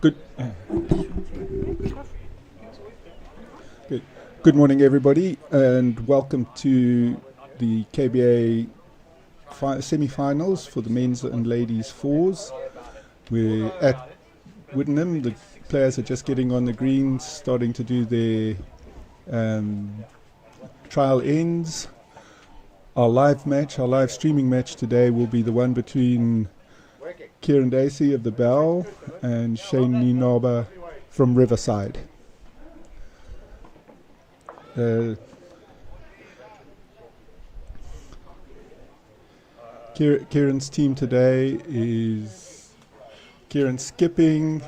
Good. Good. Good morning, everybody, and welcome to the KBA semi-finals for the men's and ladies fours. We're at Wittenham. The players are just getting on the greens, starting to do their trial ends. Our live streaming match today will be the one between Kieran Dacey of the Bell and Shane Nienaber from Riverside. Kieran's team today is Kieran skipping.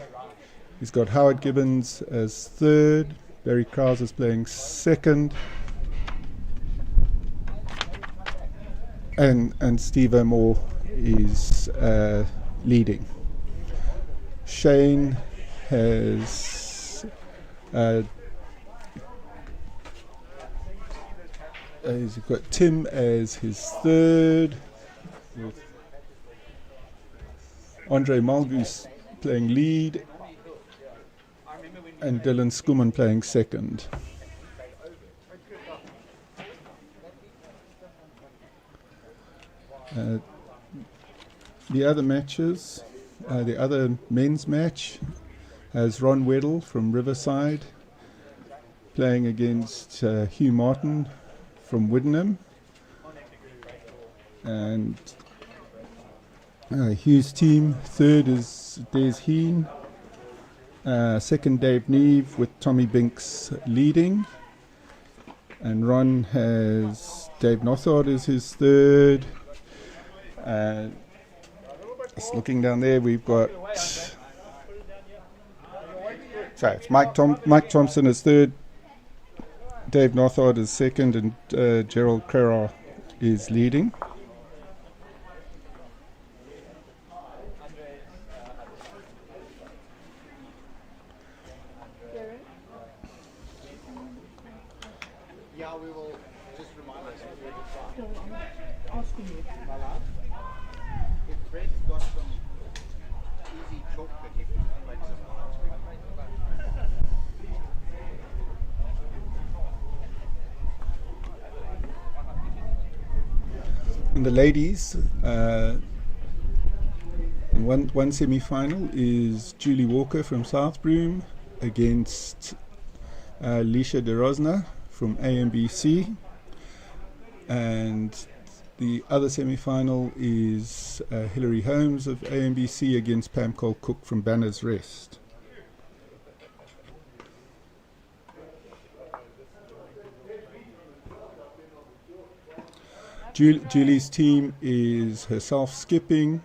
He's got Howard Gibbons as third. Barry Krause is playing second. And Steve O'More is leading. Shane has he's got Tim as his third, with Andre Malgus playing lead and Dylan Skuman playing second. The other matches, the other men's match has Ron Weddle from Riverside playing against Hugh Martin from Wittenham, and Hugh's team, third is Des Heen, second Dave Neve with Tommy Binks leading, and Ron has Dave Nothard as his third. Just looking down there, we've got it's Mike Thompson is third, Dave Nothard is second, and Gerald Crera is leading. Yeah, we will just remind us. If Fred's got some easy chalk that he can make some lines with. In the ladies, one semi-final is Julie Walker from South Broome against Lisha DeRosna from AMBC, and the other semi-final is Hilary Holmes of AMBC against Pam Cole-Cook from Banners Rest. Julie's team is herself skipping.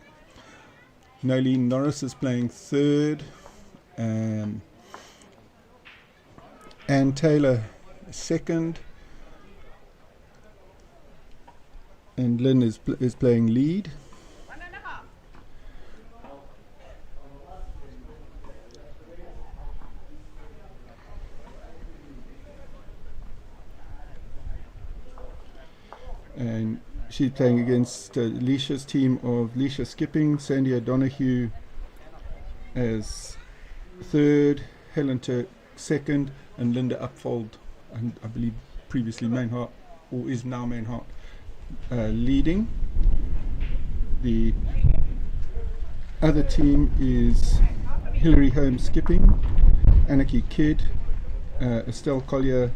Nolene Norris is playing third. Anne Taylor second. And Lynn is playing lead. And she's playing against Leisha's team of Leisha skipping, Sandy O'Donoghue as third, Helen Turk second, and Linda Upfold, and I believe previously Mainhart, or is now Mainhart, leading. The other team is Hilary Holmes skipping, Anarchy Kidd, Estelle Collier,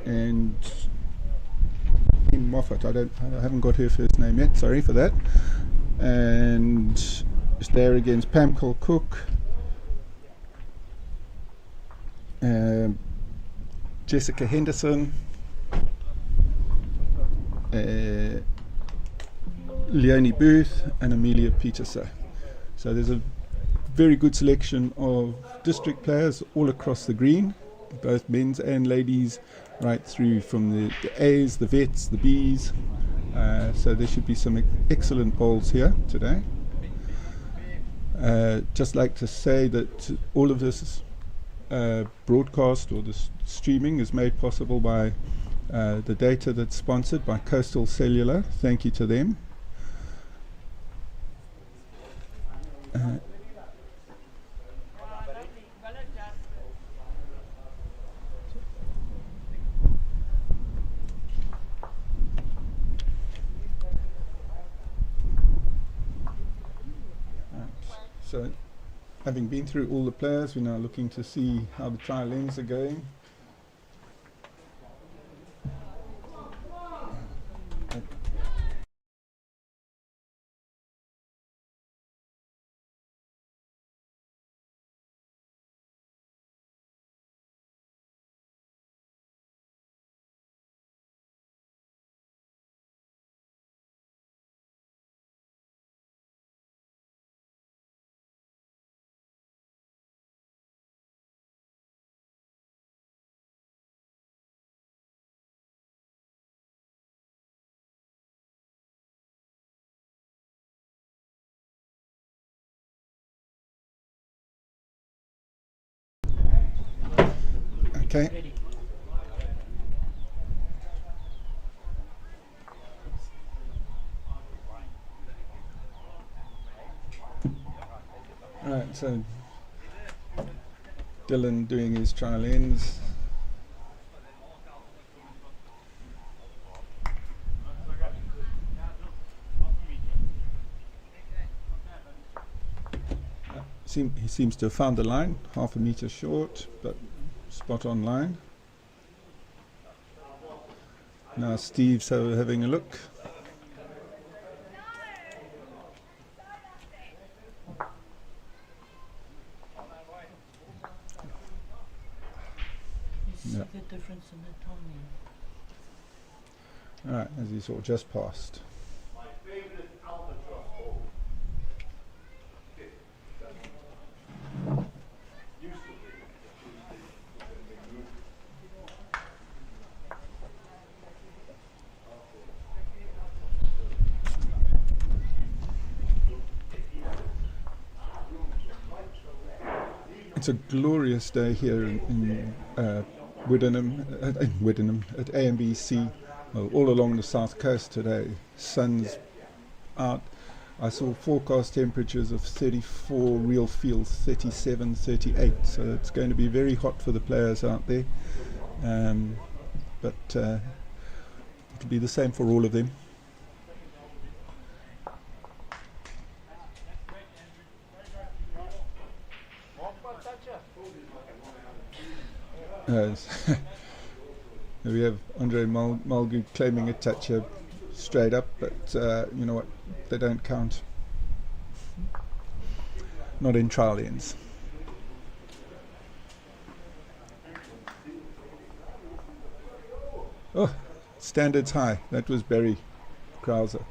and Moffat. I haven't got her first name yet, sorry for that. And it's there against Pam Cole-Cook, Jessica Henderson, Leonie Booth, and Amelia Peterson. So there's a very good selection of district players all across the green, both men's and ladies, right through from the A's, the Vets, the B's. So there should be some excellent bowls here today. Just like to say that all of this broadcast or this streaming is made possible by the data that's sponsored by Coastal Cellular. Thank you to them. So, having been through all the players, we're now looking to see how the trial ends are going. Okay. Right, so Dylan doing his trial ends. He seems to have found the line, half a metre short, but spot on line. Now Steve's having a look. You see the difference in the timing. Alright, as he sort of just passed. It's a glorious day here in Widdenham at AMBC, well, all along the south coast today. Sun's out. I saw forecast temperatures of 34, real feel 37, 38. So it's going to be very hot for the players out there. But it'll be the same for all of them. We have Andre Malgu claiming a toucher straight up, but you know what, they don't count. Not in trial ends. Oh, standards high. That was Barry Krauser.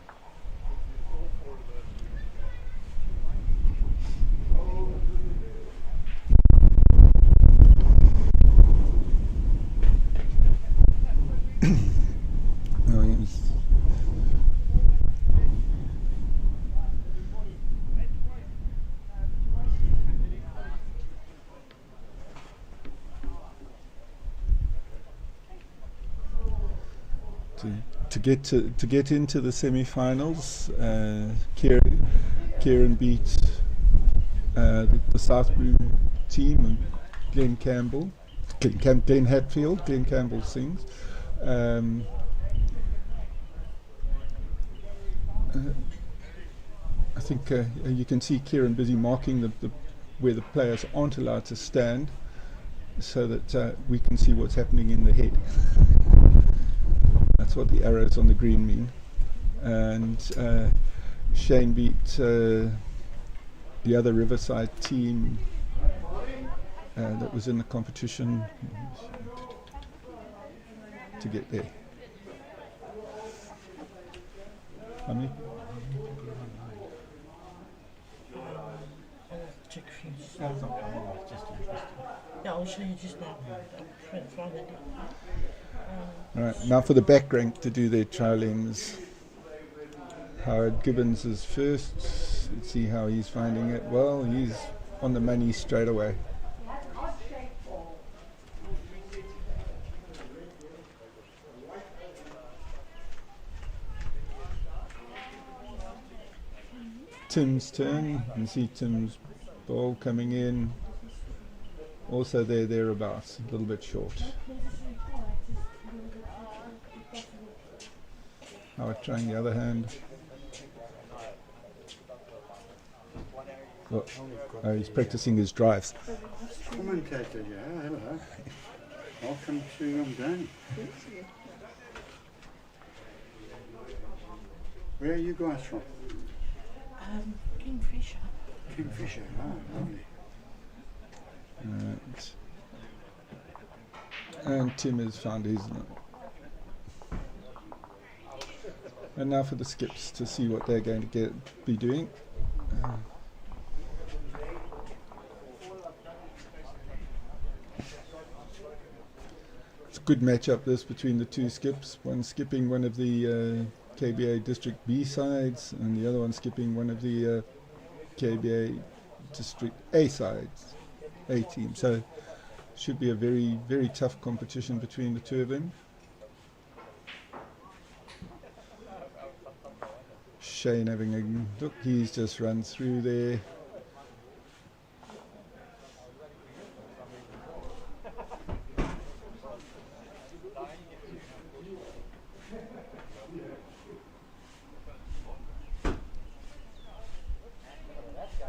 To get into the semi-finals, Kieran beat the Southbury team and Glenn Hatfield. Glenn Campbell sings. I think you can see Kieran busy marking the where the players aren't allowed to stand, so that we can see what's happening in the head. That's what the arrows on the green mean. And Shane beat the other Riverside team that was in the competition to get there. How many? Check for you just now. Yeah, I'll show you just now. Friday. Alright, now for the back rank to do their trialings. Howard Gibbons is first. Let's see how he's finding it. Well, he's on the money straight away. Tim's turn. You can see Tim's ball coming in. Also thereabouts, a little bit short. Howard trying the other hand. Well, he's practicing his drives. Commentator, yeah, hello. Welcome to Game. Where are you guys from? Kingfisher. Kingfisher, lovely. And Tim has found his. And now for the skips to see what they're going to be doing. It's a good matchup this between the two skips. One skipping one of the KBA District B sides, and the other one skipping one of the KBA District A sides, A team. So should be a very, very tough competition between the two of them. Shane having a look, he's just run through there.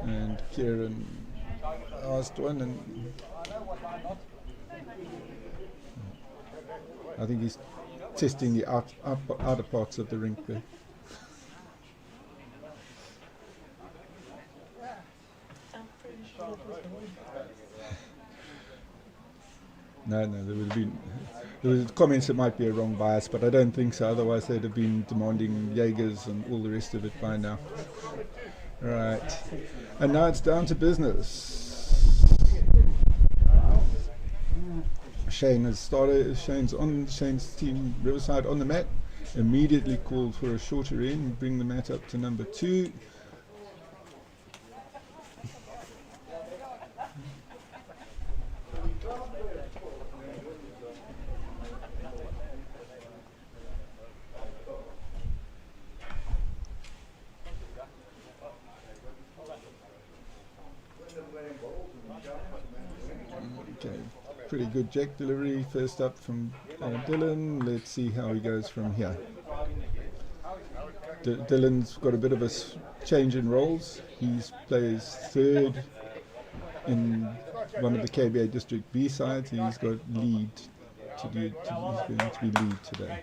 And Kieran asked one, and I think he's testing the outer parts of the rink there. No, there was comments that might be a wrong bias, but I don't think so. Otherwise, they'd have been demanding Jaegers and all the rest of it by now. Right, and now it's down to business. Shane has started. Shane's team Riverside on the mat. Immediately called for a shorter end, bring the mat up to number 2. Okay, pretty good jack delivery. First up from Dylan. Let's see how he goes from here. Dylan's got a bit of a change in roles. He plays third in one of the KBA District B sides. He's got lead to do. He's going to be lead today.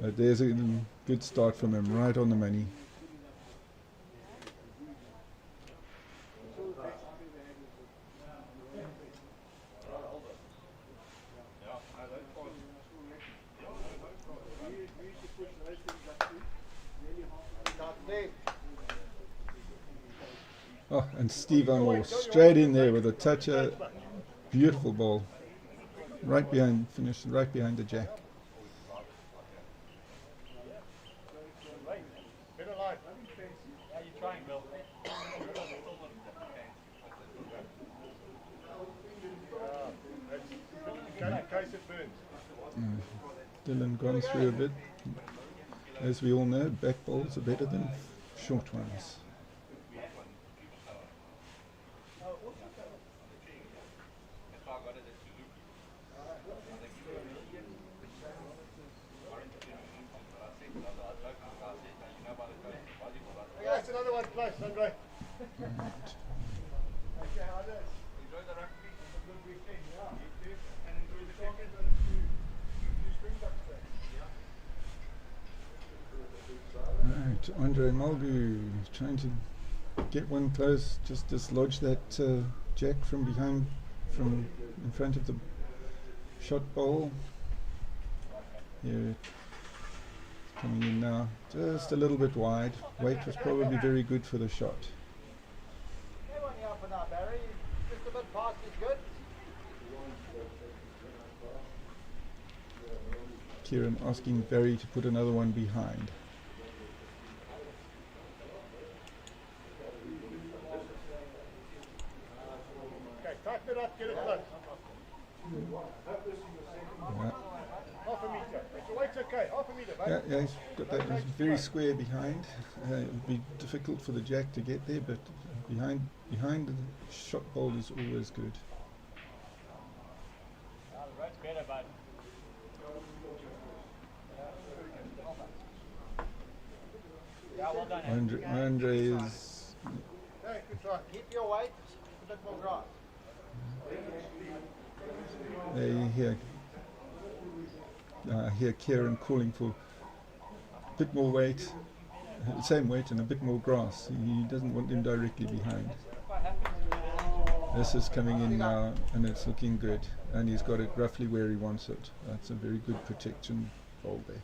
But there's a good start from him, right on the money. Oh, and Steve Arnold straight in there with a toucher. Beautiful ball. Right behind, finished right behind the jack. Dylan gone through a bit. As we all know, back balls are better than short ones. That's another one close, Andre. Right, Andre Mulgu trying to get one close, just dislodge that jack from behind, from in front of the shot bowl. Here, it's coming in now, just a little bit wide. Weight was probably very good for the shot. Just a bit past is good. Kieran asking Barry to put another one behind. Okay, tighten it up, get it close. Yeah. Half a meter. Your weight's okay, half a meter, mate. Yeah, he's got that very square behind. It would be difficult for the jack to get there, but behind the shot bowl is always good. That's better, bud. Yeah, well done. Andre is Hey, good try. Keep your weight, a bit more grass. I hear Kieran calling for a bit more weight, same weight and a bit more grass. He doesn't want him directly behind. This is coming in now and it's looking good, and he's got it roughly where he wants it. That's a very good protection bowl there.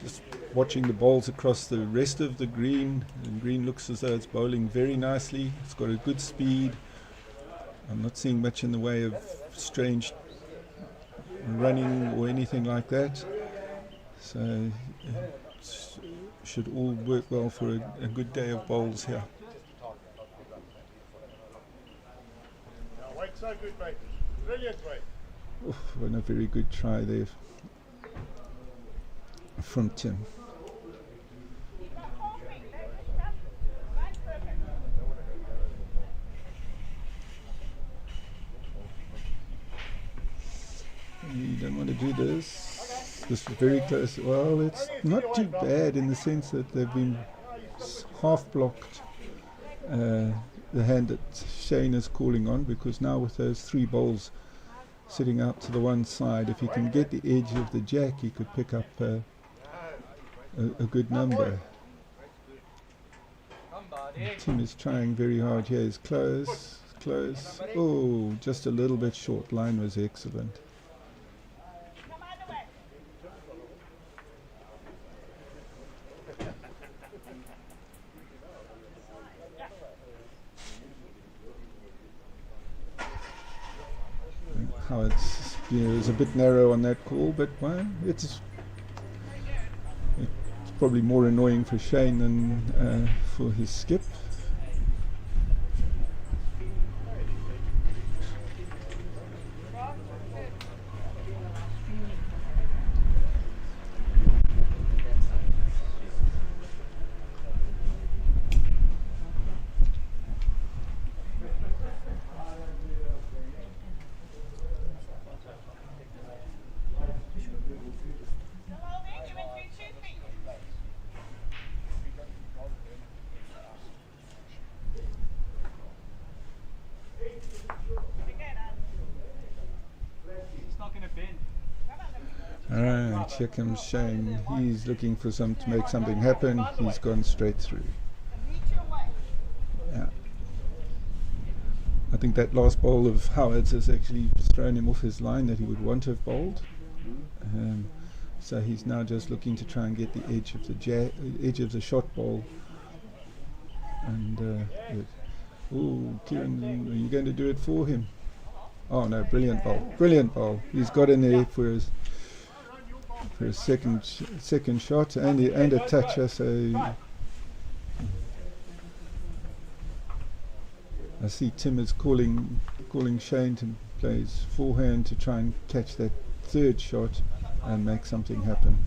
Just watching the bowls across the rest of the green. The green looks as though it's bowling very nicely. It's got a good speed. I'm not seeing much in the way of strange running or anything like that. So should all work well for a good day of bowls here. Weight so good, mate. Brilliant weight. Oof, and a very good try there from Tim. You don't want to do this. This is very close. Well, it's not too bad in the sense that they've been half blocked the hand that Shane is calling on, because now with those three bowls sitting out to the one side, if he can get the edge of the jack, he could pick up a good number. Tim is trying very hard here. He's close. Oh, just a little bit short. Line was excellent. How it's, it was a bit narrow on that call, but well, it's probably more annoying for Shane than for his skip. Alright, here comes Shane. He's looking for to make something happen. He's gone straight through. Yeah. I think that last bowl of Howard's has actually thrown him off his line that he would want to have bowled. So he's now just looking to try and get the edge of the edge of the shot bowl. And oh, Kieran, are you going to do it for him? Oh no, brilliant bowl. He's got in there for a second shot and a toucher. So I see Tim is calling Shane to play his forehand to try and catch that third shot and make something happen.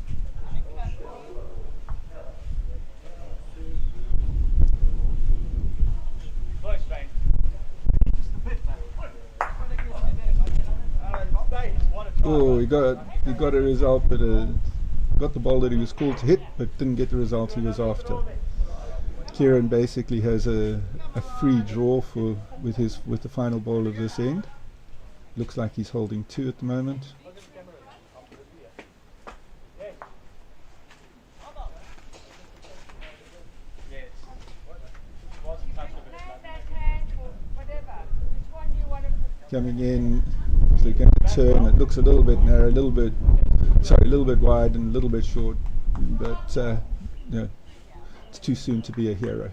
Oh, he got a result, but got the ball that he was called to hit, but didn't get the result he was after. Kieran basically has a free draw with the final ball of this end. Looks like he's holding 2 at the moment. Coming in, so they're going to turn. It looks a little bit narrow, a little bit wide and a little bit short, but no, it's too soon to be a hero.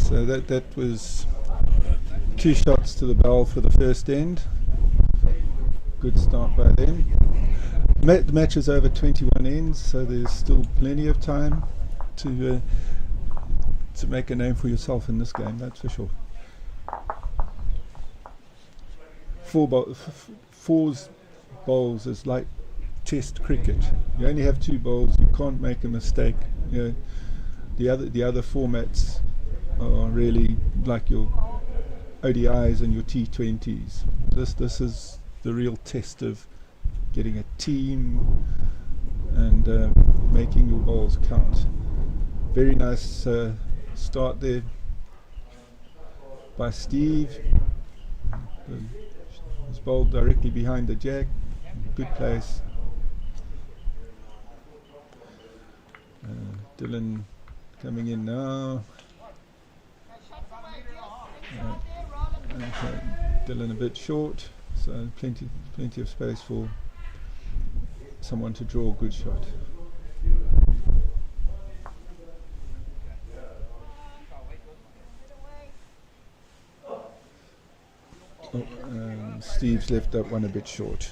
So that was 2 shots to the barrel for the first end. Good start by them. The match is over 21 ends, so there's still plenty of time to make a name for yourself in this game, that's for sure. Fours bowls is like Test cricket. You only have 2 bowls. You can't make a mistake. You know, the other formats are really like your ODIs and your T20s. This is the real test of getting a team and making your bowls count. Very nice start there by Steve. He's bowled directly behind the jack. Good place. Dylan coming in now. Okay, Dylan a bit short, so plenty of space for someone to draw a good shot. Steve's left that one a bit short.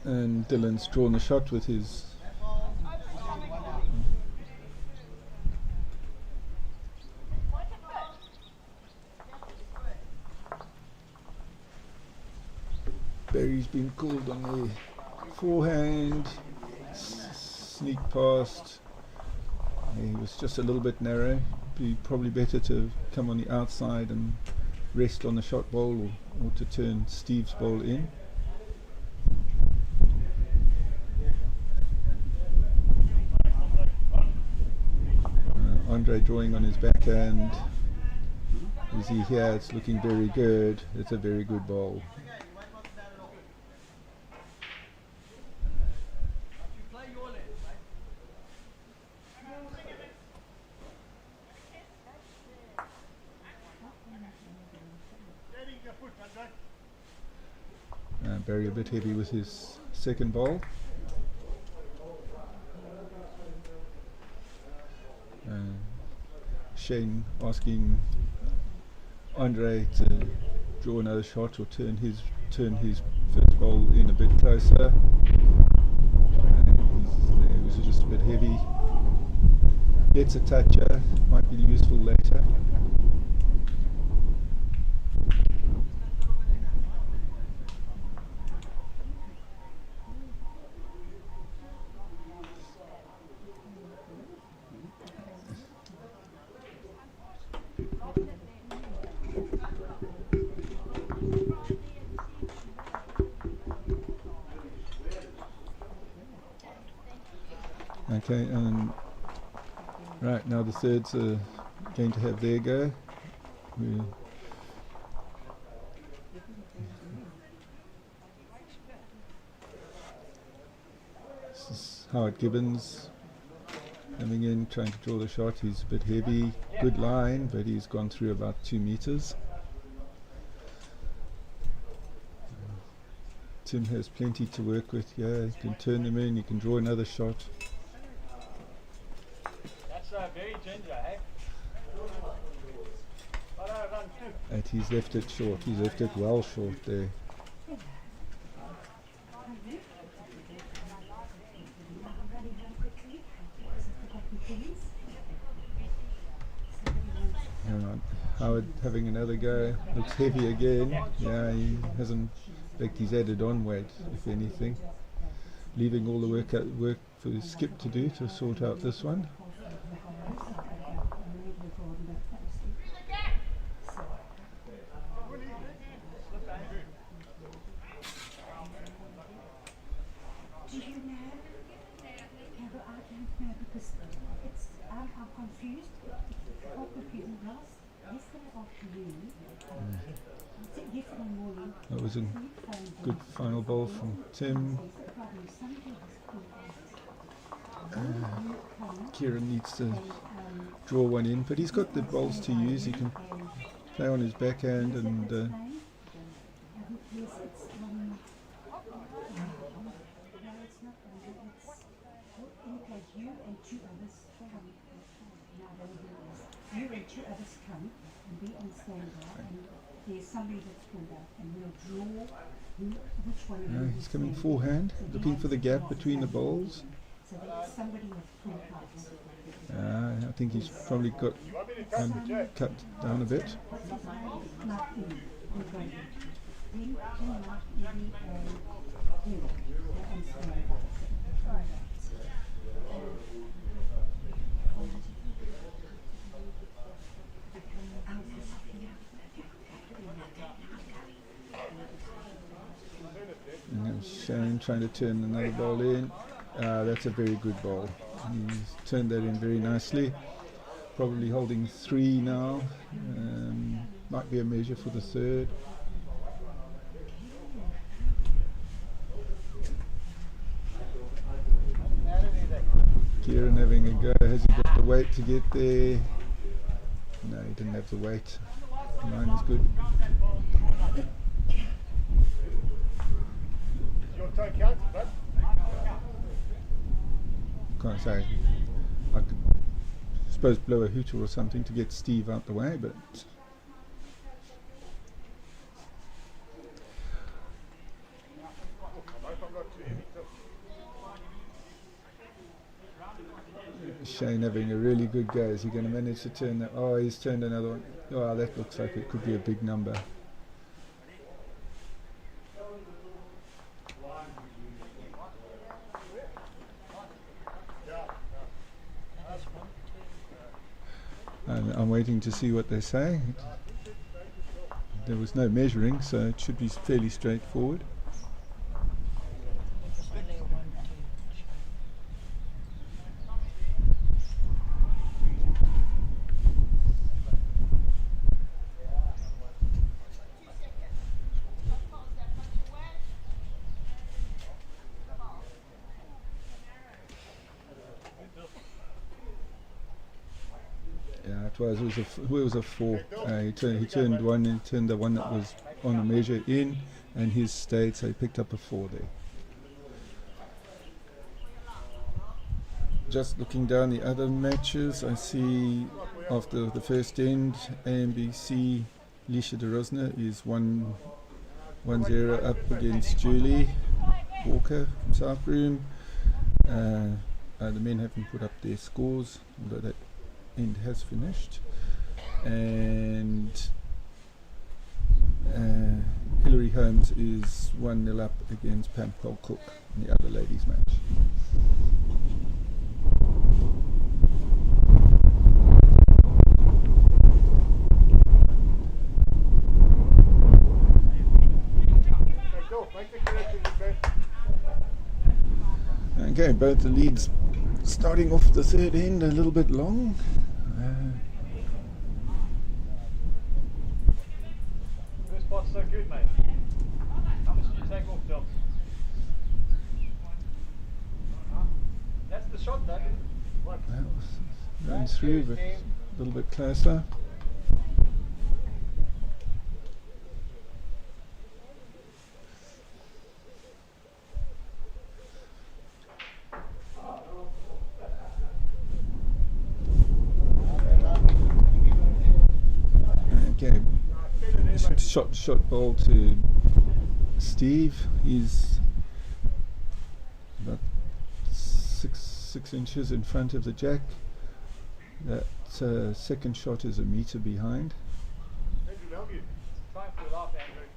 And Dylan's drawn the shot with his Barry's been called on the forehand, sneak past. He was just a little bit narrow. Be probably better to come on the outside and rest on the shot bowl, or to turn Steve's bowl in. Andre drawing on his backhand. You see here, it's looking very good. It's a very good bowl. Barry a bit heavy with his second bowl. Shane asking Andre to draw another shot or turn his first bowl in a bit closer. He was just a bit heavy. Gets a toucher, might be useful later. Okay, right now the thirds are going to have their go. This is Howard Gibbons coming in, trying to draw the shot. He's a bit heavy, good line, but he's gone through about 2 meters. Tim has plenty to work with here. You can turn them in, you can draw another shot. Very ginger, eh? And he's left it short. He's left it well short there. Howard having another go. Looks heavy again. Yeah, he hasn't. In fact, he's added on weight, if anything. Leaving all the work for Skip to do to sort out this one. That was a good final ball from Tim. Kieran needs to draw one in, but he's got the balls to use. He can play on his backhand and it's not it's in case you and two others come. Now you and two others come and be on standby, and there's somebody that's pulled out, and we'll draw which one of you He's coming forehand, looking for the gap between the bowls. So there's somebody that's pulled out. I think he's probably got cut down a bit. Not in. We're going to. Then not even him. On standby. All right. And Shane trying to turn another ball in. That's a very good ball. He's turned that in very nicely. Probably holding 3 now. Might be a measure for the third. Kieran having a go. Has he got the weight to get there? No, he didn't have the weight. Mine is good. Your toe counted, bud. Can't say. I could suppose blow a hooter or something to get Steve out the way, but Shane having a really good go. Is he going to manage to turn that? Oh, he's turned another one. Oh, that looks like it could be a big number. And I'm waiting to see what they say. There was no measuring, so it should be fairly straightforward. It was a 4. He turned one and turned the one that was on a measure in, and his stayed, so he picked up a 4 there. Just looking down the other matches, I see after the first end, AMBC Lisha de Rosner is 1-0 up against Julie Walker from Southbroom. The men haven't put up their scores, although that end has finished, and Hillary Holmes is 1-0 up against Pam Cook in the other ladies match. Okay, both the leads starting off the third end a little bit long. First spot's so good, mate. How much did you take off, John? That's the shot, though. What? That was going through, but a little bit closer. Shot ball to Steve. He's about six inches in front of the jack. That second shot is a meter behind. Time for a laugh, Andrew.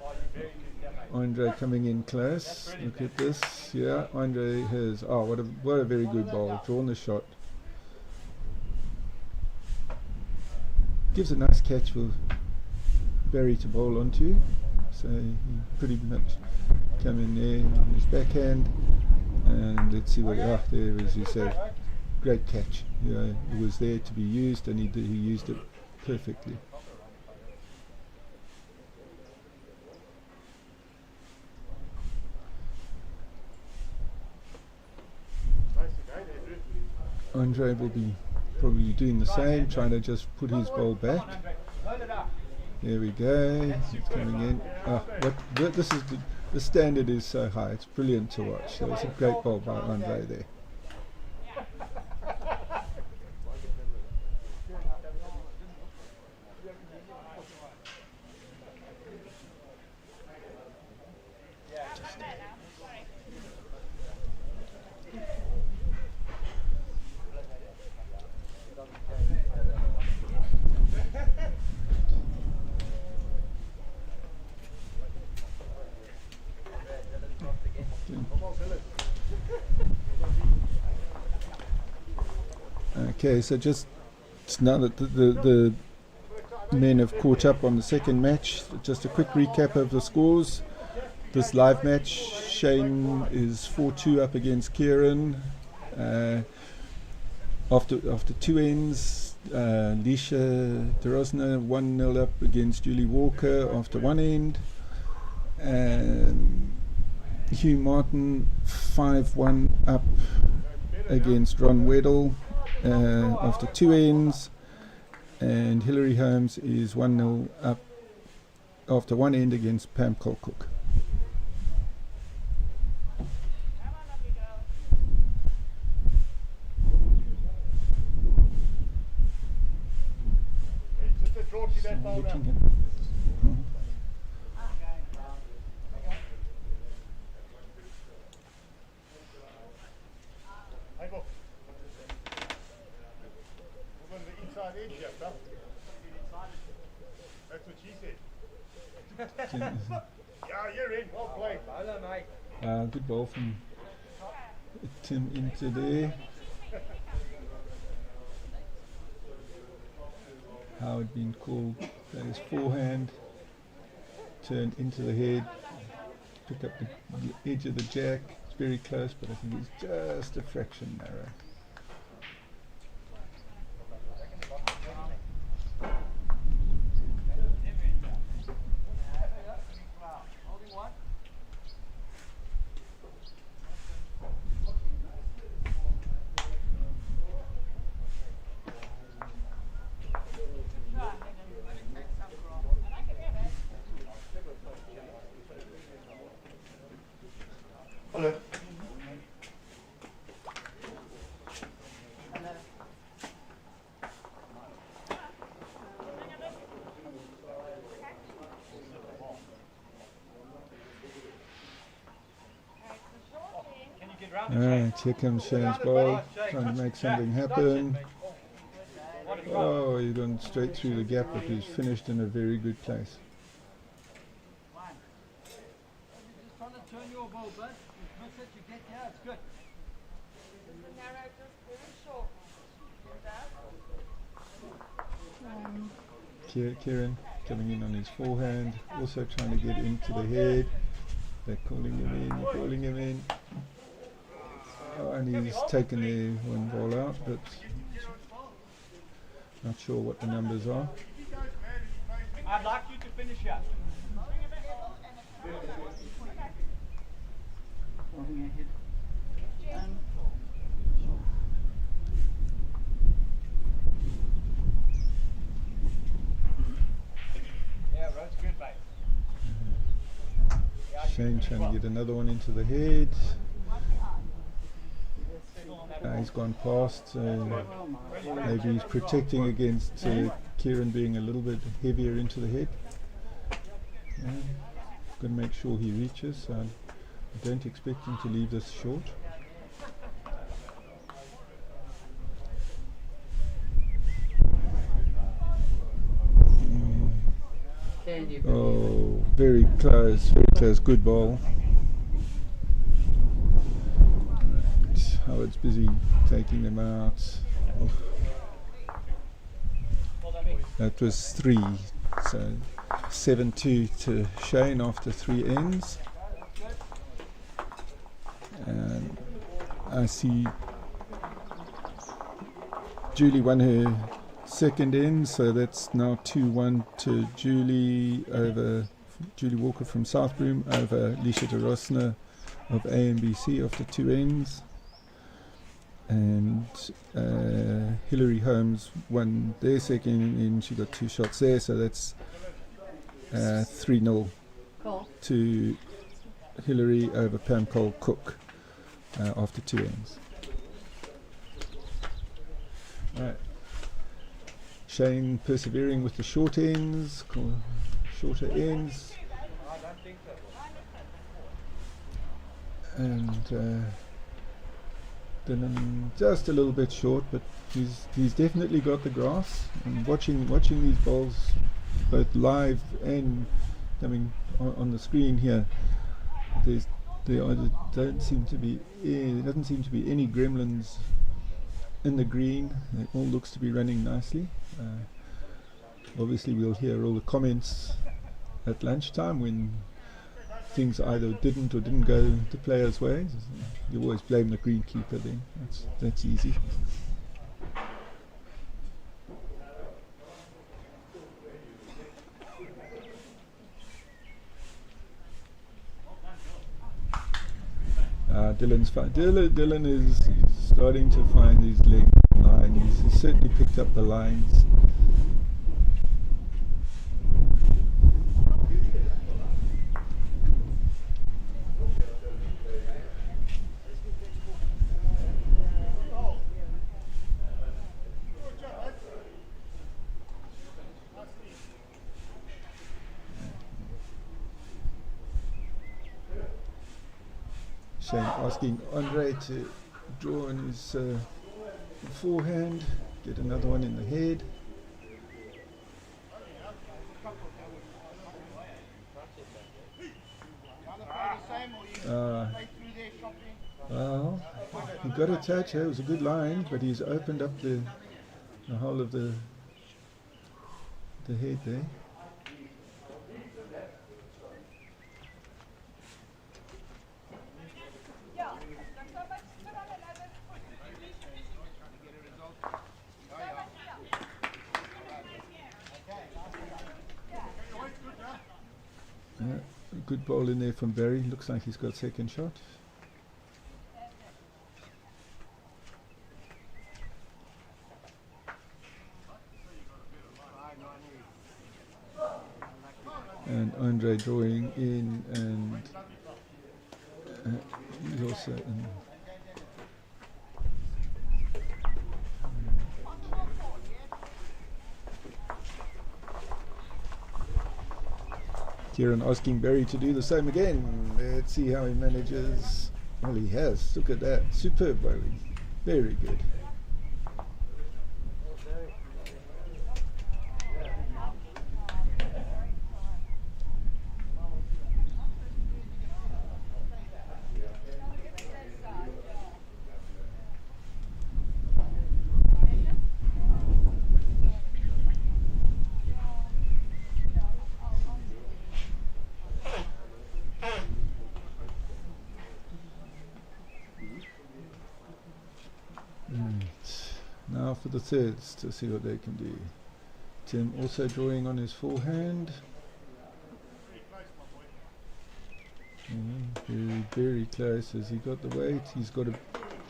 Oh, you're very good, yeah, mate. Andre coming in close. Look at this. Yeah, Andre has. Oh, what a very good ball. Drawn the shot. Gives a nice catch for Barry to bowl onto, so he pretty much come in there on his backhand, and let's see what there, as you said, great catch. It was there to be used, and he used it perfectly. Andre will be probably doing the same, trying to just put his ball back. There we go. It's coming in. This is the standard is so high. It's brilliant to watch. So it's a great ball by Andre there. Okay, so just now that the men have caught up on the second match, just a quick recap of the scores. This live match, Shane is 4-2 up against Kieran. After two ends, Lisha Derosna 1-0 up against Julie Walker after one end. Hugh Martin 5-1 up against Ron Weddle after two ends, and Hilary Holmes is 1-0 up after one end against Pam Colcook. That's what she said. Yeah, you're in. Well played. Hello, mate. Good ball from Tim into there. Howard being called. That is forehand. Turned into the head. Pick up the edge of the jack. It's very close, but I think it's just a fraction narrow. Hello. Alright, here comes Shane's ball, trying to make something happen. Oh, he's gone straight through the gap, but he's finished in a very good place. Kieran coming in on his forehand, also trying to get into the head. They're calling him in. Oh, and he's taken the one ball out, but not sure what the numbers are. I'd like you to finish up. Yeah, that's good, mate. Shane trying to get another one into the head. He's gone past, maybe he's protecting against Kieran being a little bit heavier into the head. Got to make sure he reaches, so I don't expect him to leave this short. Oh, very close, good ball. Howard's busy taking them out. Oh. That was 3, so 7-2 to Shane after 3 ends. And I see Julie won her second end, so that's now 2-1 to Julie Walker from Southbroom over Lisha Derosna of AMBC after 2 ends. And Hilary Holmes won their second end. She got 2 shots there, so that's 3-0 to Hillary over Pam Cole Cook after 2 ends. Right. Shane persevering with the shorter ends. And Dylan just a little bit short, but he's definitely got the grass. And watching these bowls, both live and on the screen here, there doesn't seem to be any gremlins in the green. It all looks to be running nicely. Obviously, we'll hear all the comments at lunchtime when things either didn't go the player's way. You always blame the greenkeeper then. That's easy. Dylan is starting to find his leg line. He's certainly picked up the lines. Shane asking Andre to draw on his forehand, get another one in the head. Well, he got a touch. It was a good line, but he's opened up the whole of the head there. A good ball in there from Barry. Looks like he's got second shot. And Andre drawing in, and he's also in. Kieran asking Barry to do the same again. Let's see how he manages. Well, he has. Look at that. Superb bowling. Very good. Now for the thirds to see what they can do. Tim also drawing on his forehand. Very, very close. Has he got the weight? He's got a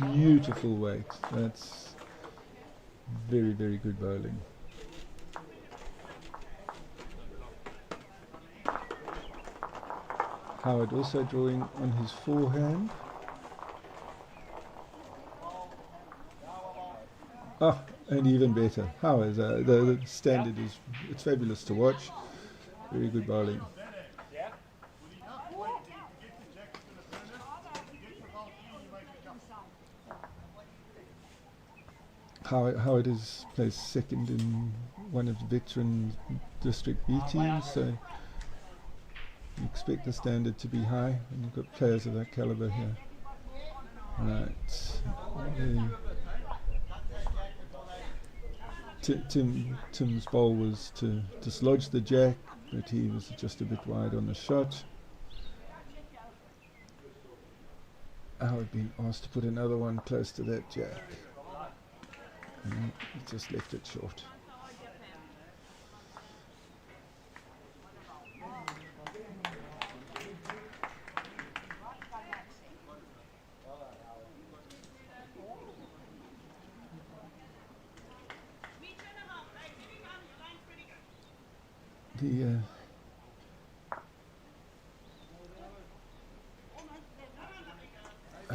beautiful weight. That's very, very good bowling. Howard also drawing on his forehand. Ah, and even better. Howard, the standard it's fabulous to watch. Very good bowling. Howard is placed second in one of the veteran district B teams, so you expect the standard to be high, and you've got players of that caliber here. Right. Tim's bowl was to dislodge the jack, but he was just a bit wide on the shot. Howard being asked to put another one close to that jack. And he just left it short.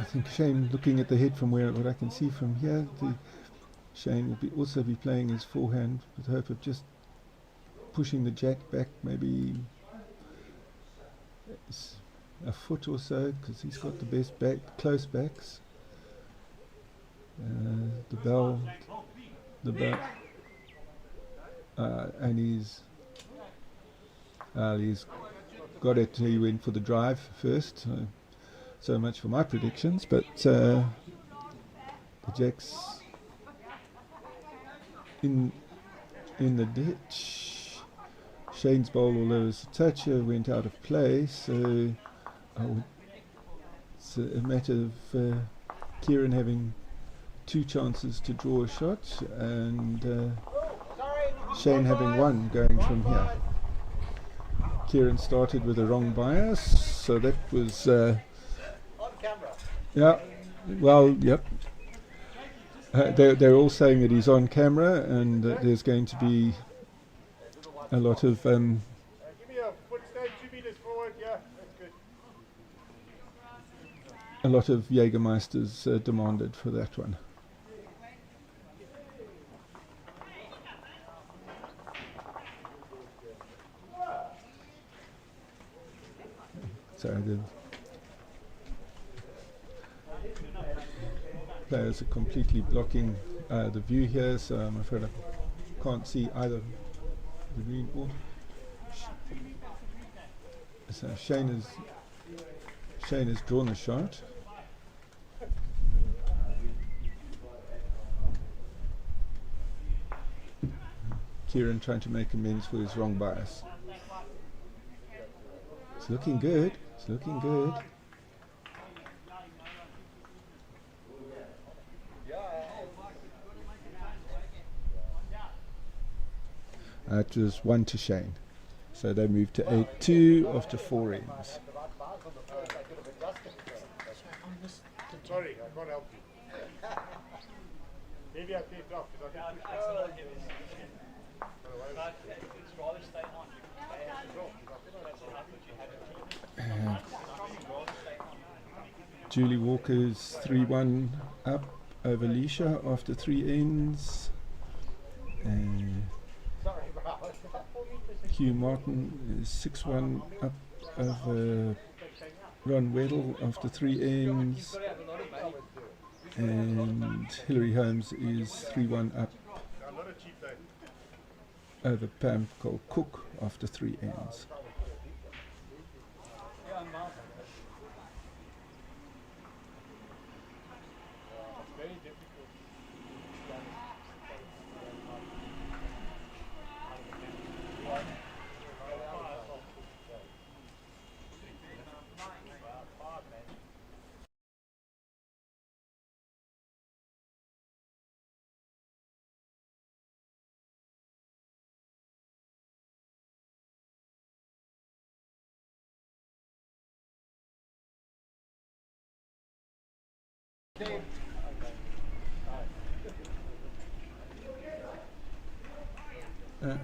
I think Shane, looking at the head from what I can see from here, Shane will also be playing his forehand with hope of just pushing the jack back maybe a foot or so, because he's got the best close backs. The bell, and he's got it. He went for the drive first. So much for my predictions, but the jack's in the ditch. Shane's bowl, although it was a toucher, went out of play, so it's a matter of Kieran having 2 chances to draw a shot and Shane having 1 going from here. Kieran started with a wrong bias, so that was On camera. yeah, well, yep. They're all saying that he's on camera, and there's going to be a lot of Give me a foot stand 2 meters forward. Yeah, that's good. a lot of Jägermeisters demanded for that one. So the players are completely blocking the view here, so I'm afraid I can't see either the green or. So Shane has drawn a shot. Kieran trying to make amends for his wrong bias. It's looking good. It's looking good. It was 1 to Shane. So they moved to 8-2 after 4 ends. Sorry, I can't help you. Maybe I taped off because I didn't Julie Walker's 3-1 up over Leisha after 3 ends. Hugh Martin is 6-1 up over Ron Weddle after 3 ends. And Hilary Holmes is 3-1 up over Pam Cole Cook after 3 ends.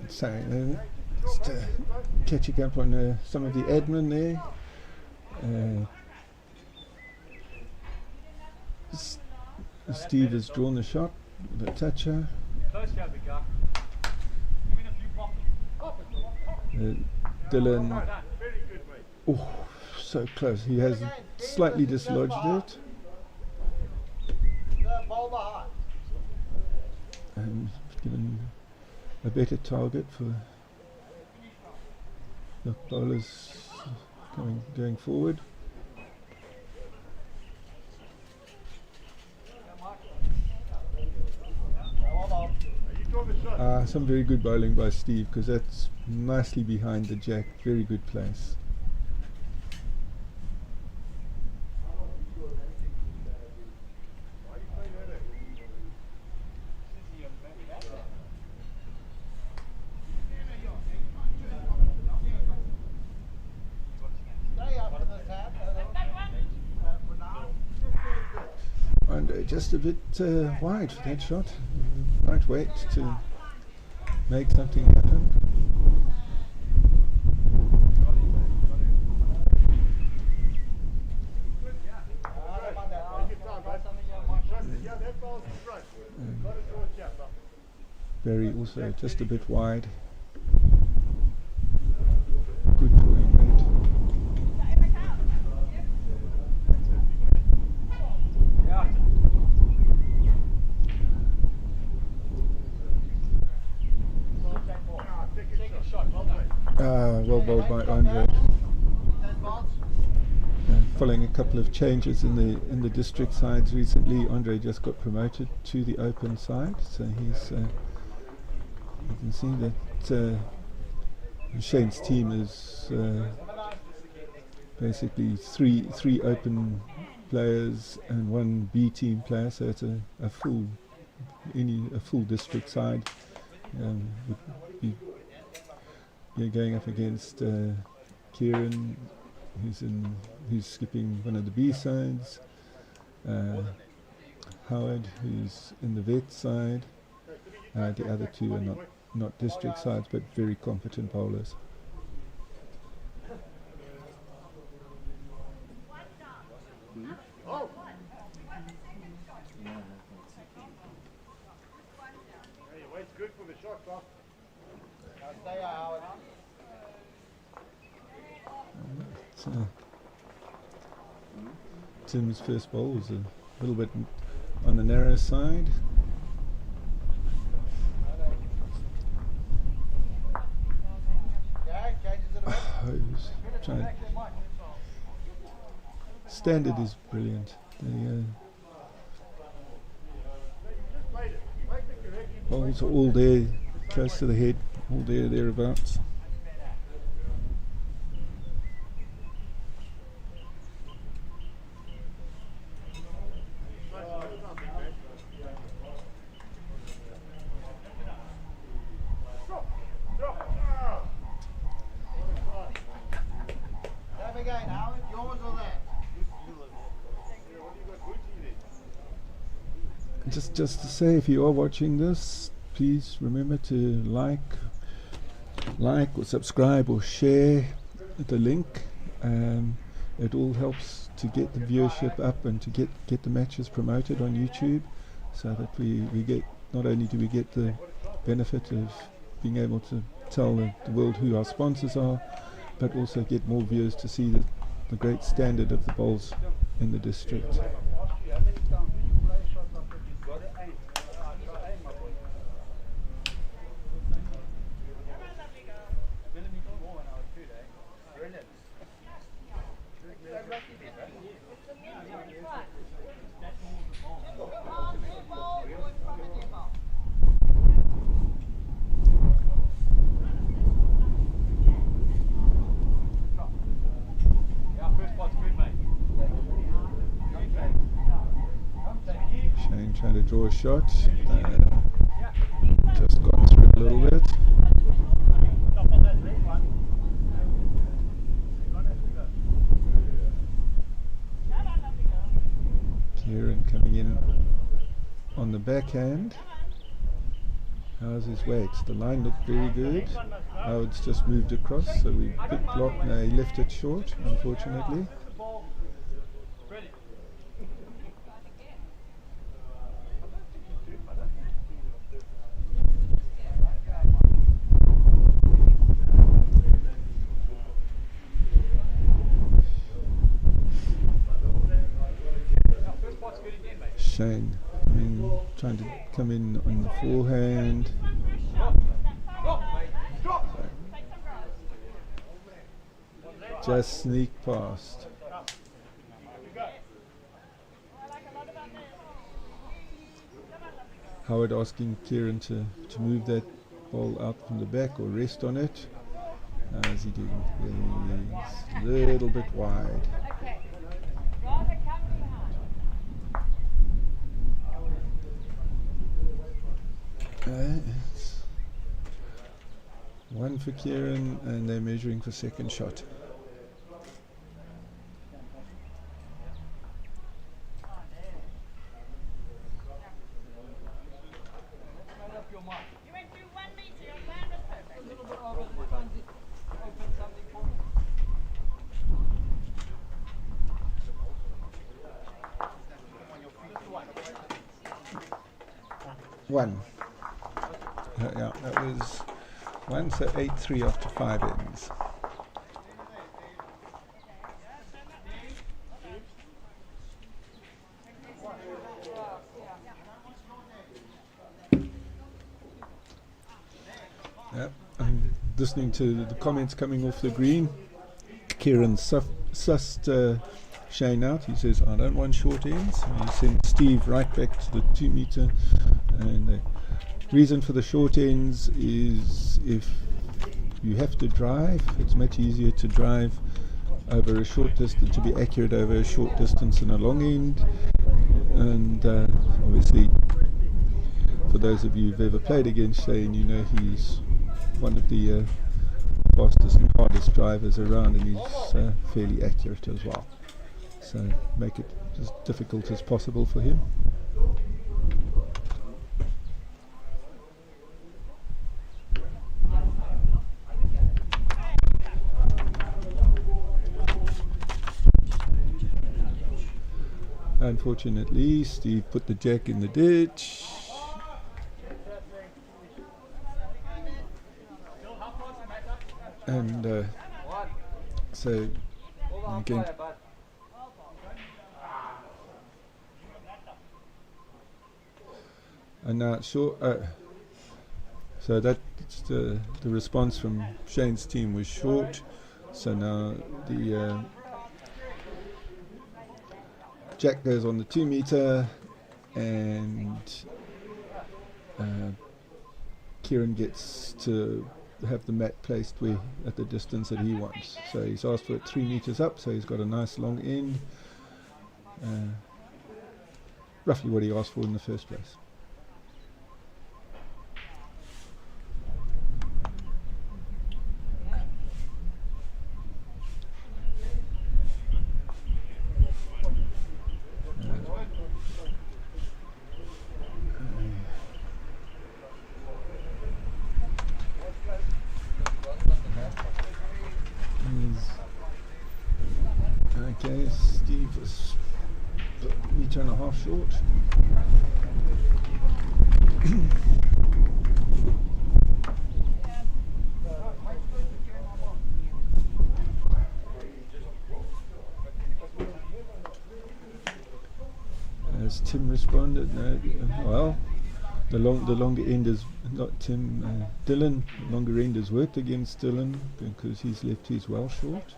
Sorry, just catching up on some of the admin there. Steve has drawn the shot with a toucher. Dylan, oh, so close. He has slightly dislodged it. And given a better target for the bowlers going forward. Some very good bowling by Steve, because that's nicely behind the jack. Very good place. And just a bit wide for that shot. Right weight to make something happen. Barry also just a bit wide. Good drawing rate. Well bowled by Andre. Following a couple of changes in the district sides recently, Andre just got promoted to the open side, so he's you can see that Shane's team is basically three open players and one B team player, so it's a full district side. Would be going up against Kieran, who's skipping one of the B sides, Howard, who's in the vet side. The other two are not district sides, but very competent bowlers. It's good for the shot, Bob. Tim's first ball was a little bit on the narrow side. Standard is brilliant. Balls are all there, close to the head, all thereabouts. Just to say, if you are watching this, please remember to like or subscribe or share the link. It all helps to get the viewership up and to get the matches promoted on YouTube, so that we get, not only do we get the benefit of being able to tell the world who our sponsors are, but also get more viewers to see the great standard of the bowls in the district. Shane trying to draw a shot, just gone through a little bit. Kieran coming in on the backhand. How's his weight? The line looked very good. Howard's just moved across, so we big block. No, he left it short, unfortunately. Shane trying to come in on the forehand. Just sneak past. Howard asking Kieran to move that ball out from the back or rest on it. As he did, he's a little bit wide. It's one for Kieran, and they're measuring for second shot. One. Yeah, that was one, so 8-3 after 5 ends. Yep, I'm listening to the comments coming off the green. Kieran sussed Shane out. He says, I don't want short ends. And he sent Steve right back to the 2 meter. And the reason for the short ends is if you have to drive, it's much easier to drive over a short distance, to be accurate over a short distance than a long end. And obviously, for those of you who've ever played against Shane, you know he's one of the fastest and hardest drivers around, and he's fairly accurate as well. So make it as difficult as possible for him. Unfortunately, Steve put the jack in the ditch. And so again, and now so that's the response from Shane's team was short. So now the jack goes on the 2 meter, and Kieran gets to have the mat placed at the distance that he wants. So he's asked for it 3 meters up, so he's got a nice long end, roughly what he asked for in the first place. Okay, Steve was a metre and a half short. Has Tim responded? No. Well, the longer end is not Tim. Dylan. The longer end has worked against Dylan because he's left his well short.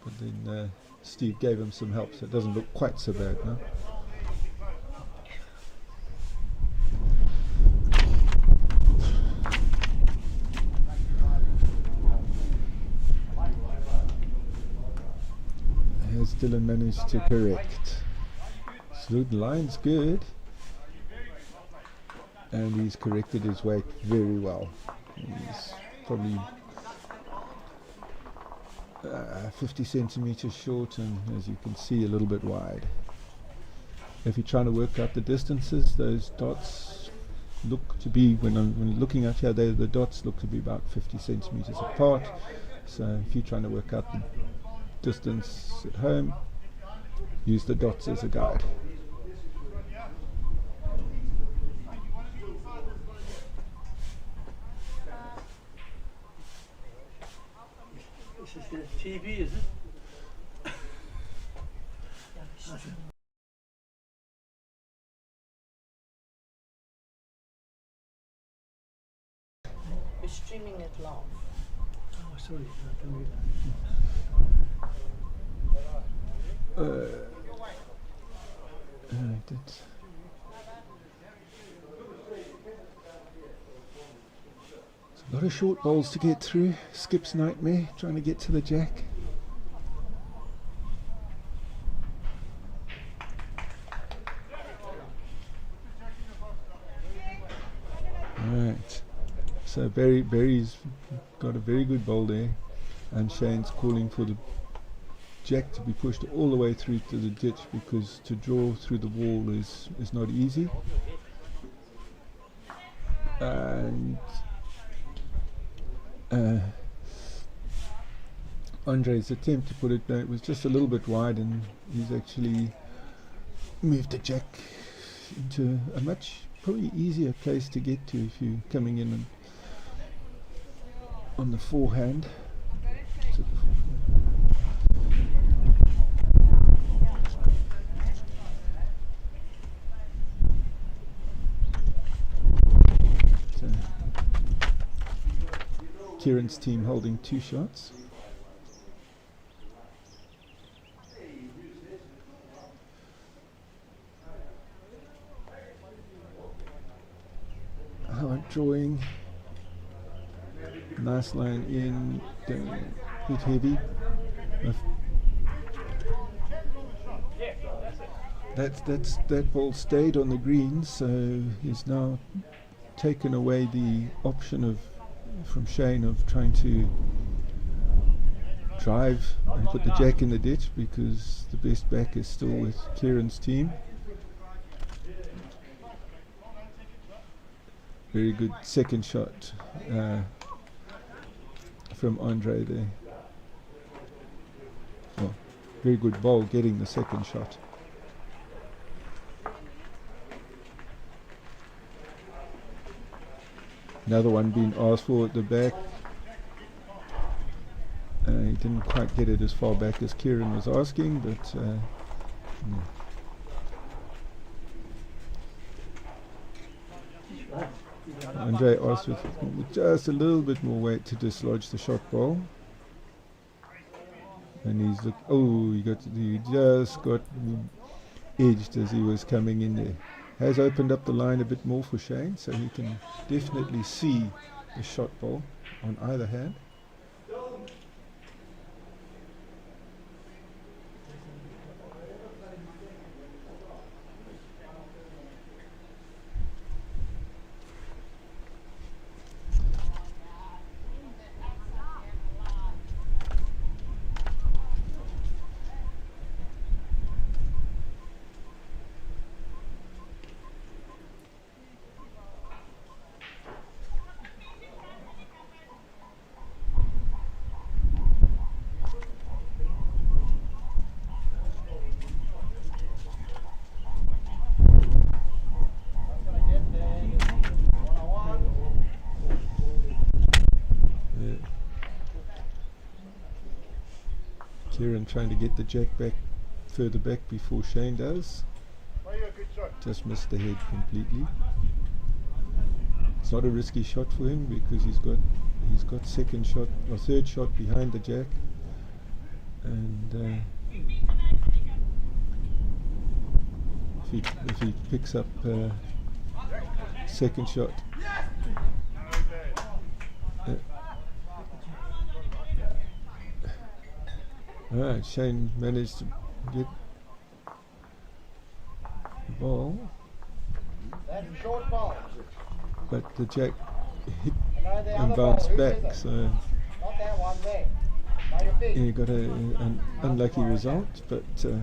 But then Steve gave him some help, so it doesn't look quite so bad now. Has Dylan managed to correct? So the line's good, and he's corrected his weight very well. He's probably 50 centimeters short, and as you can see, a little bit wide. If you're trying to work out the distances, those dots look to be, when looking at here, the dots look to be about 50 centimeters apart. So if you're trying to work out the distance at home, use the dots as a guide. This is the TV, is it? We're streaming it live. Oh, sorry, I can read That's a lot of short bowls to get through. Skip's nightmare trying to get to the jack. Right, so Barry's got a very good bowl there, and Shane's calling for the jack to be pushed all the way through to the ditch, because to draw through the wall is not easy. And Andre's attempt to put it back was just a little bit wide, and he's actually moved the jack into a much probably easier place to get to if you're coming in and on the forehand. So Kieran's team holding 2 shots. Hard drawing. Nice line in, a bit heavy. That ball stayed on the green, so he's now taken away the option from Shane of trying to drive and put the jack in the ditch, because the best back is still with Kieran's team. Very good second shot from Andre there. Well, very good ball getting the second shot. Another one being asked for at the back. He didn't quite get it as far back as Kieran was asking, but Andre asked with just a little bit more weight to dislodge the shot ball. And he just got edged as he was coming in there. Has opened up the line a bit more for Shane, so he can definitely see the shot ball on either hand. Kieran trying to get the jack back further back before Shane does. Just missed the head completely. It's not a risky shot for him because he's got second shot or third shot behind the jack, and if he picks up second shot. Alright, Shane managed to get the ball, but the jack hit and bounced back, so he got an unlucky result, but yeah.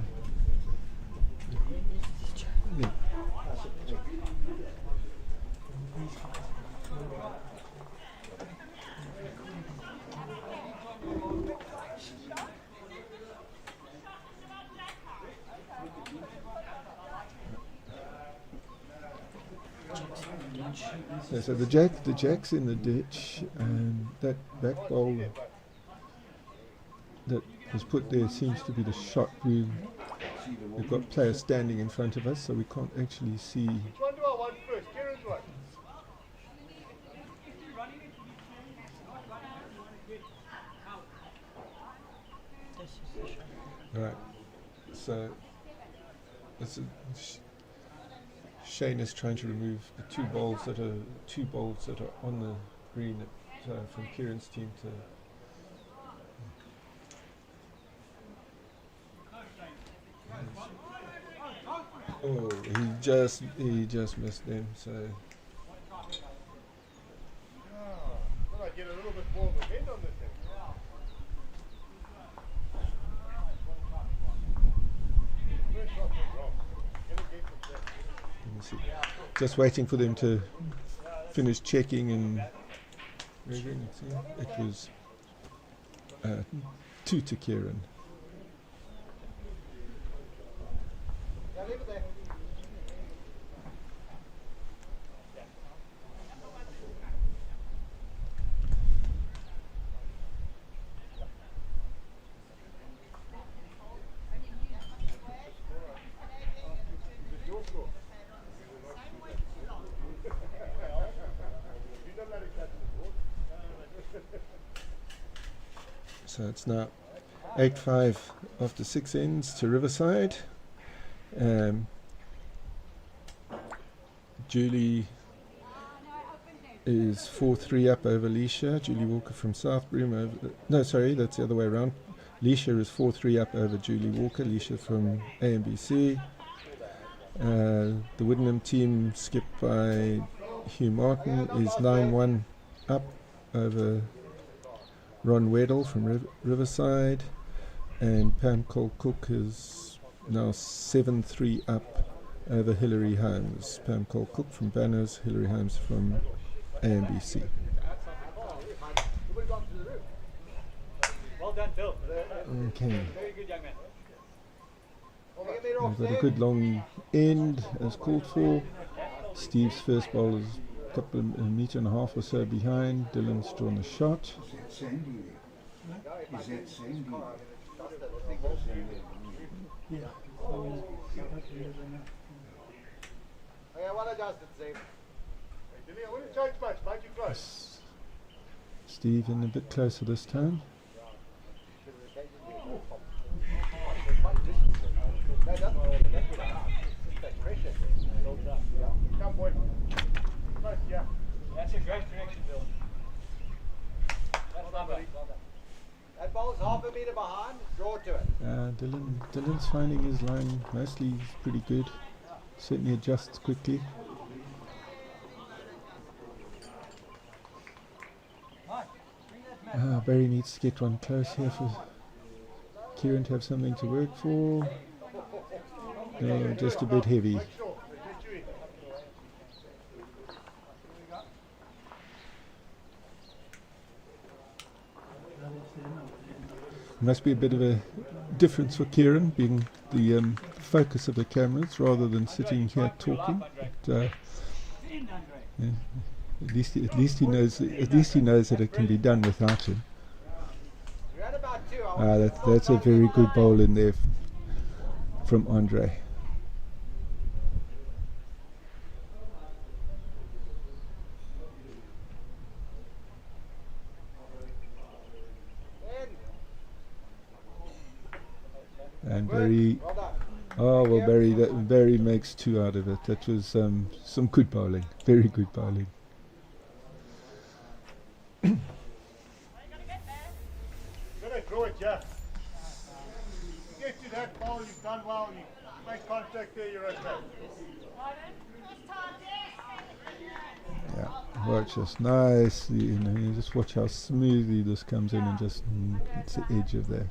Yeah, so the jack's in the ditch, and that back ball that was put there seems to be the shot. We've got players standing in front of us, so we can't actually see. Which one do I want first? Kieran's one. Right. So Shane is trying to remove the two balls that are on the green from Kieran's team to. Oh, he just missed them. So. Well, I get a little bit more of a head on this thing. First shot was wrong. Let me see. Just waiting for them to finish checking and measuring. It was 2 to Kieran. Yeah, leave it there. So it's now 8-5 after 6 ends to Riverside. Julie is 4-3 up over Leisha. Julie Walker from Southbroom over... No, sorry, that's the other way around. Leisha is 4-3 up over Julie Walker. Leisha from AMBC. The Widdenham team, skipped by Hugh Martin, is 9-1 up over Ron Weddle from Riverside, and Pam Cole-Cook is now 7-3 up over Hilary Holmes. Pam Cole-Cook from Banners, Hilary Holmes from AMBC. Well done, Phil. Okay, Very good, young man. we've got a good long end as called for. Steve's first ball is a couple of a metre and a half or so behind. Dylan's drawn a shot. Is that Sandy there? Is that Sandy there? Yeah. Okay, well adjusted, Steve. Hey, Dilly, I wouldn't change much, mate. You're close. Steve in a bit closer this time. Come, boy. Close, yeah. That's a great direction, Bill. That's lovely. Well done. That ball's half a metre behind, draw to it. Dylan's finding his line mostly pretty good. Certainly adjusts quickly. Barry needs to get one close here for Kieran to have something to work for. No, just a bit heavy. Make sure. They get you in. Must be a bit of a difference for Kieran, being the focus of the cameras rather than sitting here talking. But, yeah, at least he knows that it can be done without him. You're at about 2. That's a very good bowl in there from Andre. And Barry, Well done. oh well, Barry makes 2 out of it. That was some good bowling, very good bowling. Gotta throw it, yeah. Get to that ball, you've done well. You make contact there, you're okay. Yeah, watch just nice. You just watch how smoothly this comes in and just it's the edge of that.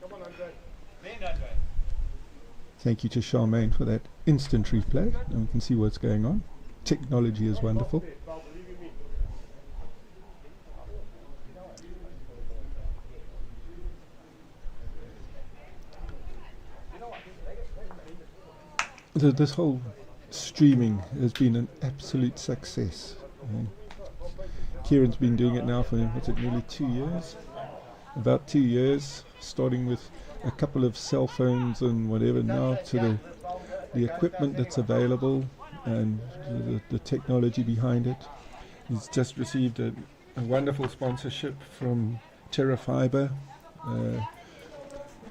Come on, Andre. Bend, Andre. Thank you to Charmaine for that instant replay, and we can see what's going on. Technology is wonderful. Well, believe in me. This whole streaming has been an absolute success. Kieran's been doing it now for, what's it, nearly 2 years? About 2 years, starting with a couple of cell phones and whatever, now to the equipment that's available and the technology behind it. He's just received a wonderful sponsorship from Terra Fiber,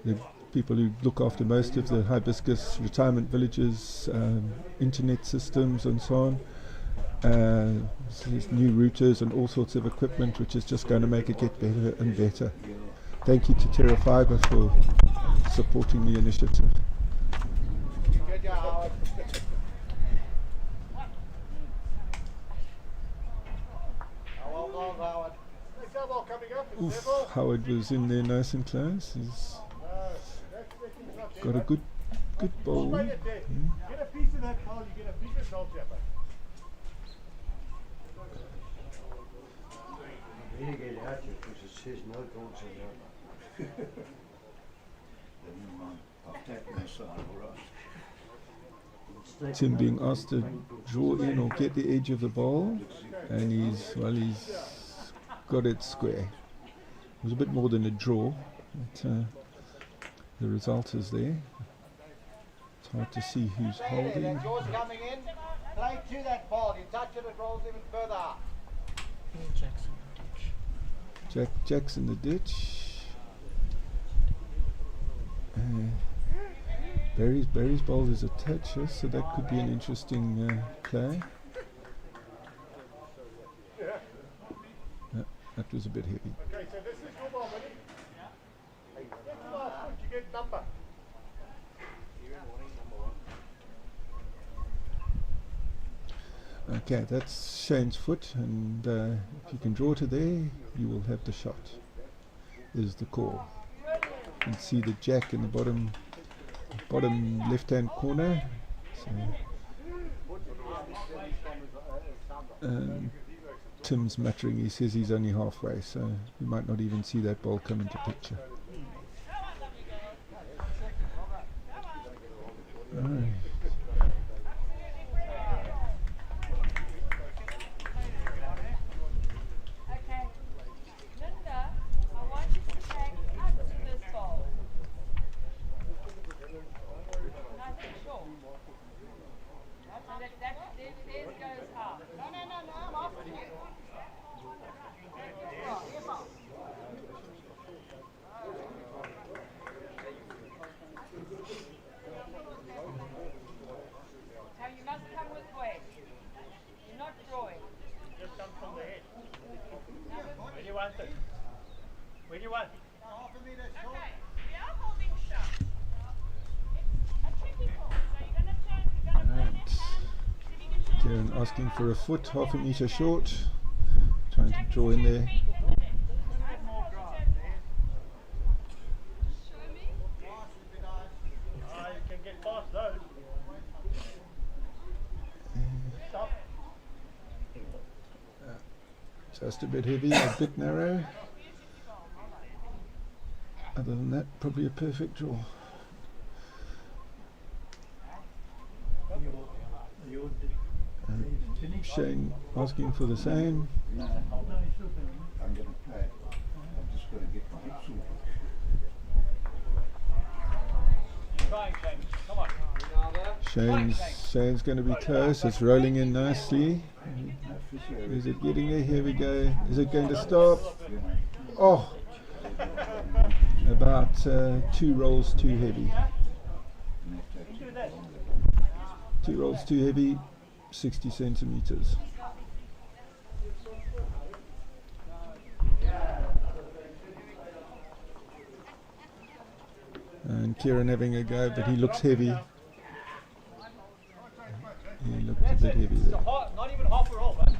the people who look after most of the Hibiscus retirement villages, internet systems and so on. There's new routers and all sorts of equipment which is just going to make it get better and better. Thank you to Terra Fiber for supporting the initiative. Good job, Howard. Well done, Howard. Hey, that ball coming up. It's Oof, level. Howard was in there nice and close. He's No, that second's not there, got a mate. good good ball. Play it there. Get a piece of that ball, you get a big result here. You better get out here because it says no goals allowed. Never mind. I'll take my side, all right. Tim being asked to draw in or get the edge of the ball, and he's got it square. It was a bit more than a draw, but the result is there. It's hard to see who's holding. That's yours coming in. Play to that ball. You touch it, it rolls even further out. Jack's in the ditch. Barry's ball is a toucher, so that could be an interesting play. That was a bit heavy. Okay, so this is your ball, buddy. Hey, get to our foot, you get number. Okay, that's Shane's foot, and if you can draw to there, you will have the shot. Is the call. You can see the jack in the bottom left-hand corner. So, Tim's muttering. He says he's only halfway, so he might not even see that ball come into picture. Right. Where do you want? Darren asking for a foot, half a metre short. Trying to draw in there. You can get past those. Stop. Just a bit heavy, a bit narrow. Other than that, probably a perfect draw. Shane asking for the same. No, I'm going to play. I'm just going to get my hips sorted. Trying, Shane. Come on. Shane's going to be close. It's rolling in nicely. Is it getting there? Here we go. Is it going to stop? Oh! About 2 rolls too heavy. 2 rolls too heavy, 60 centimeters. And Kieran having a go, but he looks heavy. He looked a bit heavy there. Not even half a roll, man.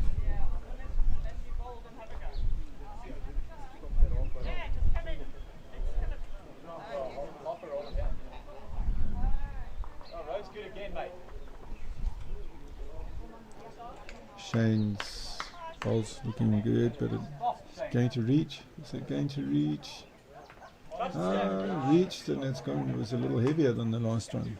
Good again, mate. Shane's ball's looking good, but it's going to reach. Is it going to reach? Reached, and it's gone. It was a little heavier than the last one.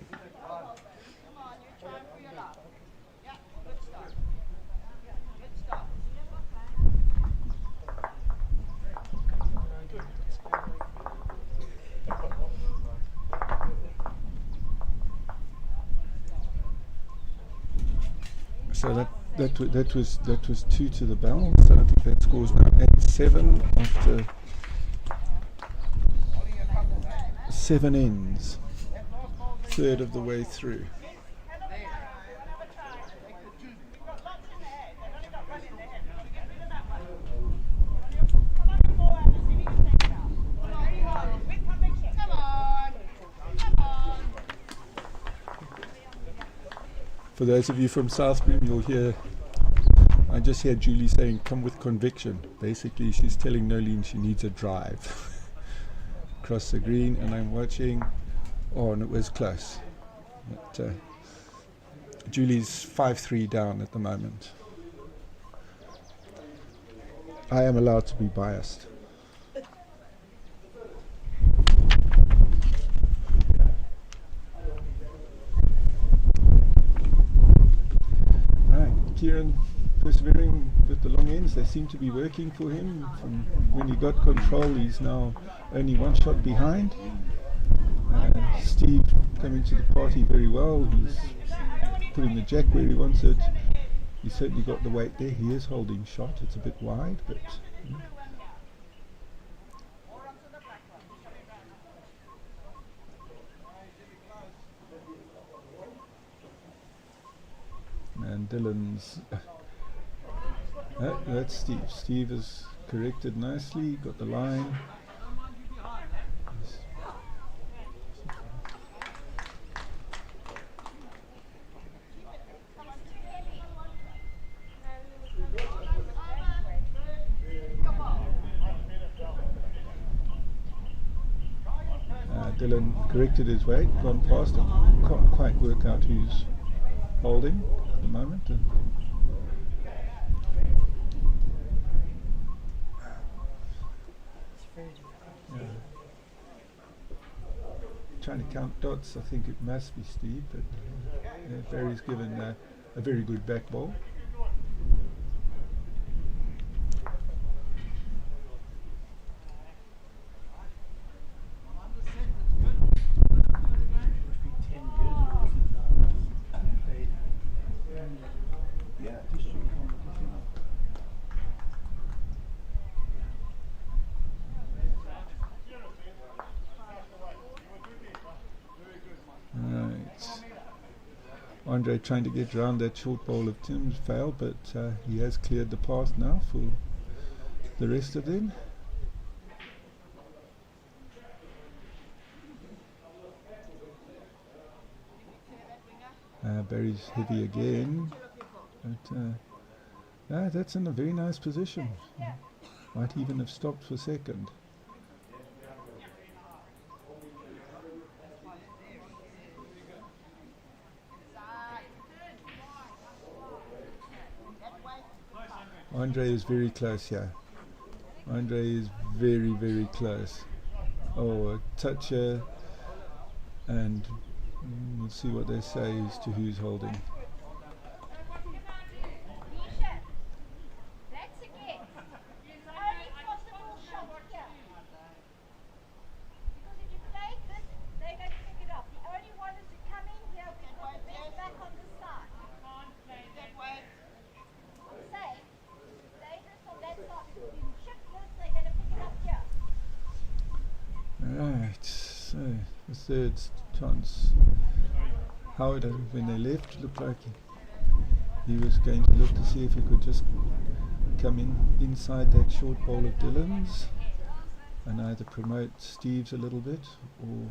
So that was 2 to the bell. So I think that scores now at 7 after 7 ends, third of the way through. For those of you from Southbeam, you'll hear, I just hear Julie saying, come with conviction. Basically, she's telling Nolene she needs a drive. Across the green, and I'm watching, and it was close. But, Julie's 5-3 down at the moment. I am allowed to be biased. Right, Kieran persevering with the long ends. They seem to be working for him. From when he got control, he's now only one shot behind. Steve coming to the party very well. He's putting the jack where he wants it. He's certainly got the weight there. He is holding shot. It's a bit wide, but and Dylan's that's Steve. Steve has corrected nicely, got the line. Dylan corrected his weight, gone past it, can't quite work out who's holding at the moment. Trying to count dots, I think it must be Steve, but Barry's given a very good back ball. Andre trying to get around that short ball of Tim's failed, but he has cleared the path now for the rest of them. Barry's heavy again, but that's in a very nice position. Might even have stopped for second. Andre is very close here. Andre is very, very close. Oh, a toucher, and we'll see what they say as to who's holding. Third chance. Howard, when they left, looked like he was going to look to see if he could just come inside that short ball of Dylan's and either promote Steve's a little bit or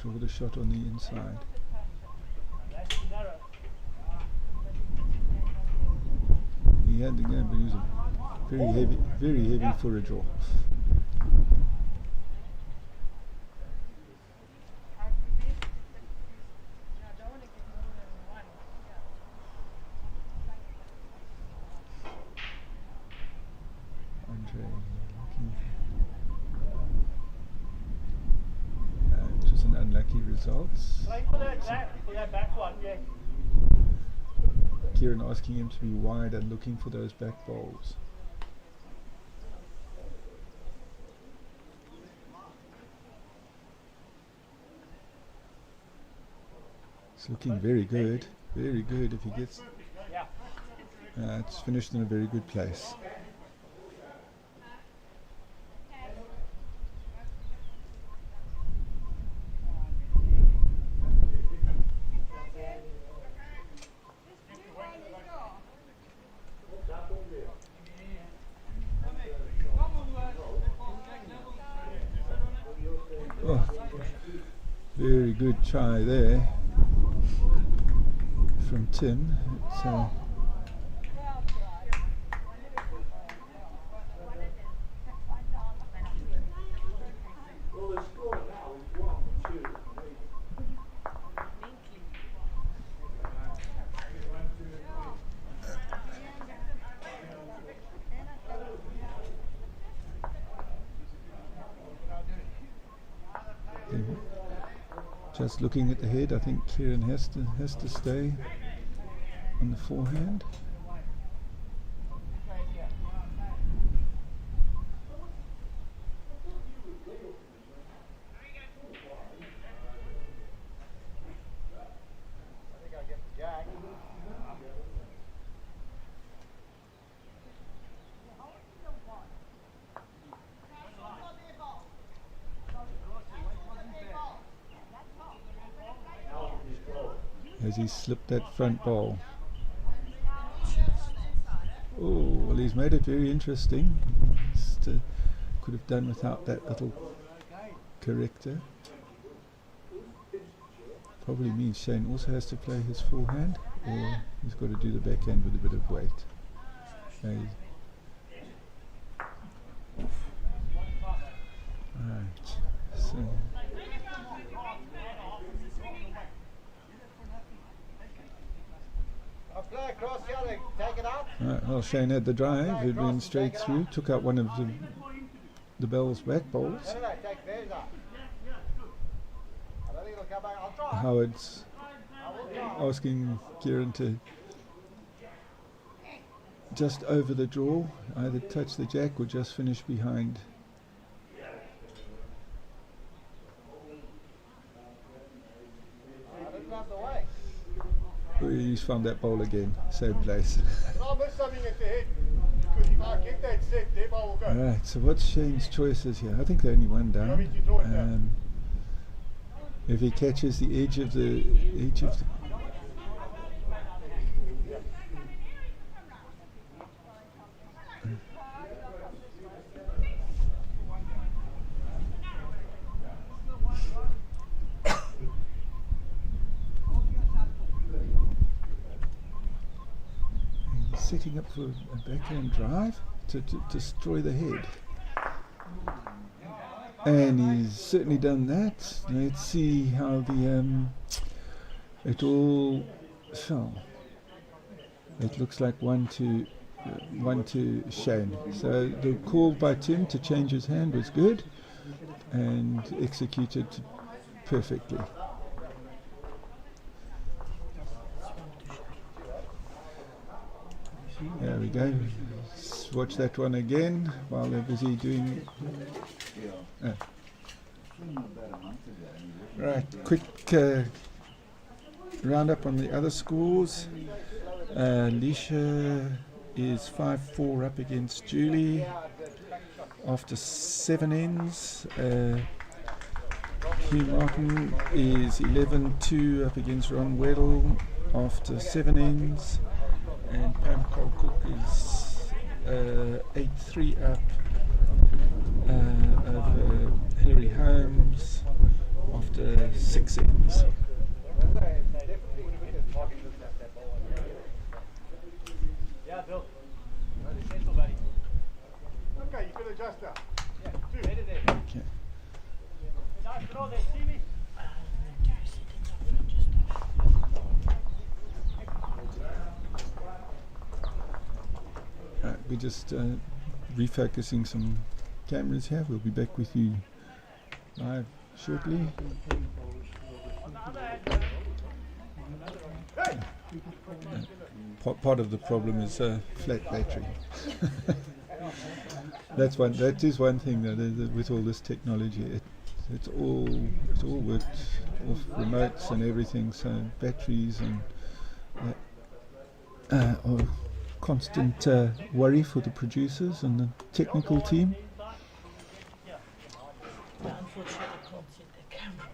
draw the shot on the inside. He had the game, but he was very heavy for a draw. Results. Kieran asking him to be wide and looking for those back bowls. It's looking very good if he gets... it's finished in a very good place. Very good try there from Tim. Then just looking at the head, I think Kieran has to stay on the forehand. As he slipped that front ball. Oh, well, he's made it very interesting. Just, could have done without that little corrector. Probably means Shane also has to play his forehand, or he's got to do the backhand with a bit of weight. Right, so right, well, Shane had the drive, it went straight through, took out one of the Bell's back balls. Howard's asking Kieran to just over the draw, either touch the jack or just finish behind. He's found that ball again, same place. Alright, so what's Shane's choices here? I think they're only one down. If he catches the edge of the setting up for a backhand drive to destroy the head. And he's certainly done that. Let's see how the it all fell. It looks like one to Shane. So the call by Tim to change his hand was good and executed perfectly. There we go. Let's watch that one again while they're busy doing. Right, quick roundup on the other scores. Leisha is 5-4 up against Julie after 7 ends. Hugh Martin is 11-2 up against Ron Weddle after 7 ends. And Pam Colcook is 8-3 up over Hilary Holmes after 6 ends. Yeah, Bill. Okay, you can adjust now. Yeah, okay. Nice throw there, Stevie. We're just refocusing some cameras here. We'll be back with you live shortly. Part of the problem is flat battery. That is one thing that with all this technology, it's all worked off remotes and everything. So batteries and are constant worry for the producers and the technical team. But unfortunately, I can't see the camera.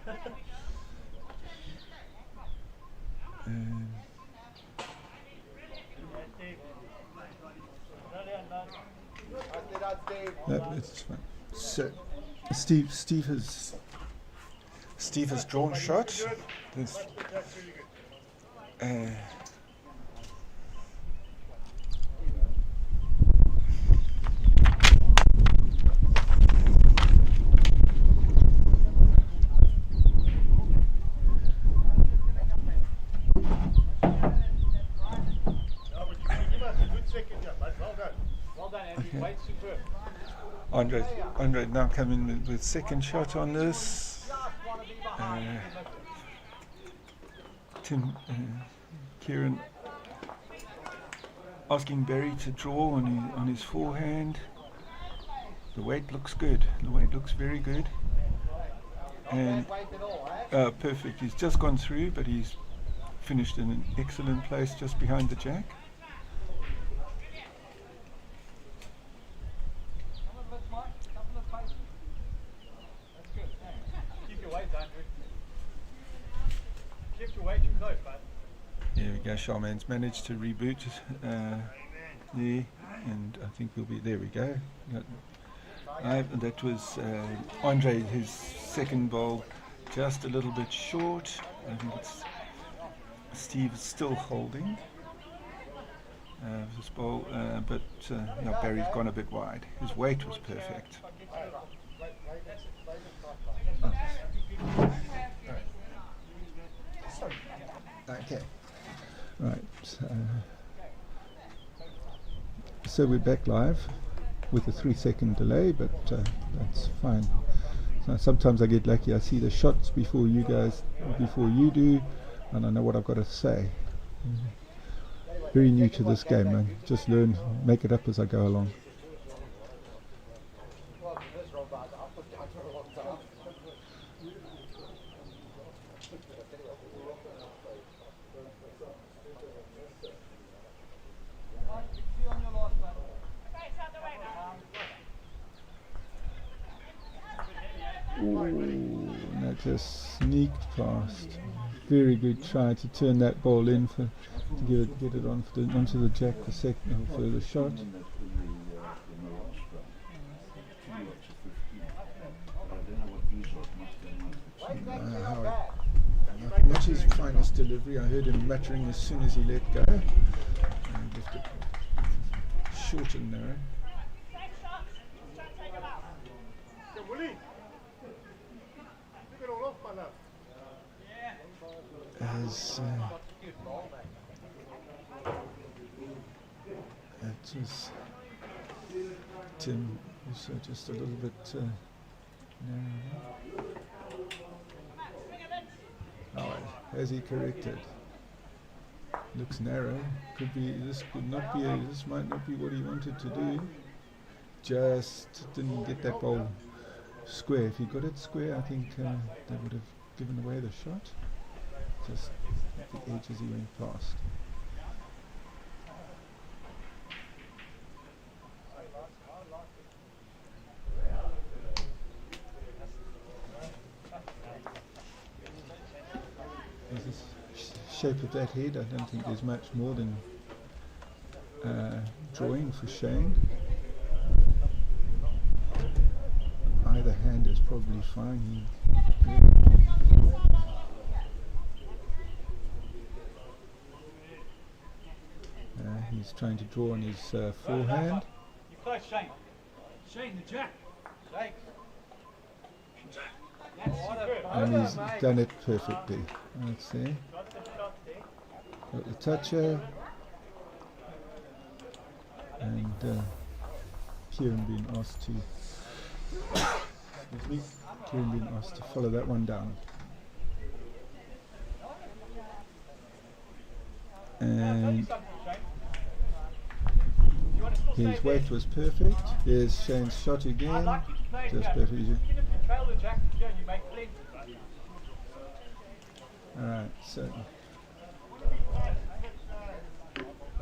No, it's fine. So, Steve has drawn shot. There's, Andre now coming with second shot on this. Kieran asking Barry to draw on his forehand. The weight looks good. The weight looks very good. And perfect. He's just gone through, but he's finished in an excellent place just behind the jack. There we go. Charmaine's managed to reboot there, and I think we'll be there. We go. That was Andre, his second bowl, just a little bit short. I think it's Steve is still holding this bowl, but yeah, Barry's gone a bit wide. His weight was perfect. Okay. Right. So we're back live with a 3-second delay, but that's fine. So sometimes I get lucky. I see the shots before you do, and I know what I've got to say. Very new to this game, man. Just learn, make it up as I go along. Ooh, that just sneaked past. Very good try to turn that ball in to get it onto the jack for the shot. Not his finest delivery. I heard him muttering as soon as he let go. And left it short and narrow. As that was Tim also just a little bit narrow. Oh, has he corrected? Looks narrow. This might not be what he wanted to do. Just didn't get that ball square. If he got it square, I think that would have given away the shot. Just at the edge as he went past. There's this shape of that head. I don't think there's much more than drawing for Shane. Either hand is probably fine. He's trying to draw on his forehand. You close, Shane. Shane, the jack. Jake. And he's done it perfectly. Let's see. Got the toucher. And Kieran being asked to follow that one down. And his weight was perfect. There's Shane's shot again. Just perfect. Alright, so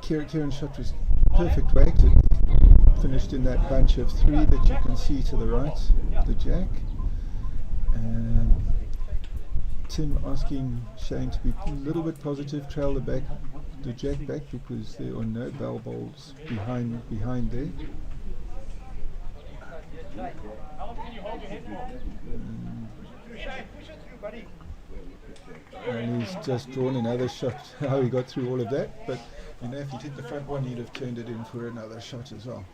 Kieran's shot was perfect weight. It finished in that bunch of 3 that you can see to the right, the jack. Tim asking Shane to be a little bit positive, trail the jack back, because there are no bell balls behind there. And he's just drawn another shot. How he got through all of that, but you know, if he'd hit the front one, he'd have turned it in for another shot as well.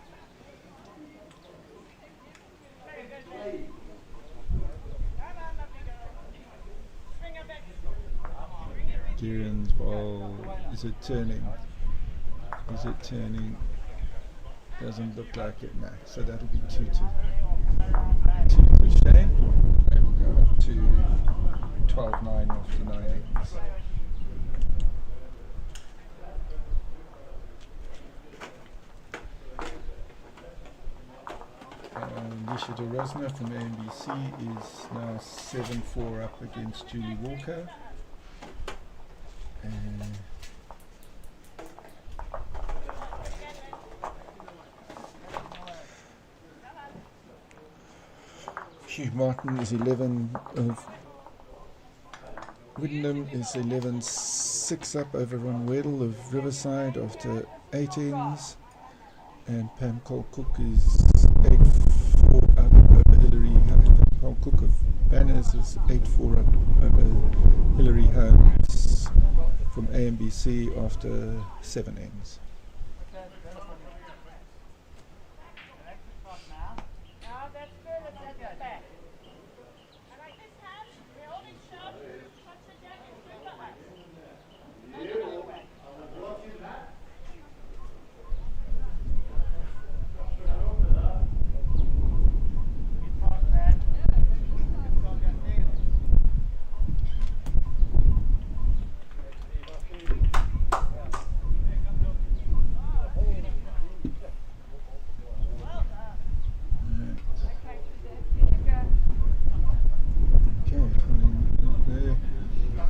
Kieran's ball, is it turning? Is it turning? Doesn't look like it now. So that'll be 2 to Shane. And we'll go up to Kingfisher de Rosner from AMBC is now 7-4 up against Julie Walker. Hugh Martin is 11 of Wyndham is 11-6 up over Ron Weddle of Riverside after 8 ends, and Pam Cole-Cook is 8-4 up over Hillary Pam Cole-Cook of Banners is 8-4 up over Hillary Holmes from AMBC after 7 ends.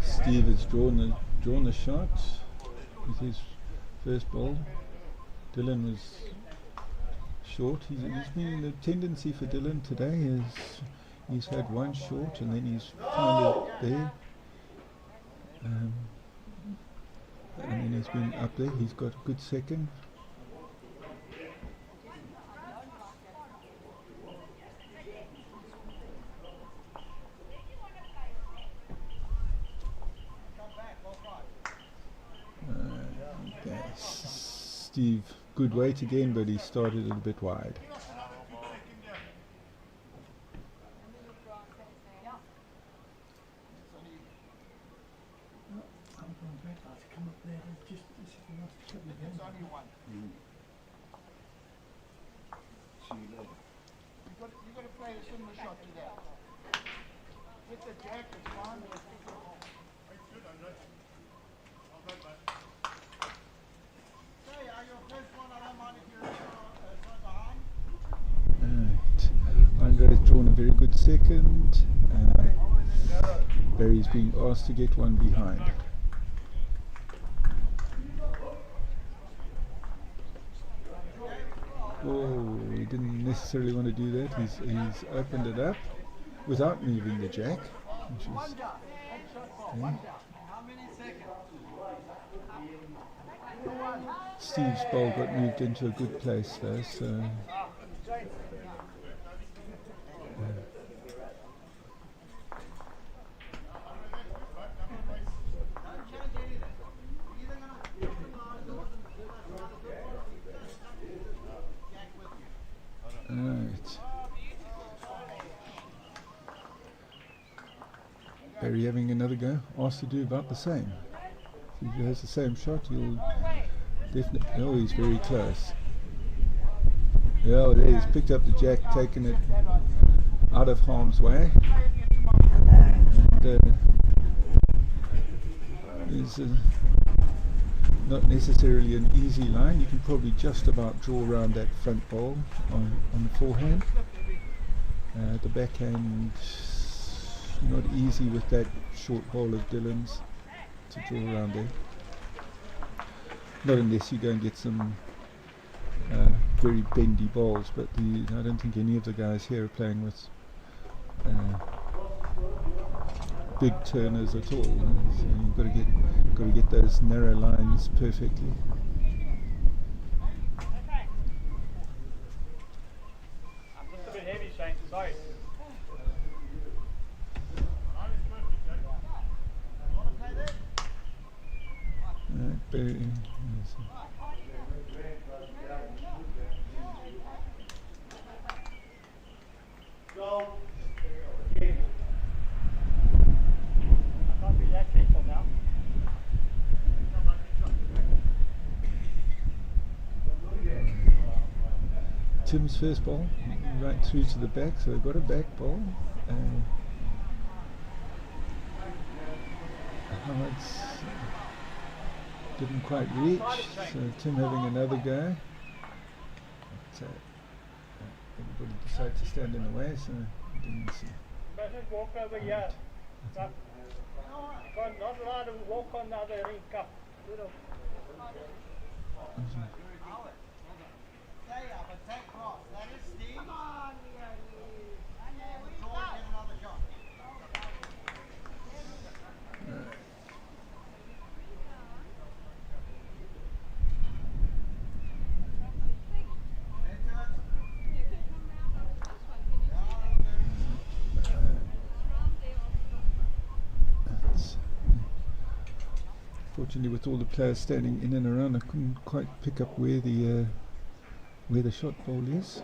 Steve has drawn the shot with his first ball. Dylan was short. He's been the tendency for Dylan today is he's had one short and then he's found it there. And then he's been up there. He's got a good second. Steve, good weight again, but he started a little bit wide. You've got to play a similar shot to that. Hit the jack, it's fine. Andre's drawn a very good second. Barry's being asked to get one behind. Oh, he didn't necessarily want to do that. He's opened it up without moving the jack, which is Steve's ball got moved into a good place though, so right. Barry having another go, asked to do about the same. If he has the same shot, he'll definitely. Oh, he's very close. Yeah, there he's picked up the jack, taken it out of harm's way. And, it's not necessarily an easy line. You can probably just about draw around that front ball on the forehand. The backhand, not easy with that short ball of Dylan's to draw around there. Not unless you go and get some very bendy balls, but I don't think any of the guys here are playing with big turners at all. So you've got to get those narrow lines perfectly. Just a bit heavy, Shane. Sorry. Barry. Tim's first ball, right through to the back, so they've got a back ball. Howard's didn't quite reach, so Tim having another go. Everybody decided to stand in the way, so I didn't see. Mustn't walk over here. Cup. You're not allowed to walk on the other ring cup. Fortunately, with all the players standing in and around, I couldn't quite pick up where the shot ball is.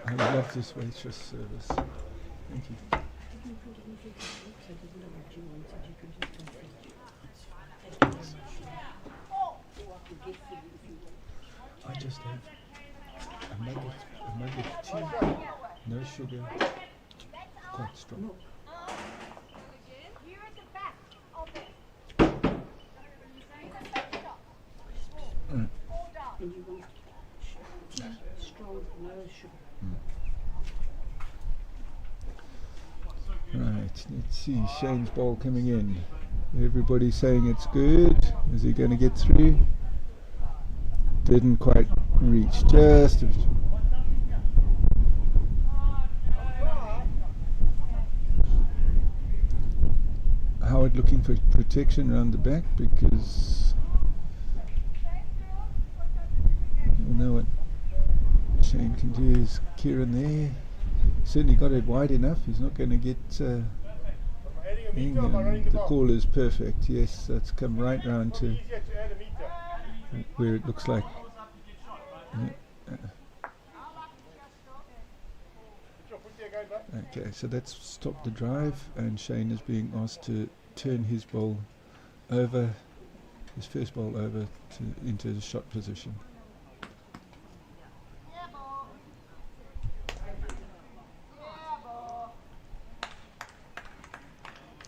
I love this waitress service. Thank you. I just have a nugget tea, no sugar, quite strong. And you want tea, strong, no sugar. Right, let's see, Shane's ball coming in. Everybody's saying it's good. Is he going to get through? Didn't quite reach, just a bit. Howard looking for protection around the back because you'll know what Shane can do. Is Kieran there? Certainly got it wide enough. He's not going to get the call is perfect. Yes, that's come right round to where it looks like. Okay, so that's stopped the drive, and Shane is being asked to turn his ball over, his first ball over into the shot position.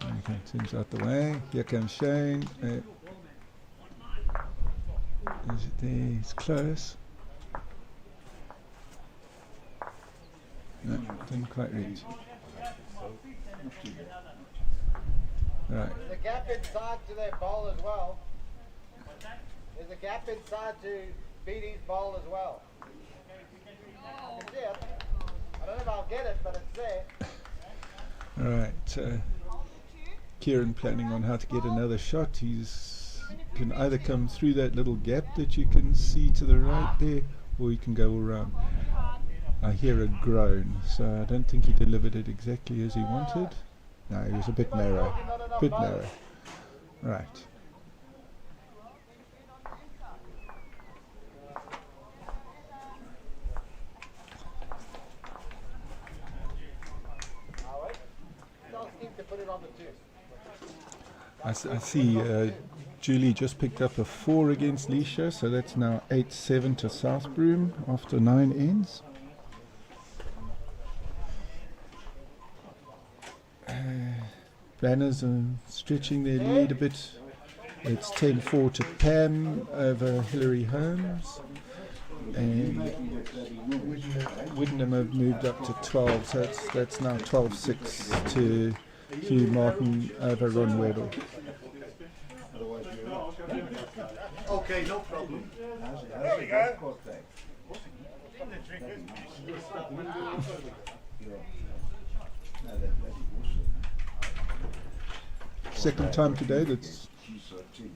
Okay, turns out the way. Here comes Shane. Is it there? It's close. No, didn't quite reach. Right. There's a gap inside to their bowl as well. There's a gap inside to BD's bowl as well. I can see it. I don't know if I'll get it, but it's there. Alright, Kieran planning on how to get another shot. He's can either come through that little gap that you can see to the right there, or he can go around. I hear a groan, so I don't think he delivered it exactly as he wanted. No, he was a bit narrow. Bit narrow. Right. I see Julie just picked up a 4 against Leisha, so that's now 8-7 to Southbroom after 9 ends. Banners are stretching their lead a bit. It's 10-4 to Pam over Hilary Holmes, and Widdenham have moved up to 12, so that's now 12-6 to Hugh Martin over Ron Weddle. Okay, no problem. There we go. Second time today that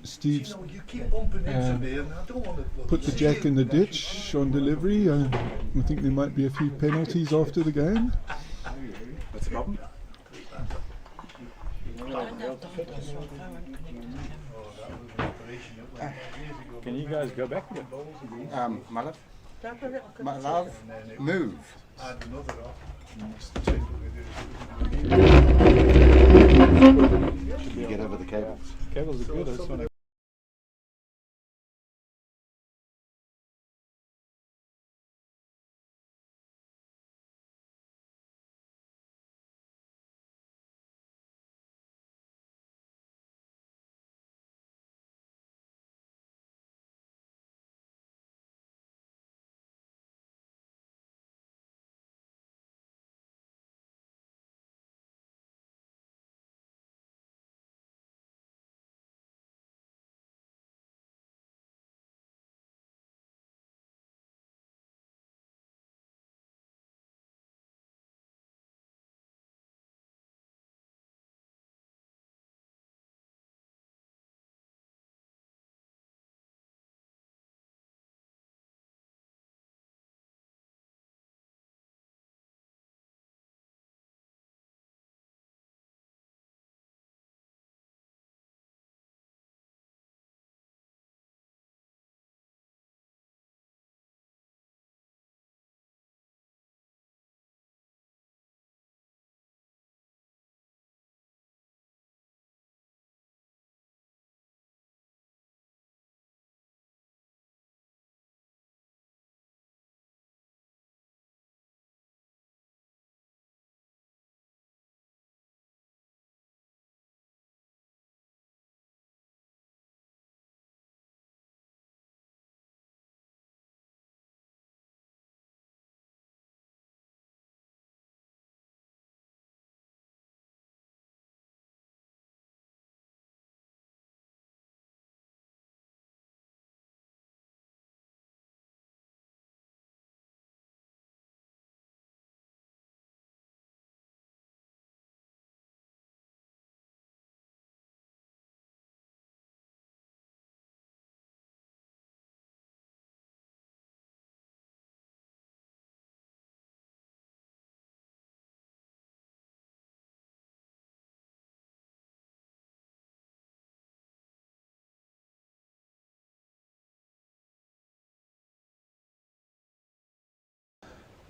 Steve's put the jack in the ditch on delivery. I think there might be a few penalties after the game. What's the problem? Can you guys go back a bit? My love? My love, move. Should we get over the cables? Cables are good. I just want to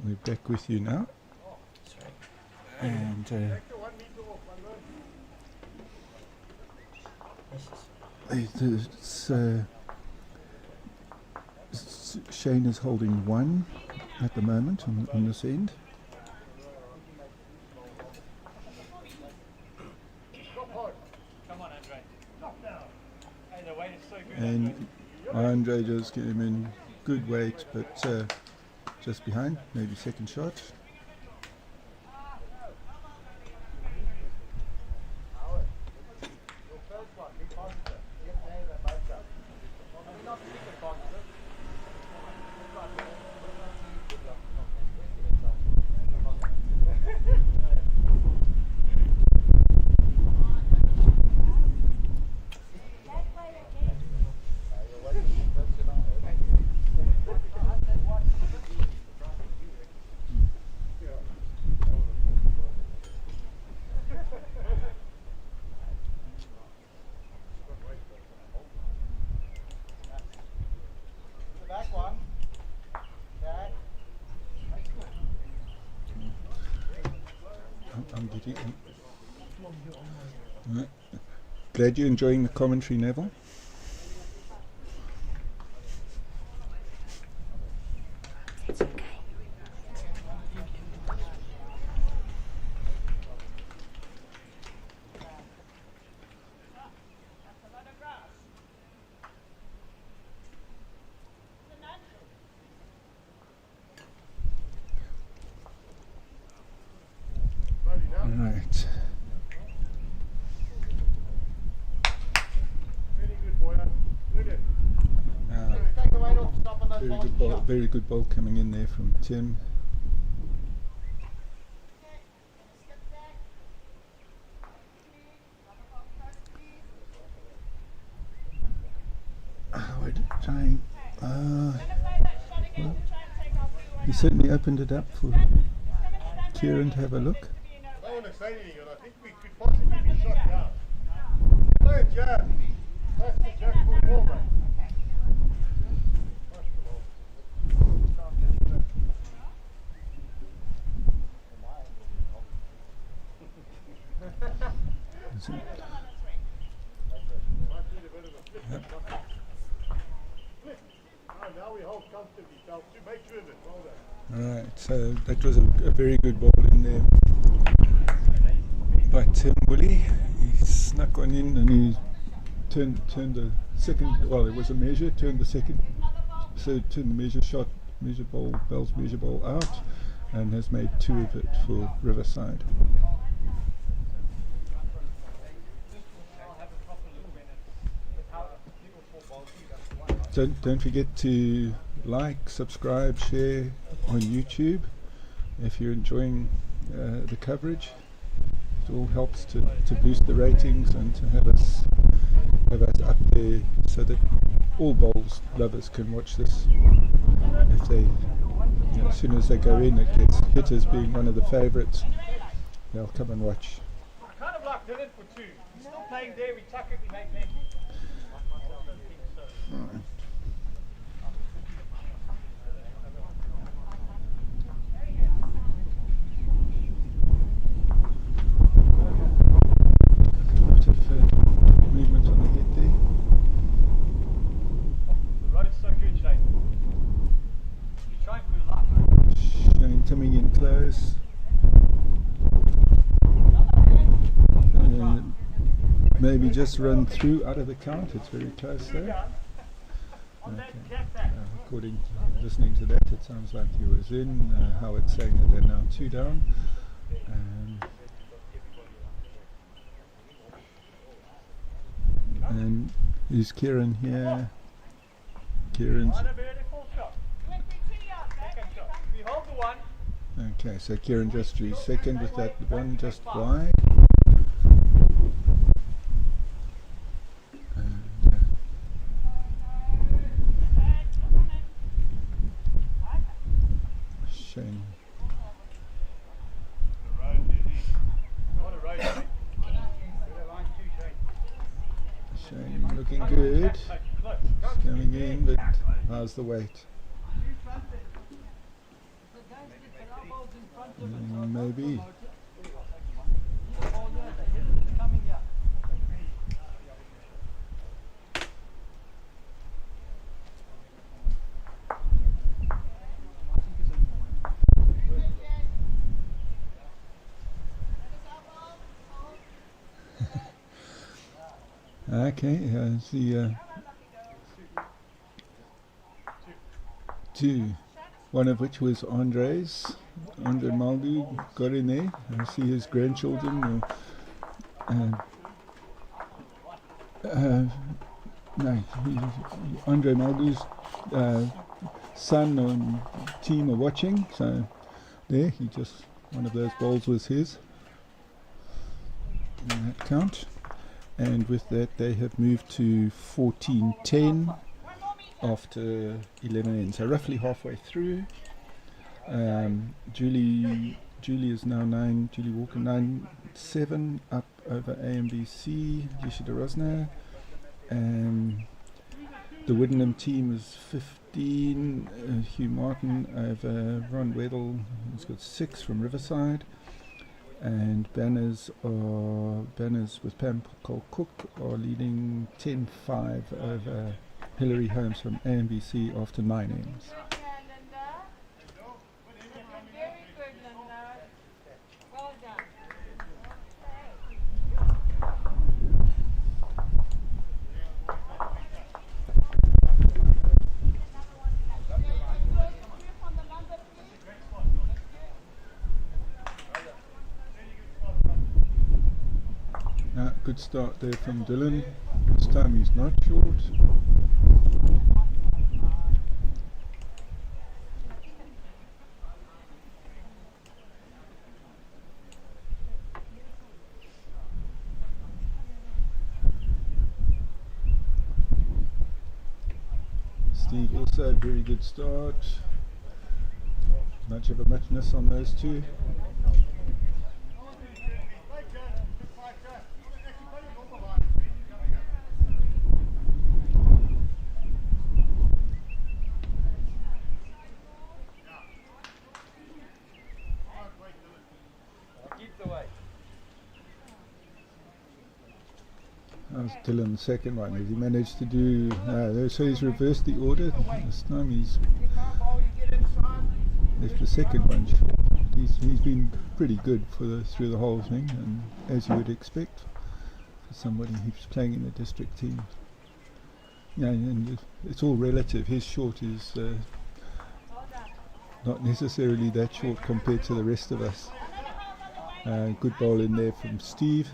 we're back with you now. Sorry. And This is Shane is holding 1 at the moment on this end. And Andre just came in good weight, but just behind, maybe second shot. I'm getting. Glad you're enjoying the commentary, Neville. Right. Very good ball coming in there from Tim. Howard trying. Well, he certainly opened it up for Kieran to have a look. I don't want to say anything, but I think we could possibly be shot down. Play it, Jack. That's the Jack for ball, mate. Now we hold comfortably, Phelps. You make sure of it. Well done. Right, so that was a very good ball in there by Tim Woolley. He snuck one in and he turned the second, well it was a measure, turned the second, so turned the measure shot, measure ball, Bell's measure ball out, and has made 2 of it for Riverside. Don't forget to like, subscribe, share on YouTube if you're enjoying the coverage. It all helps to boost the ratings and to have us up there so that all bowls lovers can watch this. If they, as soon as they go in, it gets hitters being one of the favourites. They'll come and watch. Kind of like Dylan for 2. He's still playing there. We chuck it, we make net. Movement on the head there. The road's so good, Shane. You try for your life. Shane coming in close. Maybe just run through out of the count. It's very close there. Okay. According to listening to that, it sounds like he was in. Howard's saying that they're now 2 down. And is Kieran here? Kieran's. Okay, so Kieran just drew second with that one just wide. And, Shane. Shane looking good. Coming in, but how's the weight? Maybe. Okay, the two, one of which was Andre's. Andre Maldu got in there. I see his grandchildren. No, Andre Maldu's son and team are watching. So there, he just, one of those bowls was his. In that count. And with that, they have moved to 14-10 after 11 ends. So roughly halfway through. Julie is now 9. Julie Walker 9-7 up over AMBC. Yoshida Rosner. The Widdenham team is 15. Hugh Martin over Ron Weddle. He's got 6 from Riverside. And banners with Pam Cole Cook are leading 10-5 over Hilary Holmes from AMBC after 9 ends. Good start there from Dylan. This time he's not short. Steve also a very good start. Much of a muchness on those two. That was Dylan's second one. Has he managed to do? So he's reversed the order. This time he's left the second one short. He's been pretty good through the whole thing, and as you would expect for somebody who's playing in the district team. Yeah, and it's all relative. His short is not necessarily that short compared to the rest of us. Good bowl in there from Steve.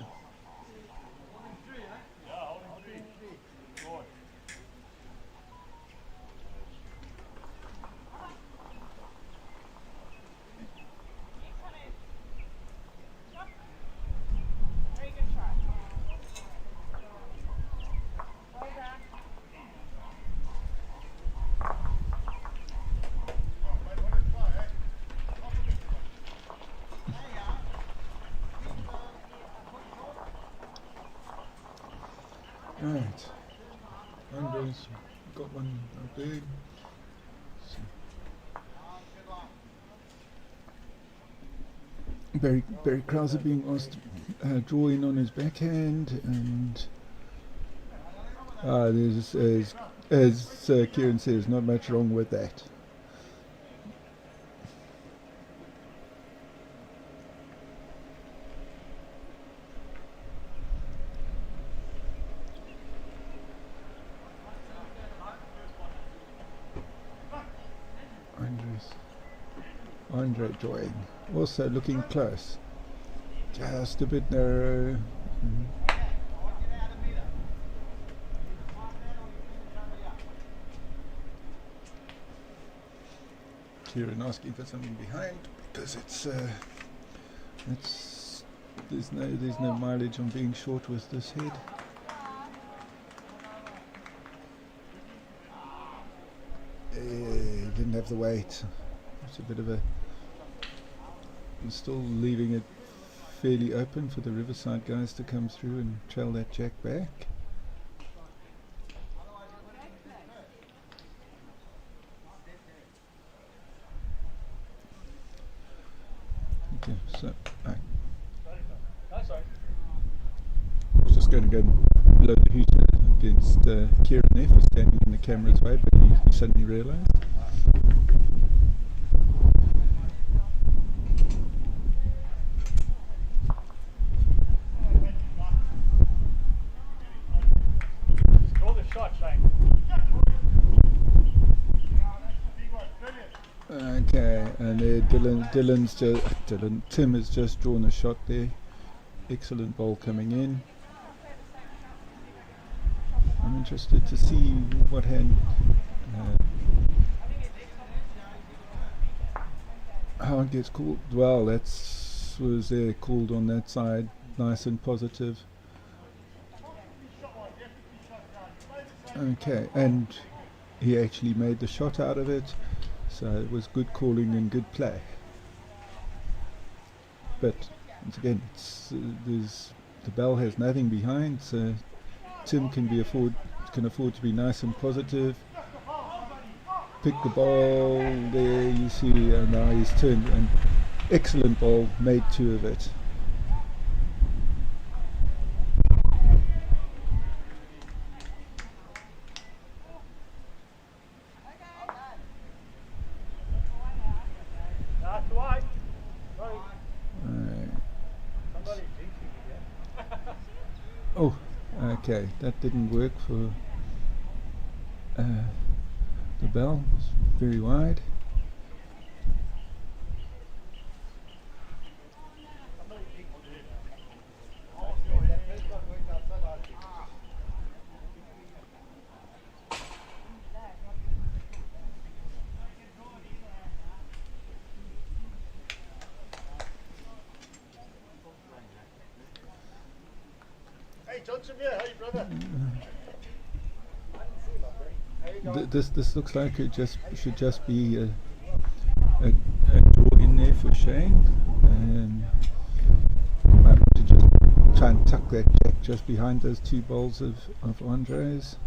Right, Andre's got one up there. Barry Krauser being asked to draw in on his backhand, and there's, as Kieran says, not much wrong with that. Andre Joy also looking close, just a bit narrow. Kieran asking for something behind because there's no mileage on being short with this head. Didn't have the weight. It's a bit of a. I'm still leaving it fairly open for the Riverside guys to come through and trail that jack back. So I was just going to go and blow the hooter against Kieran there for standing in the camera's way, but he suddenly realised. Score the shot, Shane. Okay, and there Tim has just drawn a shot there. Excellent ball coming in. I'm interested to see what hand, how it gets called. Well, that's was there called on that side, nice and positive. Okay, and he actually made the shot out of it. So it was good calling and good play. But once again, the bell has nothing behind, so Tim can afford to be nice and positive. Pick the ball there, you see, and now he's turned an excellent ball, made two of it. Oh, okay, that didn't work for the bell. It's very wide. Hey, Johnson, yeah, hey, brother. This looks like it should just be a draw in there for Shane, and I want to just try and tuck that jack just behind those two balls of Andre's.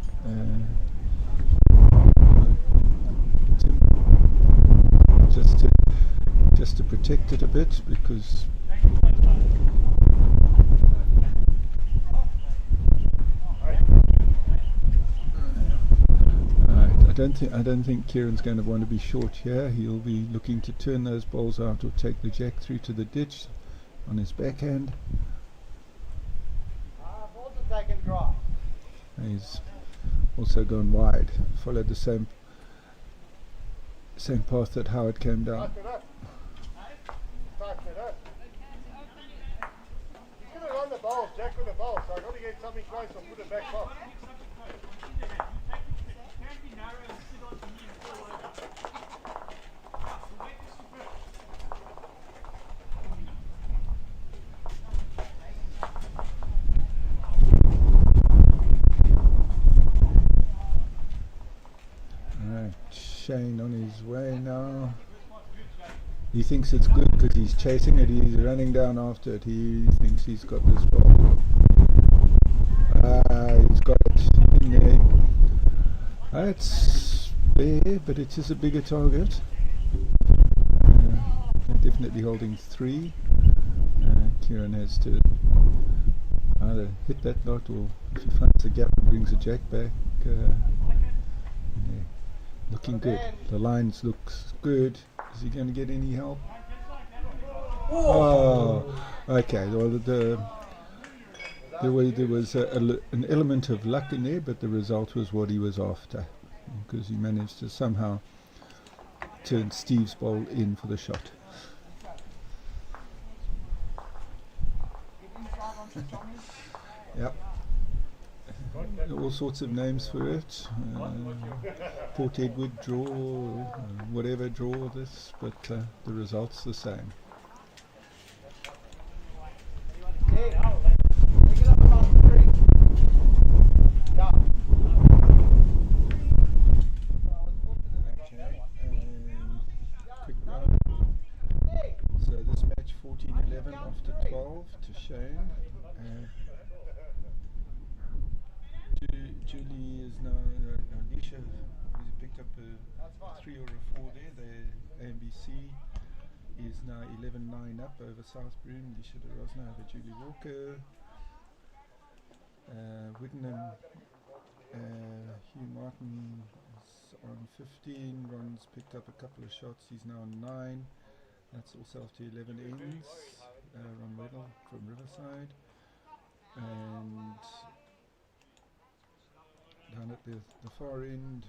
Just to protect it a bit, because I don't think Kieran's going to want to be short here. He'll be looking to turn those balls out or take the jack through to the ditch on his backhand. Balls are taken dry. He's also gone wide, followed the same path that Howard came down. Tighten it up. Tighten it up. He's going to run the balls, jack with the balls, so I've got to get something close and put it back off. Shane on his way now. He thinks it's good because he's chasing it. He's running down after it. He thinks he's got this ball. He's got it in there. It's there, but it is a bigger target. They're definitely holding three. Kieran has to either hit that knot, or if he finds a gap and brings the jack back. Looking good. The lines looks good. Is he going to get any help? Oh, okay. Well, there was an element of luck in there, but the result was what he was after, because he managed to somehow turn Steve's ball in for the shot. Yep. All sorts of names for it. Port Edward draw, whatever draw this, but the result's the same. Pick it up about 3. Down. Quick run. So this match 14-11 after 12 to Shane. Julie is now Alicia, who's picked up a 3 or a 4 there. The AMBC is now 11-9 up over Southbury. Lisha de Rosna over Julie Walker. Wignham, Hugh Martin is on 15. Ron's picked up a couple of shots. He's now on 9. That's also after 11 ends. Ron Weddle from Riverside. And down at the far end,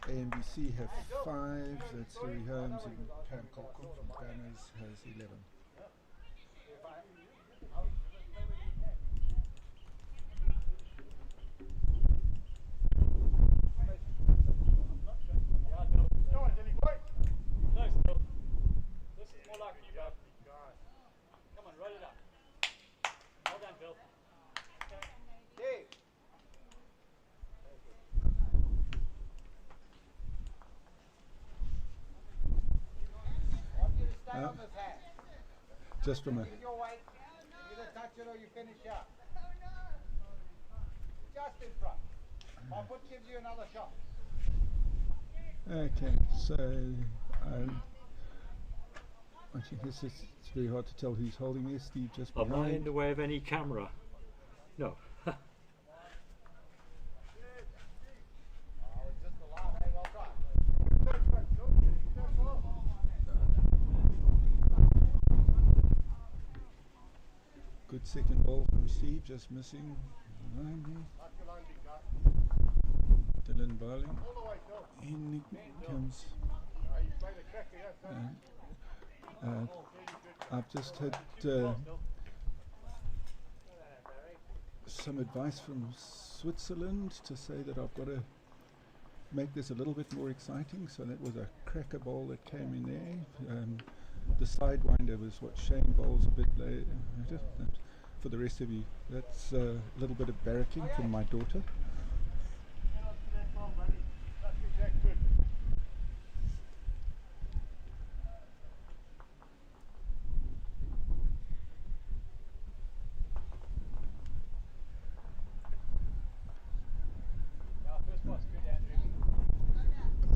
AMBC have 5. That's Harry Holmes, and Pam Colquhoun from Banners has 11. Go on, Dilly boy. Nice, Bill. This is more like you, bro. Come on, roll it up. Well done, Bill. Dave. I want you to stay on this hand. Just from a Use your weight. You either touch it or you finish up. Just in front. My foot gives you another shot. okay, so I guess it's very hard to tell who's holding this. Steve just Am I in behind. the way of any camera? No. Oh, it's just a lot. Hey, well done. Good second ball from Steve, just missing. That's your line, big guy. Dylan bowling. All the way, Phil. In comes. He's played a cracker, yes, sir. I've just had some advice from Switzerland to say that I've got to make this a little bit more exciting. So that was a cracker ball that came in there. The sidewinder was what Shane bowls a bit later. For the rest of you, that's a little bit of barracking from my daughter. Get on to that ball, buddy. That's exactly good. Yeah, first pass, good, Andrew.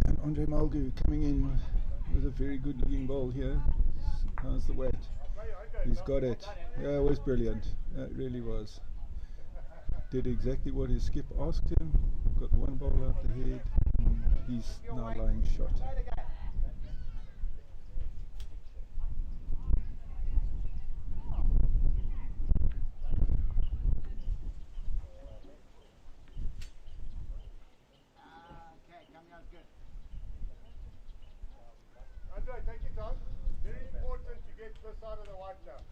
And Andre Malgu coming in with a very good looking ball here. How's the weight? He's got it. Yeah, it was brilliant. It really was. Did exactly what his skip asked him. Got the one ball out the head. And he's now lying shot. Play the game. Okay, coming out good. Andre, take your time. Very important to get this side of the white now.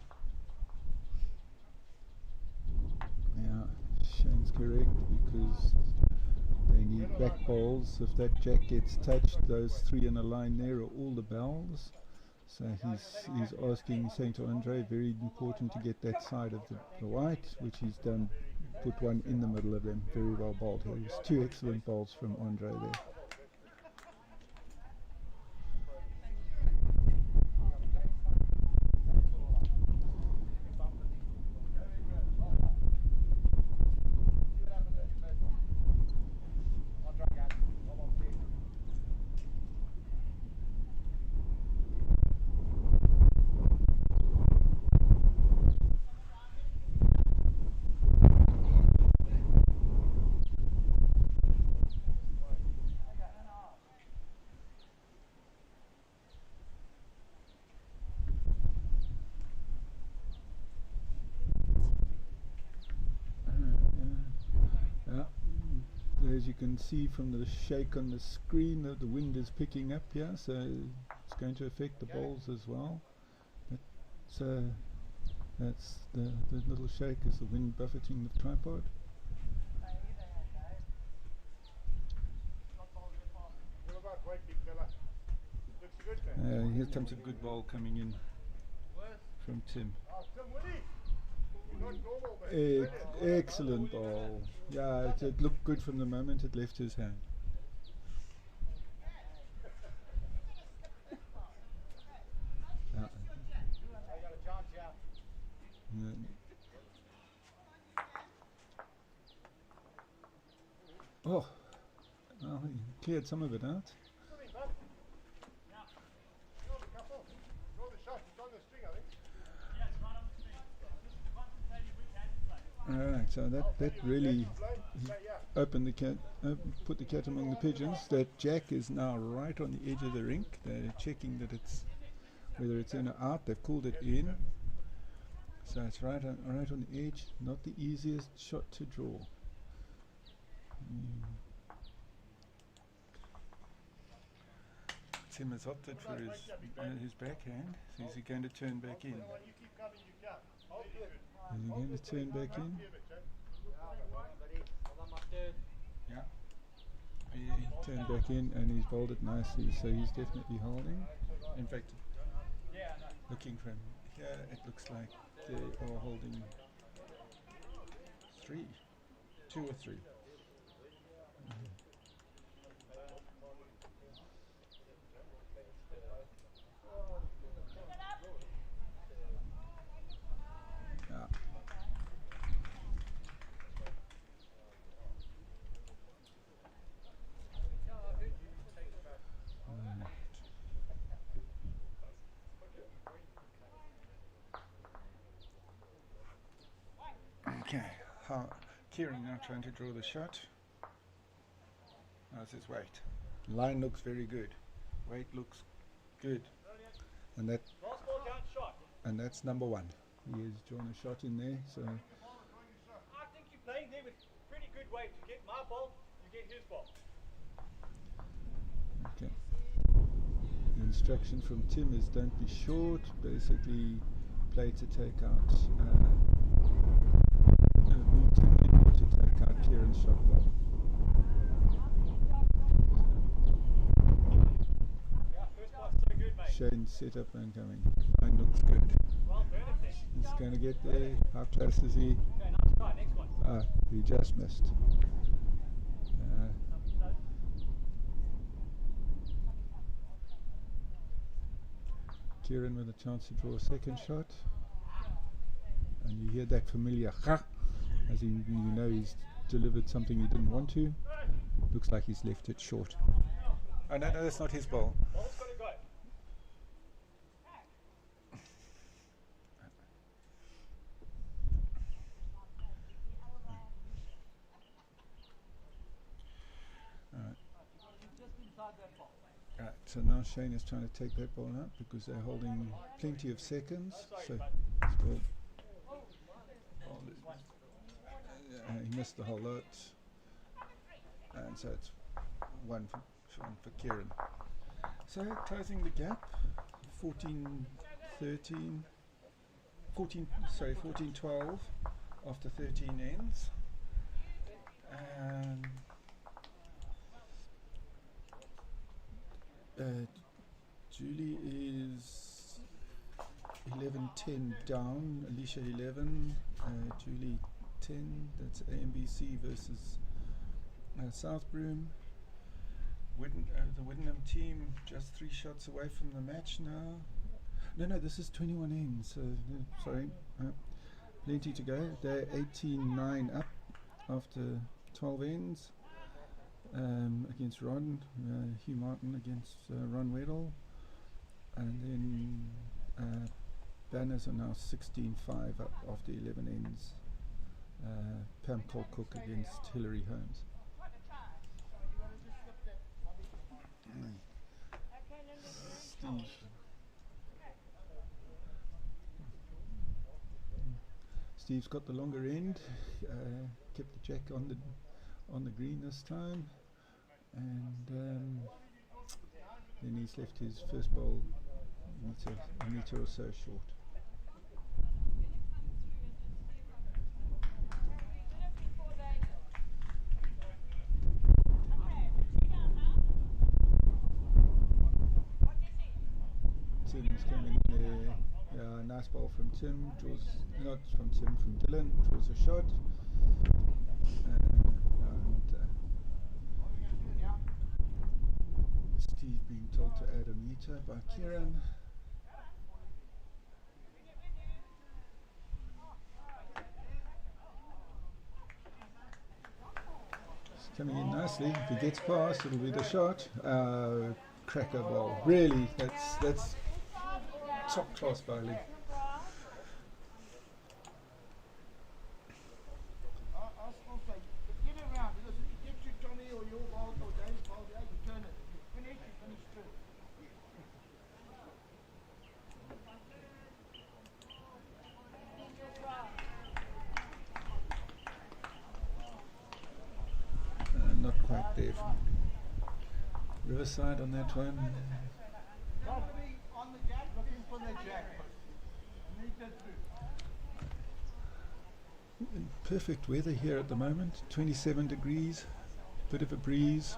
Yeah, Shane's correct because they need back bowls. If that jack gets touched, those 3 in a line there are all the bells. So he's asking, saying to Andre, very important to get that side of the white, which he's done. Put one in the middle of them. Very well bowled. There was 2 excellent bowls from Andre there. See what happens in your first one. I'll try, guys. One more, please. Yeah. As you can see from the shake on the screen, the wind is picking up here, so it's going to affect the balls as well. That's the little shake is the wind buffeting the tripod. What about weight, big fella? Looks good, man. Here comes a good ball coming in from Tim. Oh, Tim Woody. You're not normal, man. Excellent ball. Yeah, it looked good from the moment it left his hand. I got a chance, yeah. Oh, well, he cleared some of it out. Alright, so that really opened the cat, put the cat among the pigeons. That jack is now right on the edge of the rink. They're checking that it's whether it's in or out. They've called it in, so it's right on the edge. Not the easiest shot to draw. Tim has opted for his backhand. So is he going to turn back in? Is he going to turn back in? Yeah. He turned back in and he's bowled it nicely, so he's definitely holding. In fact, looking from here, it looks like they are holding 2 or 3. Okay, Kieran now trying to draw the shot. How's his weight? Line looks very good. Weight looks good. And that's number 1. He has drawn a shot in there, so I think you're playing there with pretty good weight. You get my ball, you get his ball. okay. The instruction from Tim is don't be short, basically play to take out to take out Kieran's shot ball. Yeah, first part's so good, mate. Shane's set up and coming. Line looks good. Well, burn it then. He's going to get there. How close is he? Okay, nice try. Next one. He just missed. Kieran with a chance to draw a second shot. And you hear that familiar ha, as you know he's delivered something he didn't want to. Looks like he's left it short. Oh no, that's not his ball. Ball's got to go. Right, so now Shane is trying to take that ball out because they're holding plenty of seconds. So he missed the whole lot, and so it's one for Kieran. So closing the gap, 14-12 after 13 ends. Julie is 11-10 down, Alicia 11, Julie 10, that's AMBC versus Southbroom. The Widdenham team just 3 shots away from the match now. No, this is 21 ends, so sorry, plenty to go. They're 18-9 up after 12 ends. Against Ron, Hugh Martin against Ron Weddle, and then Banners are now 16-5 up after 11 ends. Pam Colcook against Hilary Holmes. Steve's got the longer end, kept the jack on the green this time, and then he's left his first bowl a metre or so short. Tim's coming in there. Yeah, nice ball from Tim. Draws, not from Tim, from Dylan. Draws a shot. Steve being told to add a metre by Kieran. It's coming in nicely. If he gets past, it'll be the shot. Cracker ball. Really, that's top class bowling. Riverside on that one. Somebody on the jack looking for the jackpot. I need that through. Perfect weather here at the moment, 27 degrees, bit of a breeze,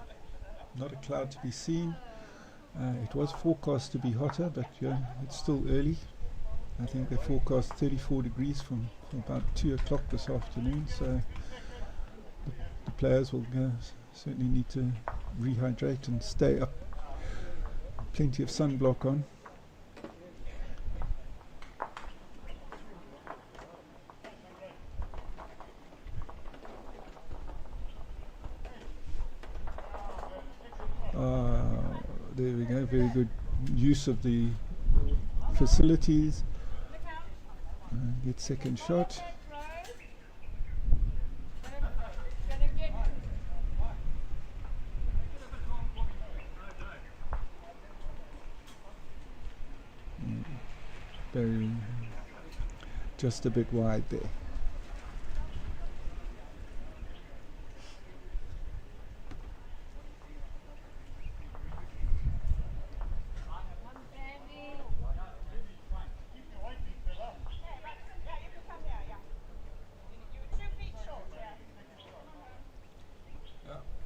not a cloud to be seen. It was forecast to be hotter, but it's still early. I think they forecast 34 degrees from about 2 o'clock this afternoon, so the players will certainly need to rehydrate and stay up. Plenty of sunblock on. There we go, very good use of the facilities. Get second shot. Very, just a bit wide there.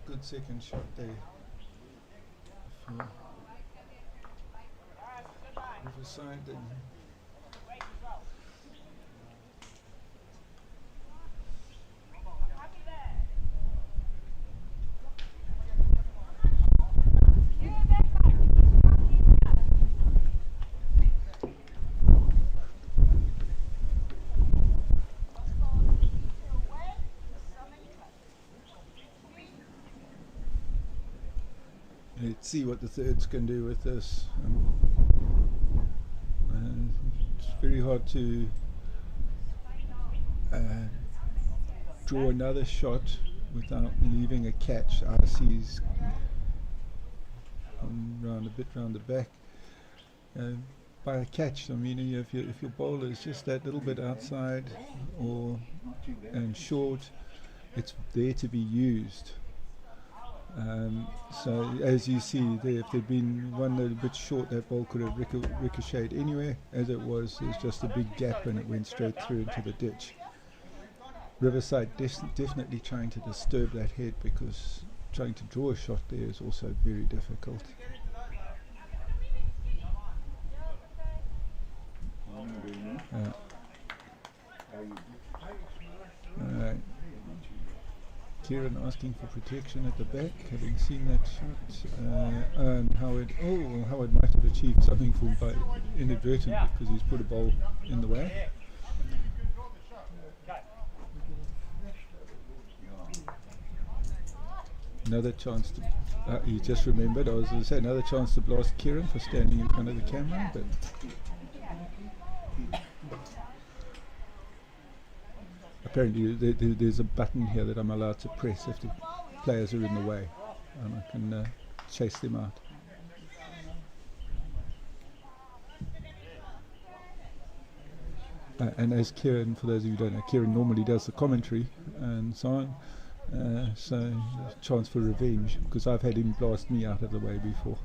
Good second shot there. Riverside then. Let's see what the thirds can do with this. It's very hard to draw another shot without leaving a catch. RC's round a bit round the back. By a catch, I mean if your bowler is just that little bit outside or and short, it's there to be used. So as you see there, if there'd been one little bit short, that ball could have ricocheted anywhere. As it was, there's just a big gap and it went straight through into the ditch. Riverside definitely trying to disturb that head, because trying to draw a shot there is also very difficult. Alright. Kieran asking for protection at the back, having seen that shot, and Howard might have achieved something by inadvertent because he's put a ball in the way. Another chance to, he just remembered, I was going to say, another chance to blast Kieran for standing in front of the camera, but apparently there's a button here that I'm allowed to press if the players are in the way, and I can chase them out. And as Kieran, for those of you who don't know, Kieran normally does the commentary and so on, so chance for revenge, because I've had him blast me out of the way before.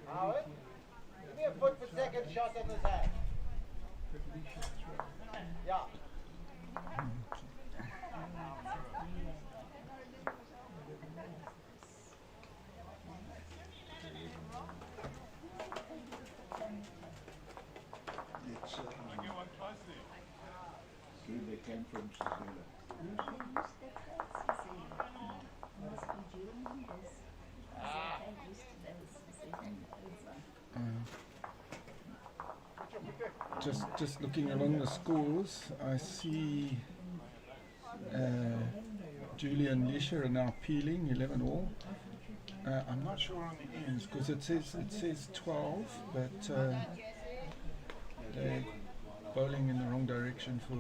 Howard, give me a foot for second shot in the hand. Yeah. It's they came from Cellular. Just looking along the scores, I see Julia and Lisha are now peeling 11 all. I'm not sure on the ends because it says 12, but They're bowling in the wrong direction for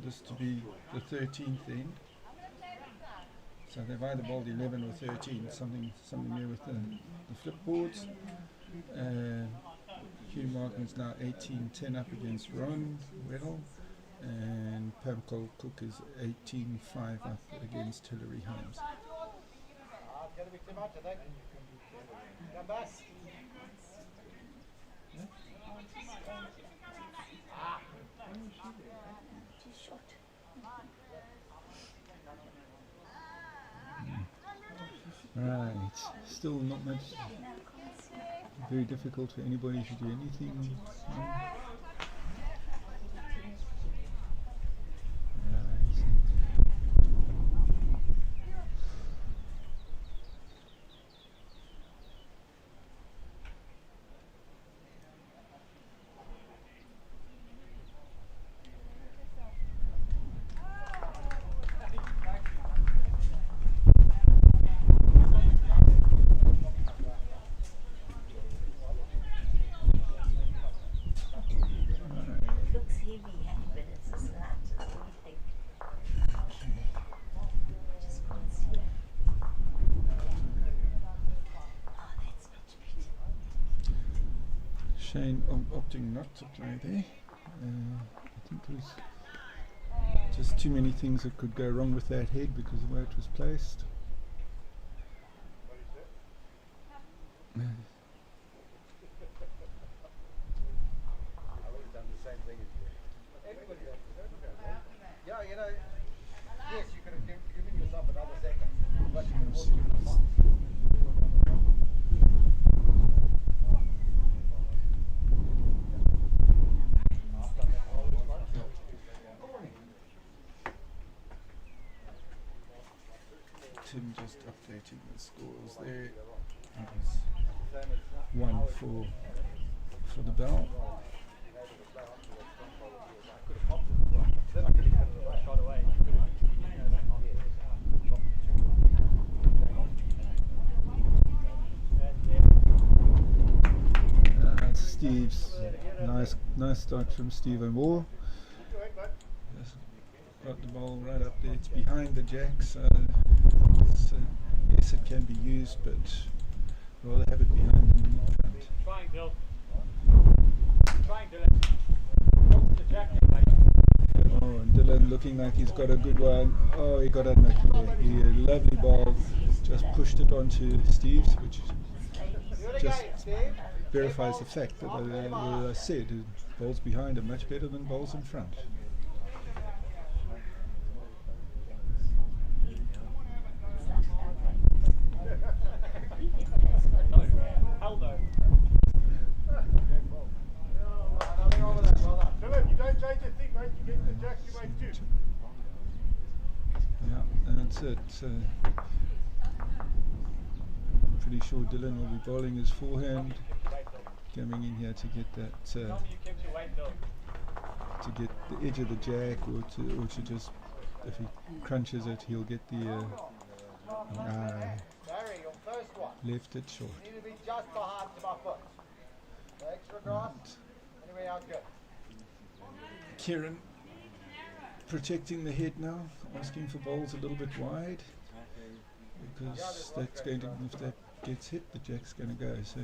this to be the 13th end. So they've either bowled 11 or 13, something there with the flipboards. Hugh Martin's now 18-10 up against Ron Weddle, and Pam Cook is 18-5 up against Hillary Holmes. It's going to be too much, I think. Come back. Right, still not much. Very difficult for anybody to do anything. Shane opting not to play there. I think there's just too many things that could go wrong with that head because of the way it was placed. I would have done the same thing as you. Everybody does. Yeah, you know, yes, you could have given yourself another second, but you could have also given a 5. Tim just updating the scores there. It was 1 for the bell. Steve's nice start from Steve Moore. Just got the ball right up there. It's behind the jack, so yes, it can be used, but rather have it behind than in front. Trying, Bill. Trying, Dylan. Go to the jack, mate. Oh, and Dylan looking like he's got a good one. Oh, he got unlucky there. He had a lovely ball, just pushed it onto Steve's, which just verifies the fact that I said balls behind are much better than balls in front. Dylan, you don't change a thing, mate. You get the jack, you make 2. Yeah, and that's it. Pretty sure Dylan will be bowling his forehand, coming in here to get that, to get the edge of the jack, or to just, if he crunches it, he'll get the Barry, your first one. left it short. You need to be just behind my foot. The extra grass. Anyway, out good. Kieran protecting the head now, asking for balls a little bit wide, because that's going to, if that gets hit, the jack's going to go. So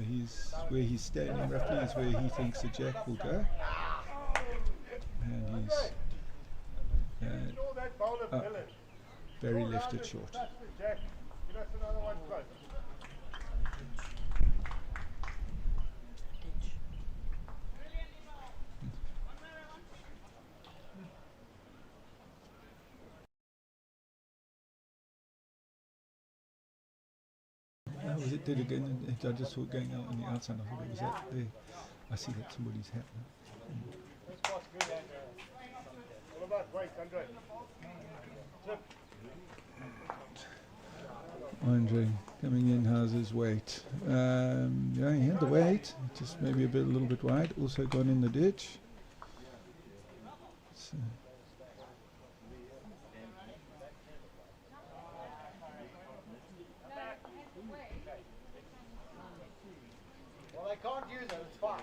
where he's standing roughly is where he thinks the jack will go, and he's Barry left it short. That's the jack. That's another one close. Oh, was it dead again? I just saw it going out on the outside. I thought it was that there. I see that somebody's hat now. This spot's good, What about weight, Andre? Tip. Andre coming in, how's his weight? Yeah, he had the weight, just maybe a little bit wide. Also gone in the ditch. So Well, they can't use it, it's fine.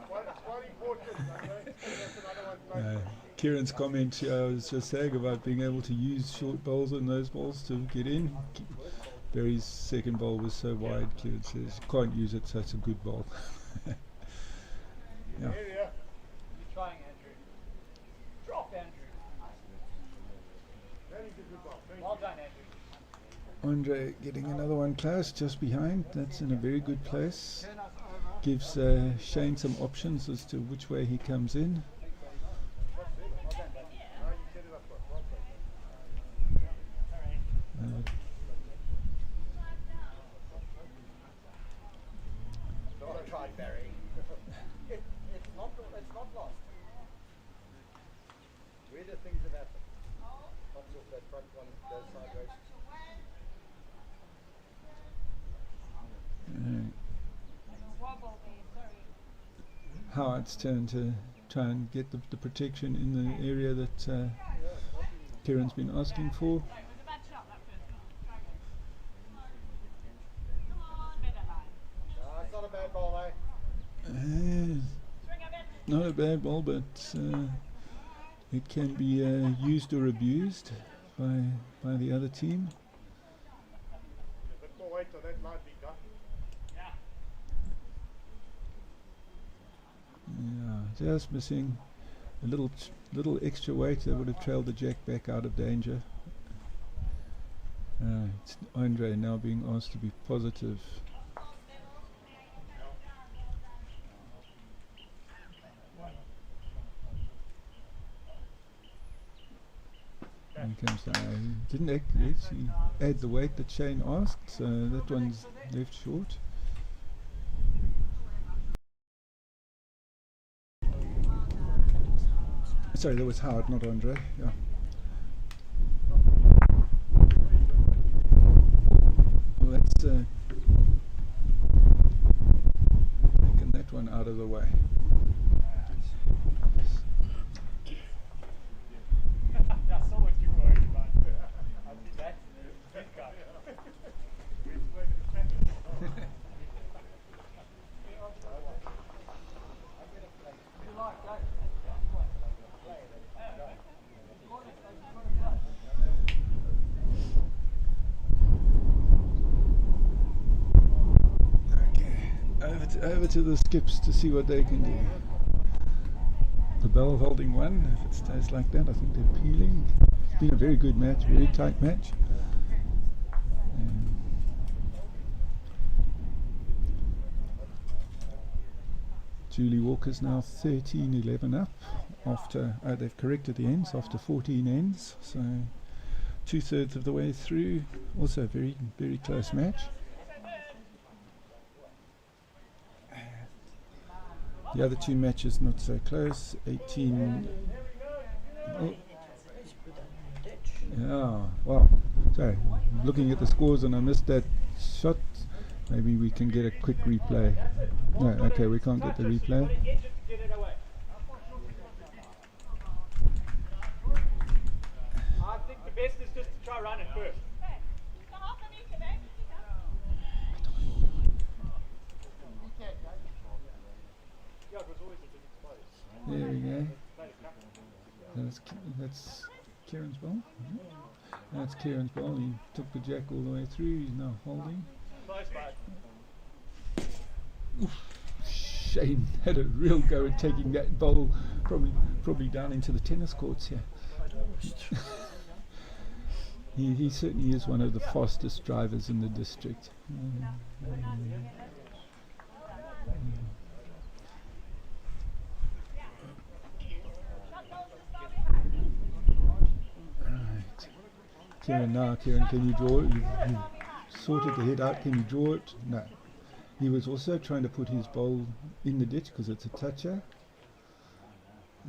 One not important. That's another one. Like, Kieran's comment here, I was just saying about being able to use short bowls and those balls to get in. Barry's second bowl was so wide, Kieran says, you can't use it, so it's a good bowl. Yeah. area. You're trying, Andrew. Drop, Andrew. Very good ball. Thank Well you. done, Andrew. Andre getting another one close, just behind. That's in a very good place. Gives Shane some options as to which way he comes in. Well tried, Barry. It's not lost. Weirder things have happened. Pops off that front one, goes sideways. Howard's turn to try and get the protection in the area that Kieran's been asking for. It's not a bad ball, eh? Not a bad ball, but it can be used or abused by the other team. A bit more weight on that might be done. Yeah, just missing a little extra weight that would have trailed the jack back out of danger. It's Andre now being asked to be positive. And he comes down. He didn't actually add the weight that Shane asked, so that one's left short. Sorry, that was Howard, not Andre. Yeah. Well, that's taken that one out of the way. I saw what you were worried about. I did that. Good guy. Over to the skips to see what they can do. The bell holding one. If it stays like that, I think they're peeling. It's been a very good match, very tight match. Julie Walker's now 13-11 up after they've corrected the ends after 14 ends, so 2/3 of the way through. Also a very, very close match. The other two matches not so close. 18. Oh. Yeah, well, sorry. Looking at the scores and I missed that shot. Maybe we can get a quick replay. No, okay, we can't get the replay. I think the best is just to try run it first. Yeah, it was always a bit exposed. There we go. That's Kieran's ball. That's Kieran's ball. He took the jack all the way through. He's now holding. Close, bud. Shane had a real go at taking that ball probably down into the tennis courts here. He certainly is one of the fastest drivers in the district. Right. Kieran, can you draw it? You've sorted the head out. Can you draw it? No. He was also trying to put his bowl in the ditch because it's a toucher.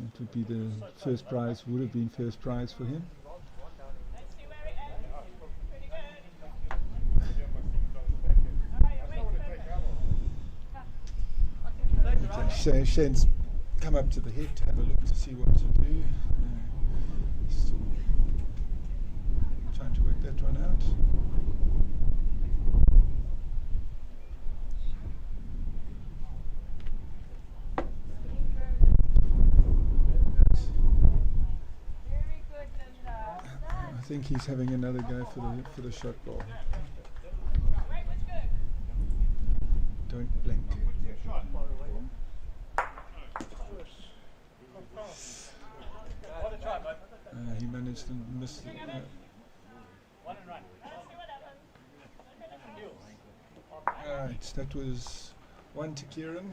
It would be the first prize, would have been first prize for him. So Shane's come up to the head to have a look to see what to do. Still trying to work that one out. think he's having another go for the shot ball. Don't blink. He managed to miss it. Right, that was one to Kieran,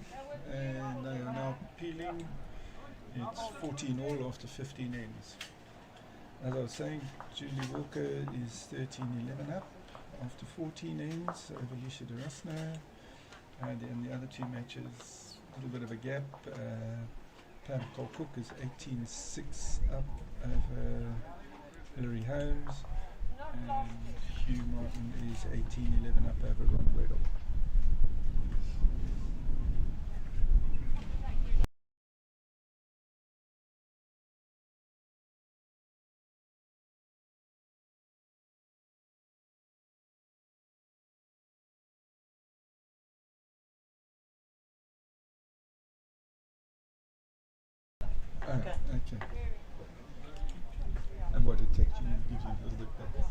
and they are now peeling. It's 14 all after 15 ends. As I was saying, Julie Walker is 13-11 up after 14 ends over Yisha Durasna. And in the other two matches, a little bit of a gap. Pam Cook is 18-6 up over Hilary Holmes, and Hugh Martin is 18-11 up over Ron Weddle. Okay. And what it takes you gives you a little bit better.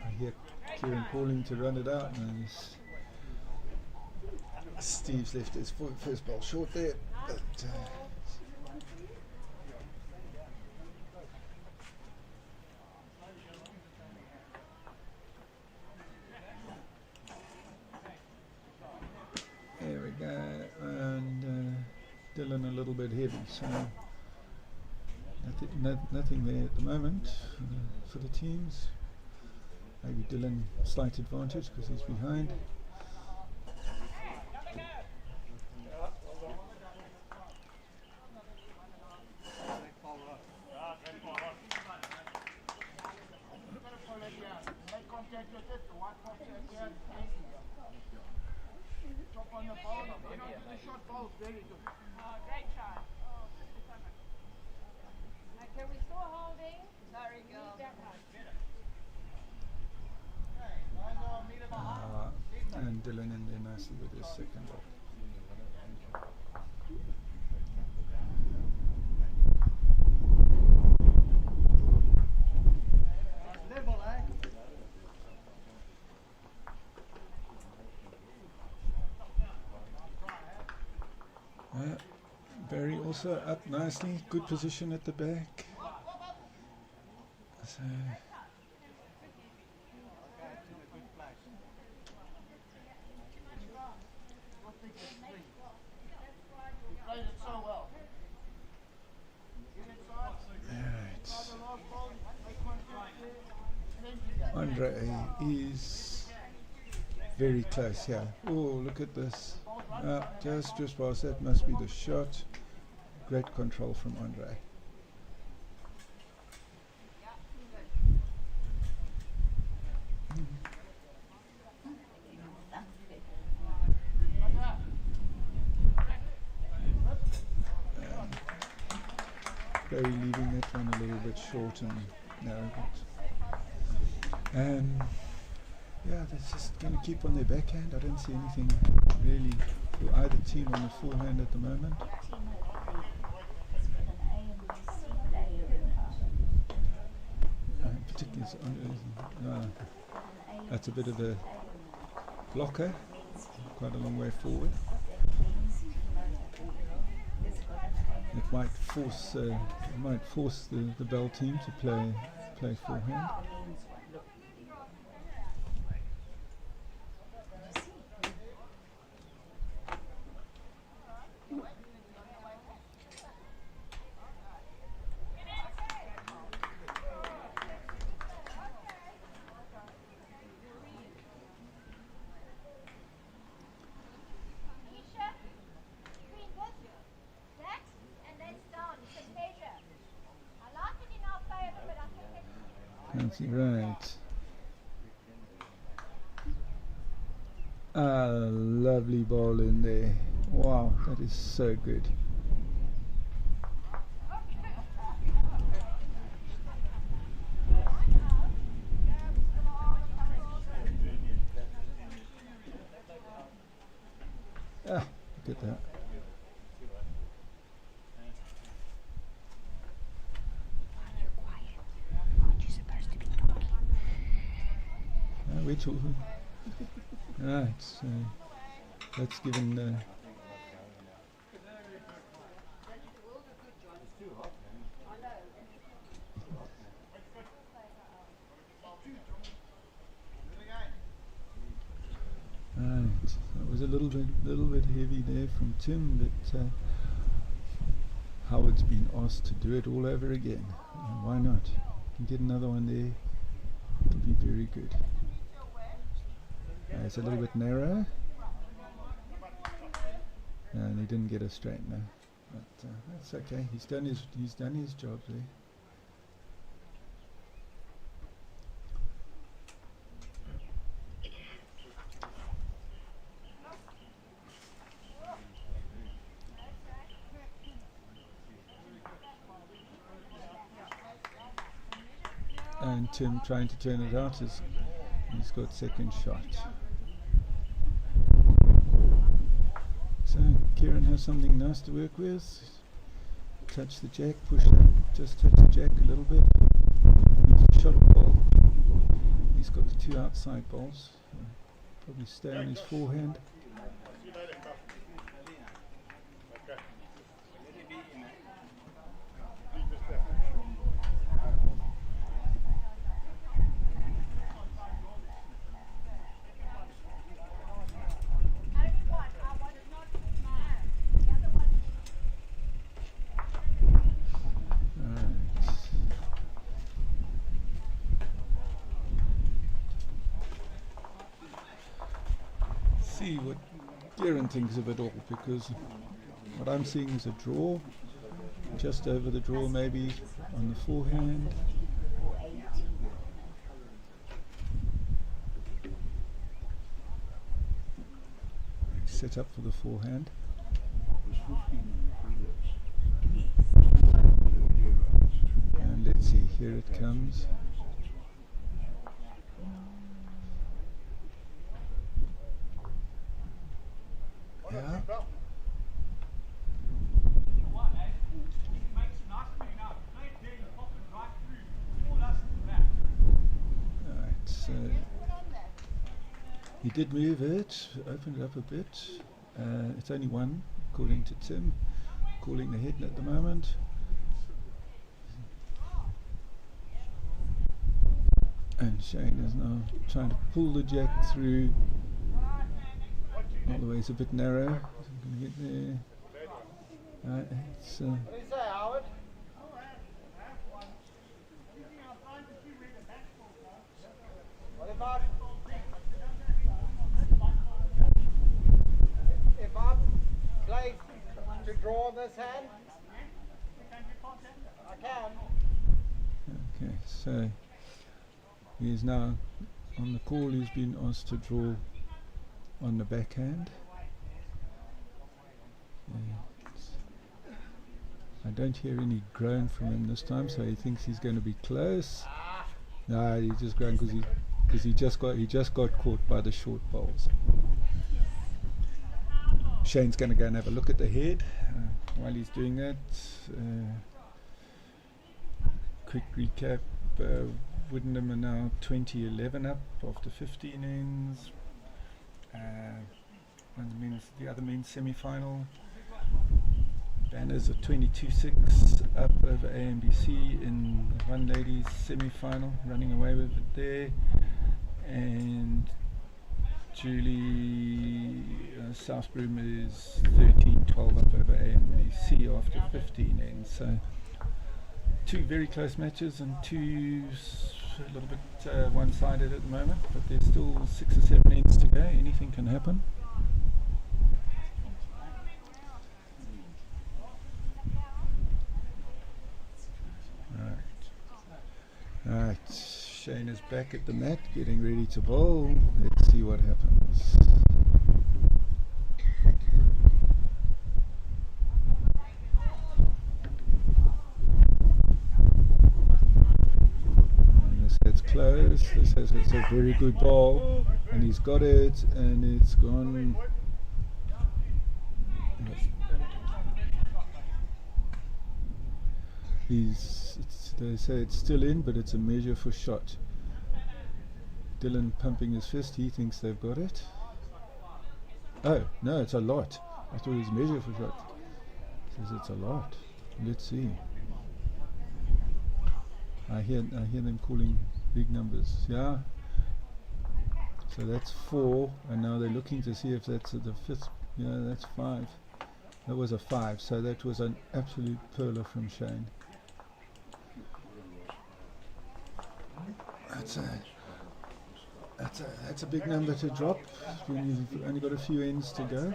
I hear Kieran calling to run it out, and Steve's left his first ball short there, but there we go, and Dylan a little bit heavy, so nothing there at the moment for the teams. Maybe Dylan slight advantage because he's behind. And Dylan in there nicely with his second ball. Barry also up nicely, good position at the back. So Andre is very close here. Oh, look at this. Just past that must be the shot. Great control from Andre. Barry leaving that one a little bit short and narrow. Yeah, that's just going to keep on their backhand. I don't see anything really for either team on the forehand at the moment. Particularly, that's a bit of a blocker, quite a long way forward. It might force the Bell team to play forehand. Right. Lovely ball in there. Wow, that is so good. look at that. We're talking. Right, so that's given. Right, that was a little bit heavy there from Tim, but Howard's been asked to do it all over again. Why not? Can get another one there. It'll be very good. It's a little bit narrow, and he didn't get a straightener, but that's okay. He's done his job there. And Tim trying to turn it out as he's got second shot. So Kieran has something nice to work with. Touch the jack, push that, just touch the jack a little bit. Move the shot ball. He's got the two outside balls. Probably stay on his forehand. See what Kieran thinks of it all, because what I'm seeing is a draw, just over the draw maybe on the forehand. Set up for the forehand. And let's see, here it comes. Yeah. Alright, so he did move it, opened it up a bit. It's only one, according to Tim, calling the head at the moment. And Shane is now trying to pull the jack through. All the way, it's a bit narrow. I'm going to get there. It's, What do you say, Howard? What if I play to draw this hand? I can. okay, so he is now on the call. He's been asked to draw on the backhand. I don't hear any groan from him this time, so he thinks he's going to be close. No, he's just groaned because he just got caught by the short balls. Shane's going to go and have a look at the head while he's doing that. Quick recap: Woodendam are now 20-11 up after 15 ends. The other men's semi-final. Banners are 22-6 up over AMBC in the one ladies semi-final, running away with it there. And Julie Southbroom is 13-12 up over AMBC after 15 ends. So two very close matches and two a little bit one-sided at the moment, but there's still 6 or 7 ends to go. Anything can happen. Right, Shane is back at the mat, getting ready to bowl. Let's see what happens. And this head's close. This has it's a very good ball, and he's got it, and it's gone. They say it's still in, but it's a measure for shot. Dylan pumping his fist, he thinks they've got it. Oh, no, it's a lot. I thought it was measure for shot. Says it's a lot. Let's see. I hear them calling big numbers. Yeah. So that's 4, and now they're looking to see if that's the 5th. Yeah, that's 5. That was a 5, so that was an absolute perler from Shane. That's a big number to drop when you've only got a few ends to go.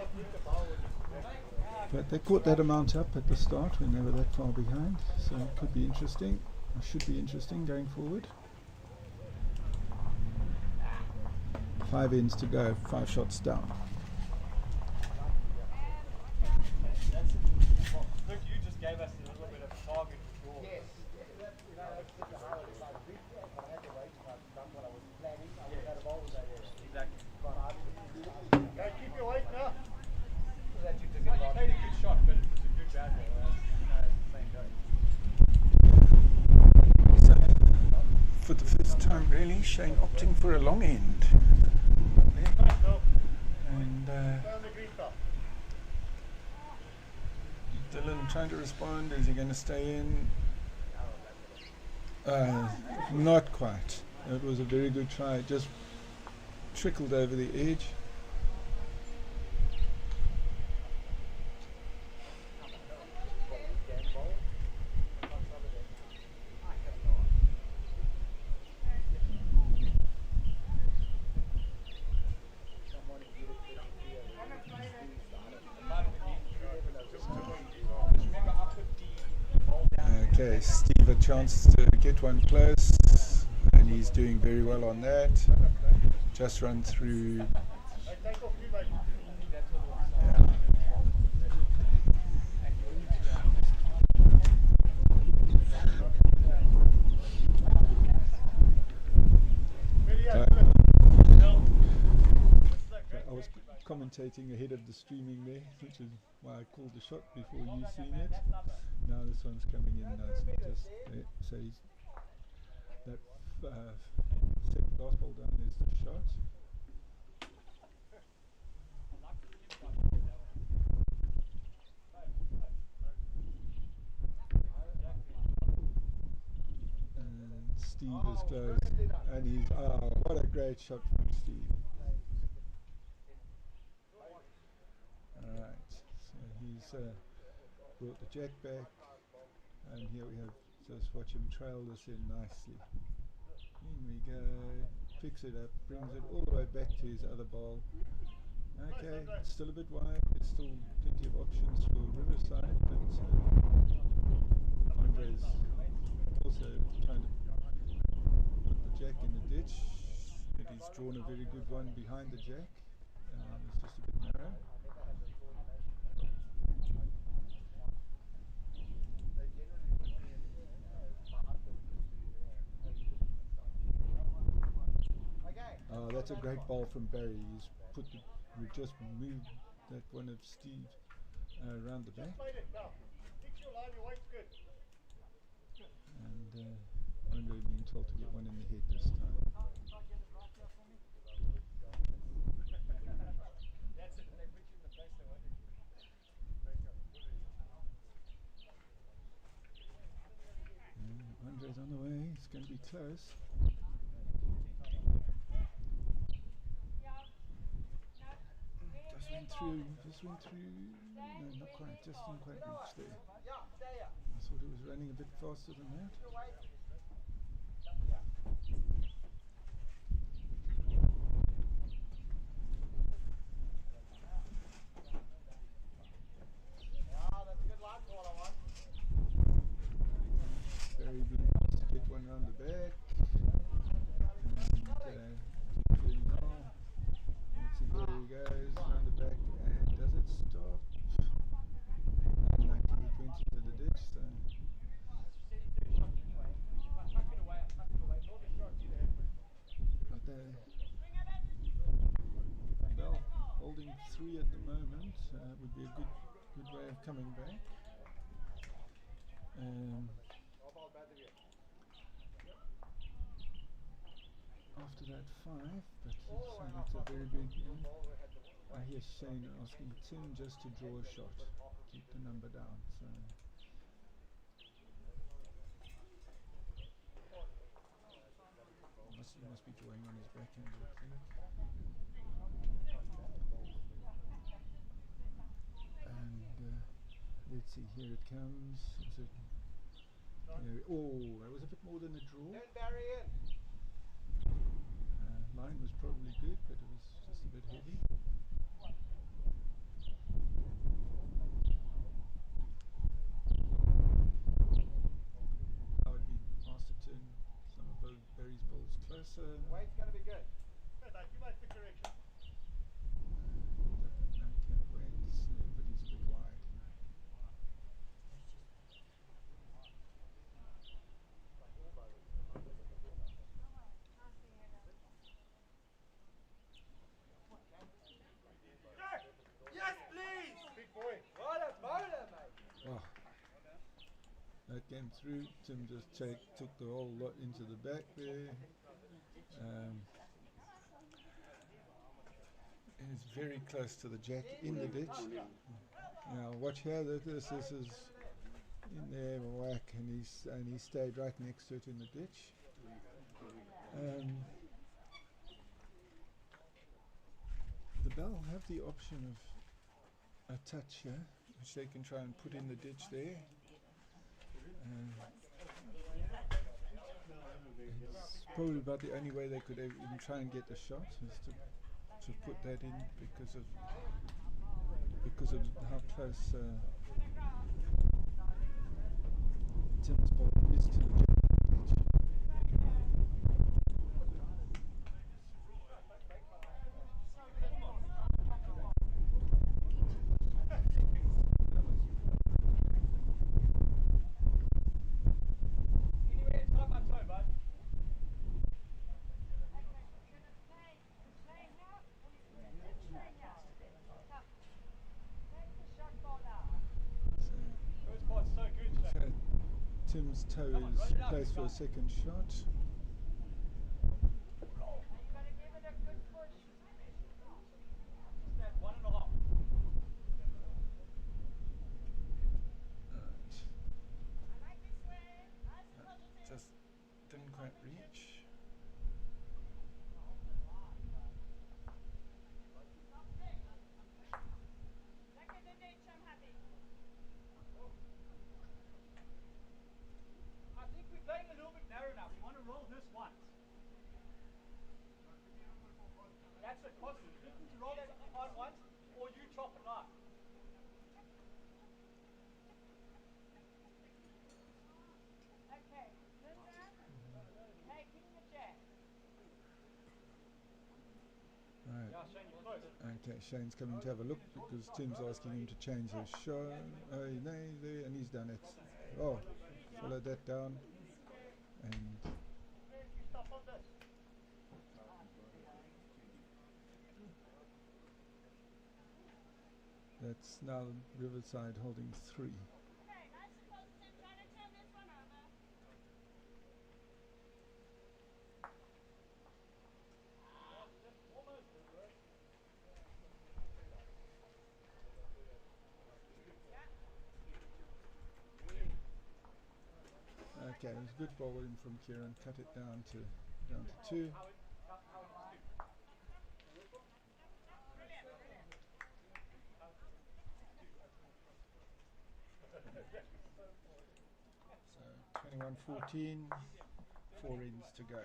But they caught that amount up at the start when they were that far behind, so it could be interesting. It should be interesting going forward. 5 ends to go, 5 shots down. Look, you just gave us a little bit of target for sure. Yes. You know, that's such a hard if I had to wait and I've done what I was planning. I would have had a bowl with that area. Exactly. But I Okay, keep your weight now. that you took You advantage. played a good shot, but it was a good bad ball. Same go. So, for the first time really, Shane opting for a long end. And Down the green top. Dylan trying to respond. Is he going to stay in? Not quite. It was a very good try. It just trickled over the edge. Okay, Steve a chance to get one close, and he's doing very well on that. Just run through. Hey, take off you, mate. Yeah. Really, Uh, I was commentating ahead of the streaming there, which is why I called the shot before you seen it. Now this one's coming in nicely, just there. So he's that second last ball down is the shot. And Steve is close, and he's what a great shot from Steve. Alright, so he's brought the jack back, and here we have, just watch him trail this in nicely. In we go, picks it up, brings it all the way back to his other bowl. Okay, it's still a bit wide, there's still plenty of options for Riverside, but Andre's also trying to put the jack in the ditch, but he's drawn a very good one behind the jack. It's just a bit narrow. Oh, that's a great ball from Barry. He's we just moved that one of Steve around the back. Just made it now. Fix your line, your weight's good. And Andre being told to get one in the head this time. That's it. They put you in the place they wanted you. Andre's on the way. It's going to be close. Just went through, no, not quite, just didn't quite reach there. I thought it was running a bit faster than that. Very good to get one round the back. And keep going now. Let's see where he goes, round the back, and does it stop? Unlucky, it went into the ditch, so. But Bell holding 3 at the moment, would be a good way of coming back. ball, both of you. After that 5, but Oh, so and that's a off very the big ball, one. we had the I hear Shane asking Tim just to draw a shot, keep the number down. So he must be drawing on his backhand, I think. And let's see, here it comes. Is it, oh, that was a bit more than a draw. Turn Barry in. Line was probably good, but it was just a bit heavy. I would be asked to turn some of Barry's balls closer. Weight's going to be good. Hey, mate, you make the correction. Okay, weights, but he's a bit wide. Yes, please! Big boy. What a bowler, mate! Oh, that came through. Tim just took the whole lot into the back there. It's very close to the jack in the ditch. Now watch here. This is in there, whack, and he stayed right next to it in the ditch. The Bell have the option of a touch here, which they can try and put in the ditch there. It's probably about the only way they could even try and get the shot is to put that in because of how close Tim's ball is to the ditch. Tim's toe is placed for a second shot. Just didn't quite reach. I think we're playing a little bit narrow now. We want to roll this once. That's it, possible. You need to roll that on once, or you chop it live. Okay, Linda, taking the jack. Right. Yeah, Shane, you're close. Okay, Shane's coming to have a look because Tim's asking him to change his shot. Oh, no, there, and he's done it. Oh, followed that down. And Stop on this. that's now Riverside holding 3. Okay, nice and positive, trying to turn this one over. Okay, it was a good ball in from Kieran, cut it down to 2. So 21-14, 4 ends to go.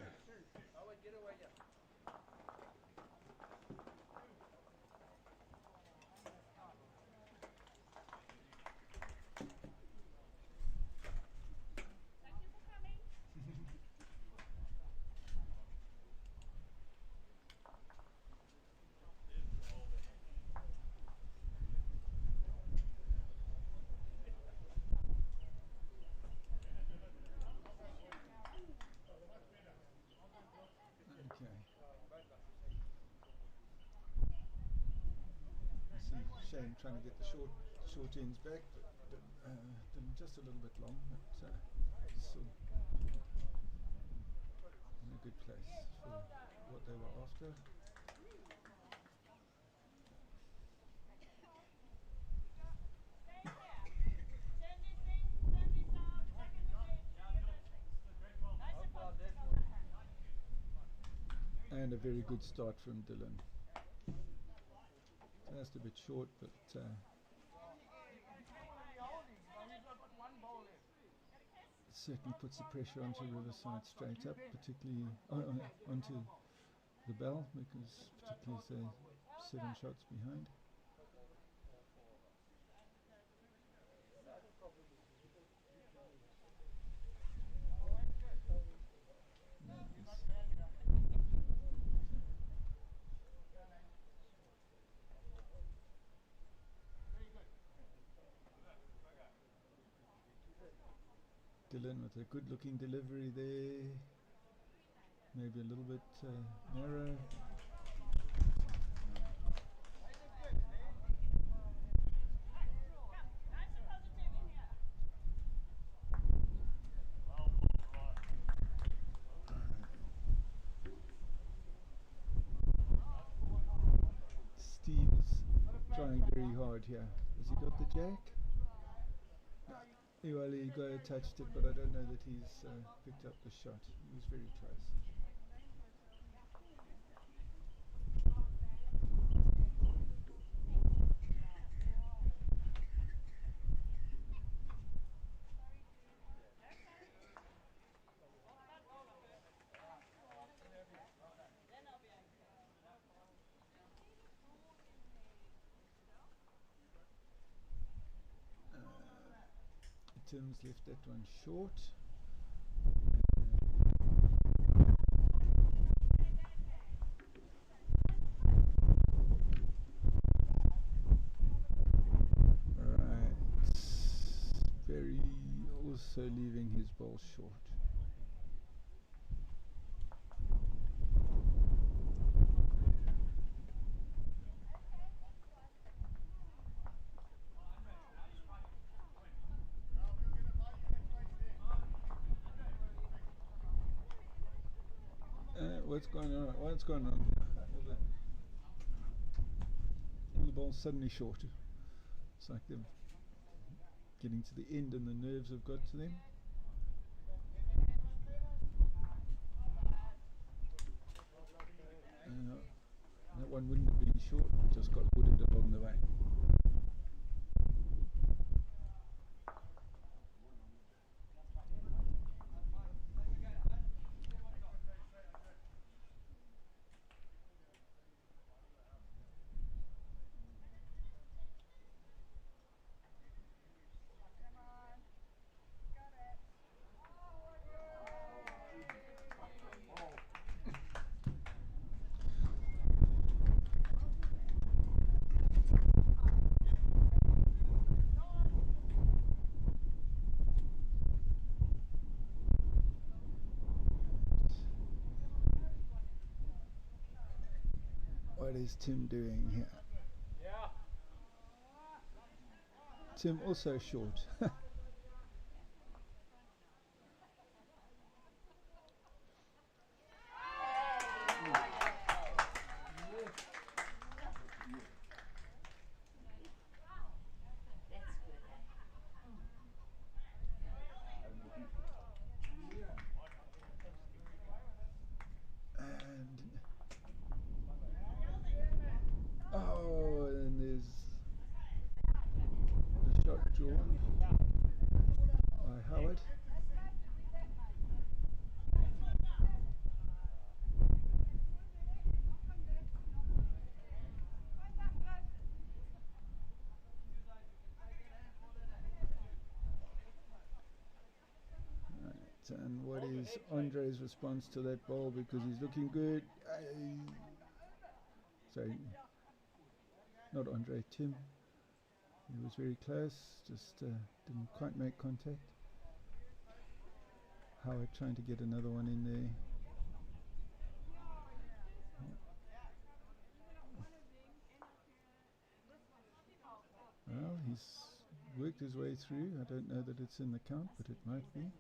Thank you for coming. Okay. I see Shane trying to get the short ends back, but just a little bit long. But still in a good place for what they were after. And a very good start from Dylan. Just a bit short, but certainly puts the pressure onto Riverside straight up, particularly onto the bell, because particularly if they're 7 shots behind. Dylan with a good looking delivery there, maybe a little bit narrow. Steve's trying very hard here. Has he got the jack? Well, he touched it, but I don't know that he's picked up the shot. He was very close. Tim's left that one short. Right. Berry also leaving his ball short. What's going on? What's going on here? All the ball's suddenly short. It's like they're getting to the end and the nerves have got to them. That one wouldn't have been short, it just got wooded along the way. What is Tim doing here? Yeah. Tim also short. And there's the shot drawn by Howard. Right, and what is Andre's response to that ball, because he's looking good? Sorry. Not Andre, Tim. He was very close, just didn't quite make contact. Howard trying to get another one in there. Well, he's worked his way through. I don't know that it's in the count, but it might be.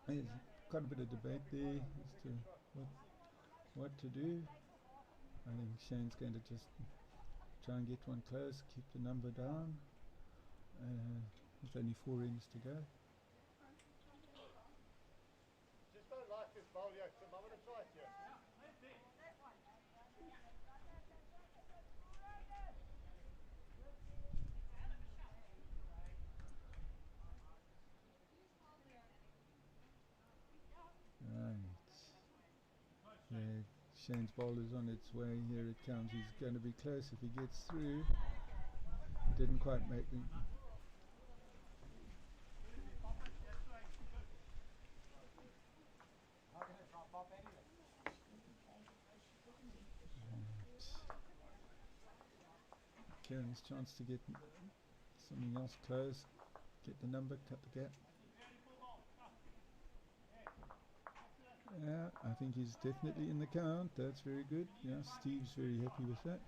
There's quite a bit of debate there as to what to do. I think Shane's going to just try and get one close, keep the number down. There's only 4 ends to go. Just don't like this bowl yet, Tim. I'm going to try it here. Right. Yeah, Shane's ball is on its way. Here it comes. He's going to be close if he gets through. He didn't quite make it. Kieran's chance to get something else close, get the number, cut the gap. Yeah, I think he's definitely in the count. That's very good. Yeah, Steve's very happy with that.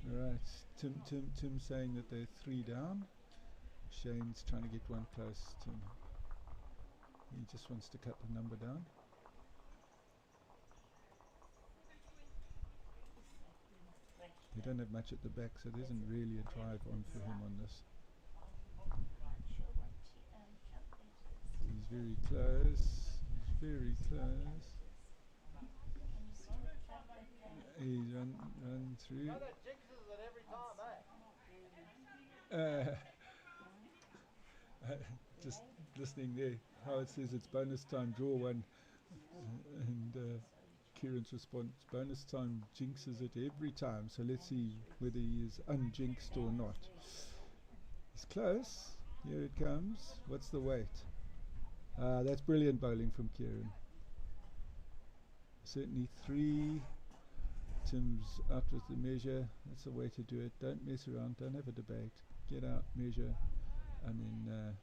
Right, Tim saying that they're 3 down. Shane's trying to get one close to him. He just wants to cut the number down. They don't have much at the back, so there isn't really a drive on for him on this. He's very close. He's very close. He's run through. That jinxes it every time, Just listening there, how it says it's bonus time, draw one, and Kieran's response: bonus time jinxes it every time. So let's see whether he is unjinxed or not. He's close. Here it comes. What's the weight? That's brilliant bowling from Kieran. Certainly 3. Tim's out with the measure. That's the way to do it. Don't mess around. Don't have a debate. Get out, measure, and then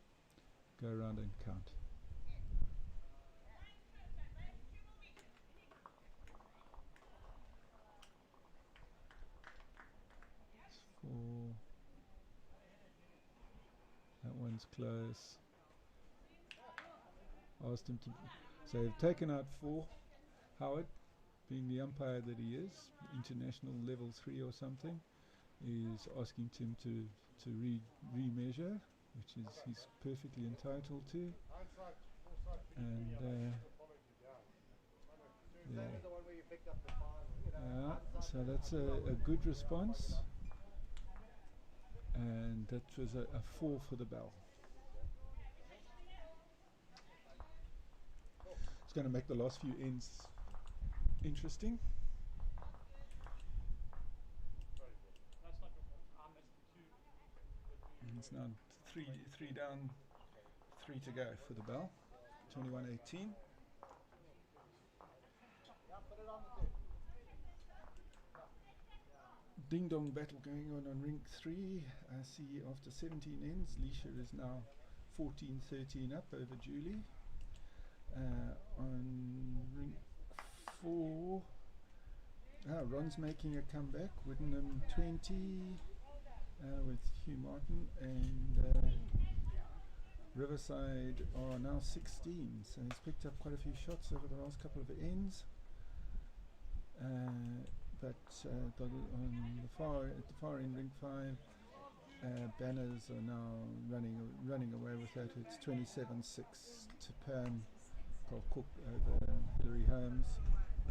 go around and count. It's 4. That one's close. Asked him to. So they've taken out 4. Howard, being the umpire that he is, international level 3 or something, is asking Tim to remeasure, which is he's perfectly entitled to. And so that's a good response, and that was a 4 for the bell. It's going to make the last few ends interesting. And it's now 3 down, 3 to go for the bell. 21-18. Ding dong battle going on ring 3. I see after 17 ends, Leisha is now 14-13 up over Julie. On ring 4, Ron's making a comeback. Widdenham 20 with Hugh Martin, and Riverside are now 16. So he's picked up quite a few shots over the last couple of ends. But on at the far end, ring 5, Banners are now running away with that. It's 27-6 to Pam Paul Cook over Hilary Holmes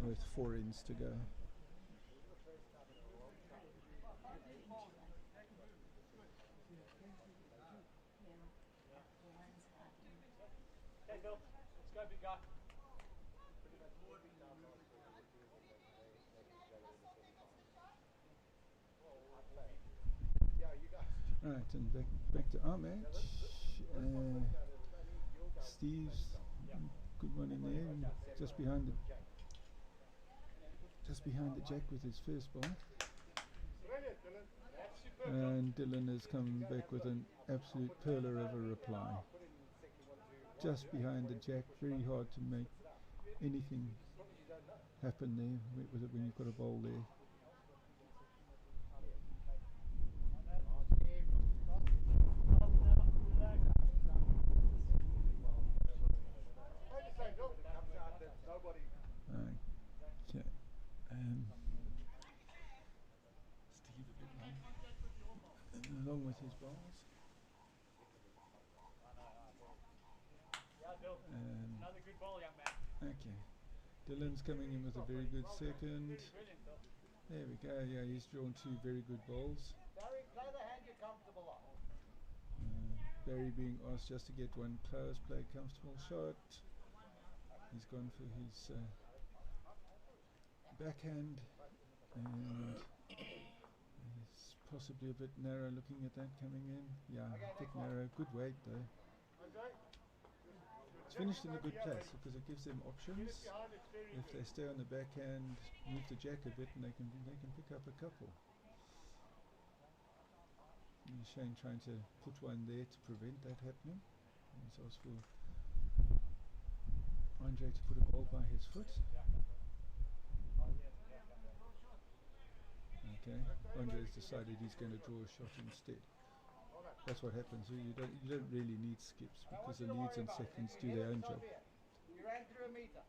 with 4 ends to go. Okay, Bill, let's go, big guy. Right, and back to our match. Steve's good one in there, and just behind the jack with his first ball. And Dylan has come back with an absolute perler of a reply. Just behind the jack, very hard to make anything happen there when you've got a bowl there. Okay. Steve a bit long. Along with his bowls. Yeah, Bill. Another good ball, young man. Okay. Dylan's coming in with a very good second. Brilliant, Bill. There we go. Yeah, he's drawn 2 very good bowls. Barry, play the hand you're comfortable on. Barry being asked just to get one close, play a comfortable shot. He's gone for his backhand, and he's possibly a bit narrow looking at that coming in. Yeah, a bit narrow. Good weight though. It's finished in a good place because it gives them options. If they stay on the backhand, move the jack a bit, and they can pick up a couple. And Shane trying to put one there to prevent that happening. He's asked for Andre to put a ball by his foot. Okay, Andre's decided he's going to draw a shot instead. That's what happens. You don't really need skips because the leads and seconds do their own job. You ran through a meter.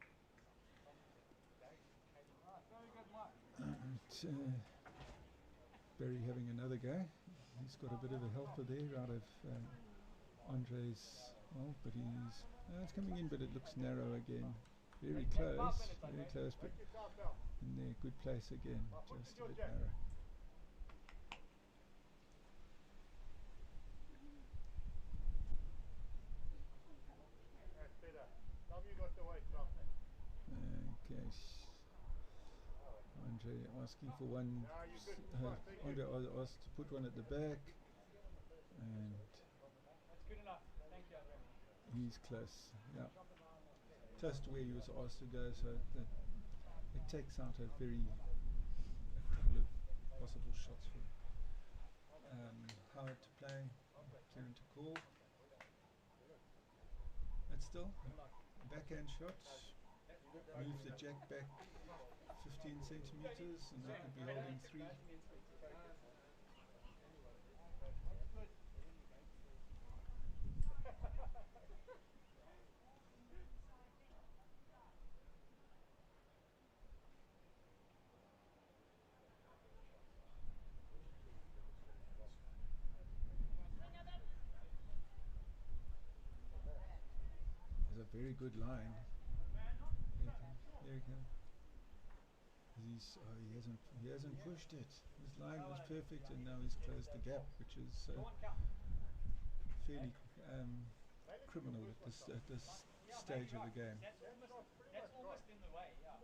Barry having another go. He's got a bit of a helper there out of Andre's. Well, but it's coming in, but it looks narrow again. Very close, but in there, good place again, just a bit narrow. That's better. Tom, you got the weight, Tom. Okay. Andre asking for one. Andre asked to put one at the back, and That's good enough. Thank you, Andre. he's close. Yeah, close to where he was asked to go. So that it takes out a couple of possible shots for Howard to play, Kieran to call. That's still a backhand shot. Move the jack back 15 centimeters, and that would be holding 3. There's a very good line. There he comes. He hasn't pushed it. His line was perfect, and now he's closed the gap, which is fairly criminal at this stage of the game. That's almost in the way, yeah.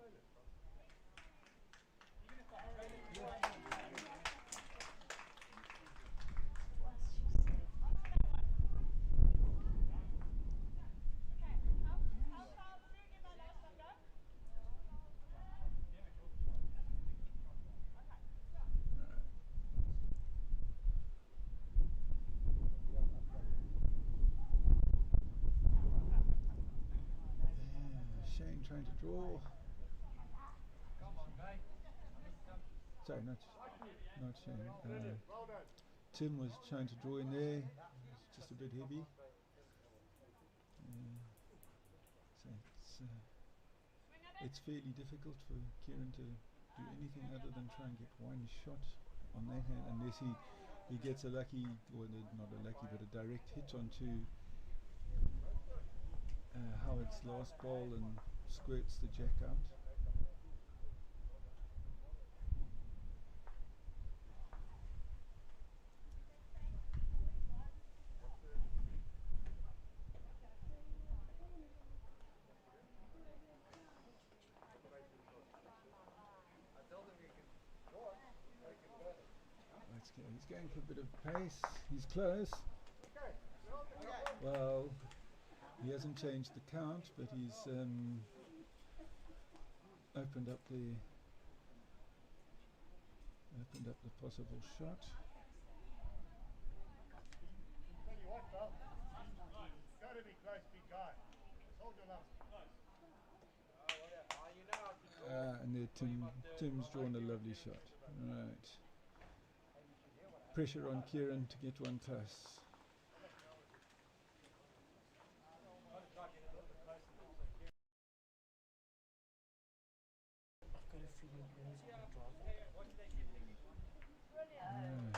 Shane trying to draw. Sorry, not Shane. Tim was trying to draw in there. It's just a bit heavy. So it's fairly difficult for Kieran to do anything other than try and get one shot on that hand, unless he gets a lucky, or not a lucky, but a direct hit onto Howard's last ball and squirts the jack out. He's going for a bit of pace. He's close. Well, he hasn't changed the count, but he's opened up the possible shot. Tell you what, Bill. Got to be close, big guy. Just hold your lump. Oh, you know I can Tim's drawn a lovely shot. Right. Pressure on Kieran to get one close. I've got a feeling he's on the drive. Right. Okay.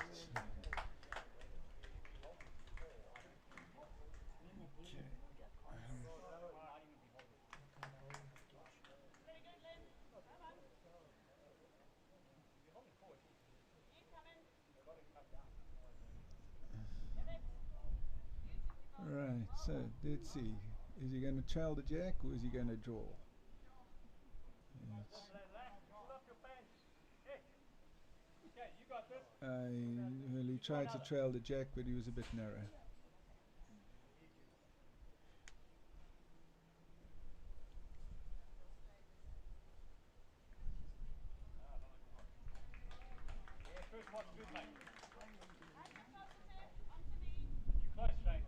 Very good, Lynn. Come on. You come in. Right, so let's see. Is he going to trail the jack or is he going to draw? Yes. Okay, you got this. Well, he tried to trail the jack, but he was a bit narrow. Yeah, first one's good, mate. Onto me. You close, Shane.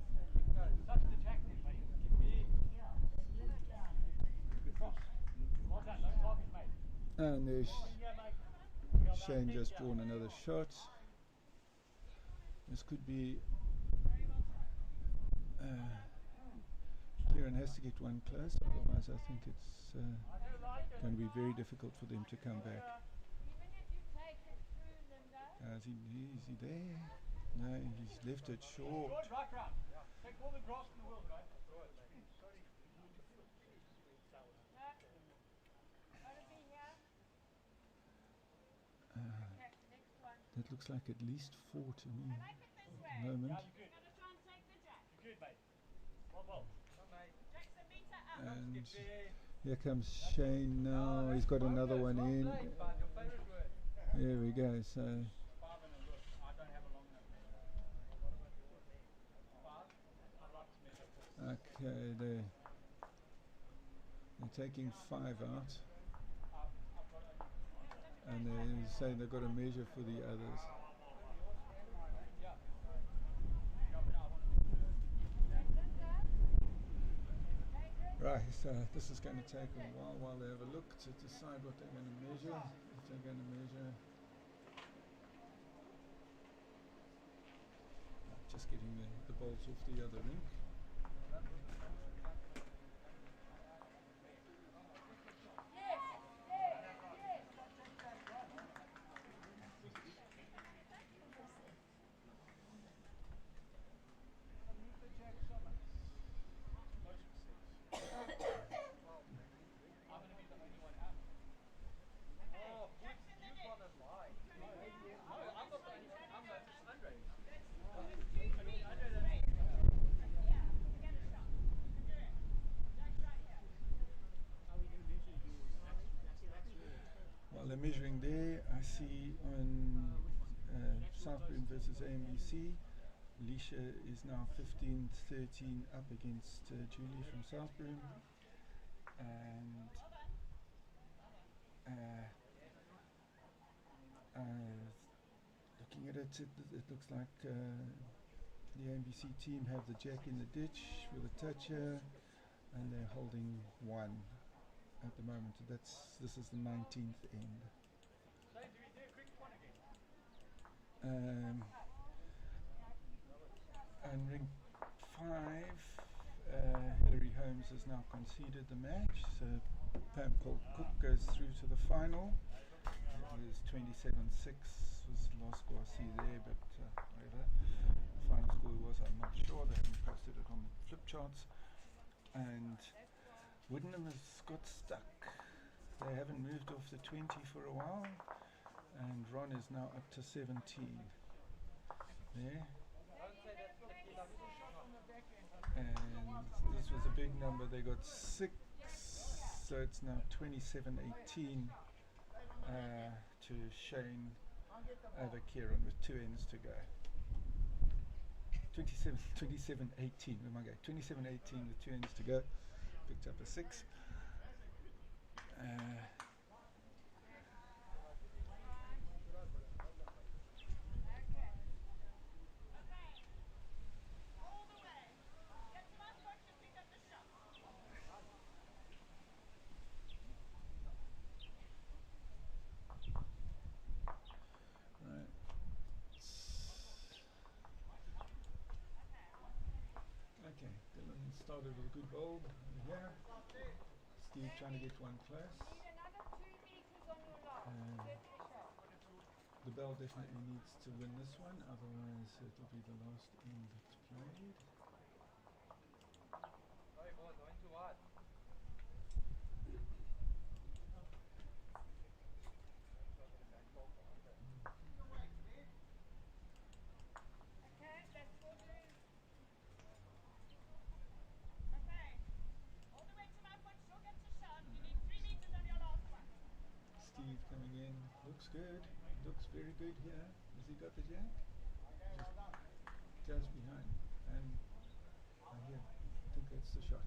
Touch the jack then, mate. Get big. Cross. Well done, no target, mate. And there's Yeah, mate. Shane just drawn another shot. This could be... Kieran has to get one close, otherwise I think it's going to be very difficult for them to come back. Even if you take it through, Linda. Is he there? No, he's left it short. George, right round. Take all the grass in the world, mate. Gotta be here. Okay, next one. That looks like at least 4 to me I like it this at way. the moment. Yeah, you're good. Gotta try and take the jack. You're good, mate. Well. Jack's a meter up. And Get big. here comes Shane now. He's got another one in. Your favourite word. There we go. So 5 and a look. I don't have a long enough. 5. I'd like to measure. okay, they're taking 5 out, and they're saying they've got to measure for the others. Right, so this is going to take a while they have a look to decide what they're going to measure. If they're going to measure, just getting the bolts off the other rink. While they're measuring there, I see on Southbourne versus AMBC, Alicia is now 15-13 up against Julie from Southbourne, and looking at it, it looks like the AMBC team have the jack in the ditch with a toucher, and they're holding 1 at the moment. This is the 19th end. And ring 5, Hilary Holmes has now conceded the match, so Pam Cook goes through to the final. It was 27-6 was the last score I see there, but whatever the final score was, I'm not sure. They haven't posted it on the flip charts. And Woodenham has got stuck. They haven't moved off the 20 for a while, and Ron is now up to 17 there. And this was a big number. They got 6, so it's now 27-18 to Shane over Kieran with 2 ends to go. 27-18. Where am I going? 27-18 with 2 ends to go. Picked up a 6. started with a good bowl here. Steve trying to get one close. Another 2 meters on your last. The bell definitely needs to win this one, otherwise it'll be the last end that's played. Sorry boys, I went too wide. Okay, that's 4 2. Okay. All the way to my foot, she'll get your shot. You need 3 meters on your last one. Steve coming in, looks good, looks very good here. Has he got the jack? Just behind, and I think that's the shot.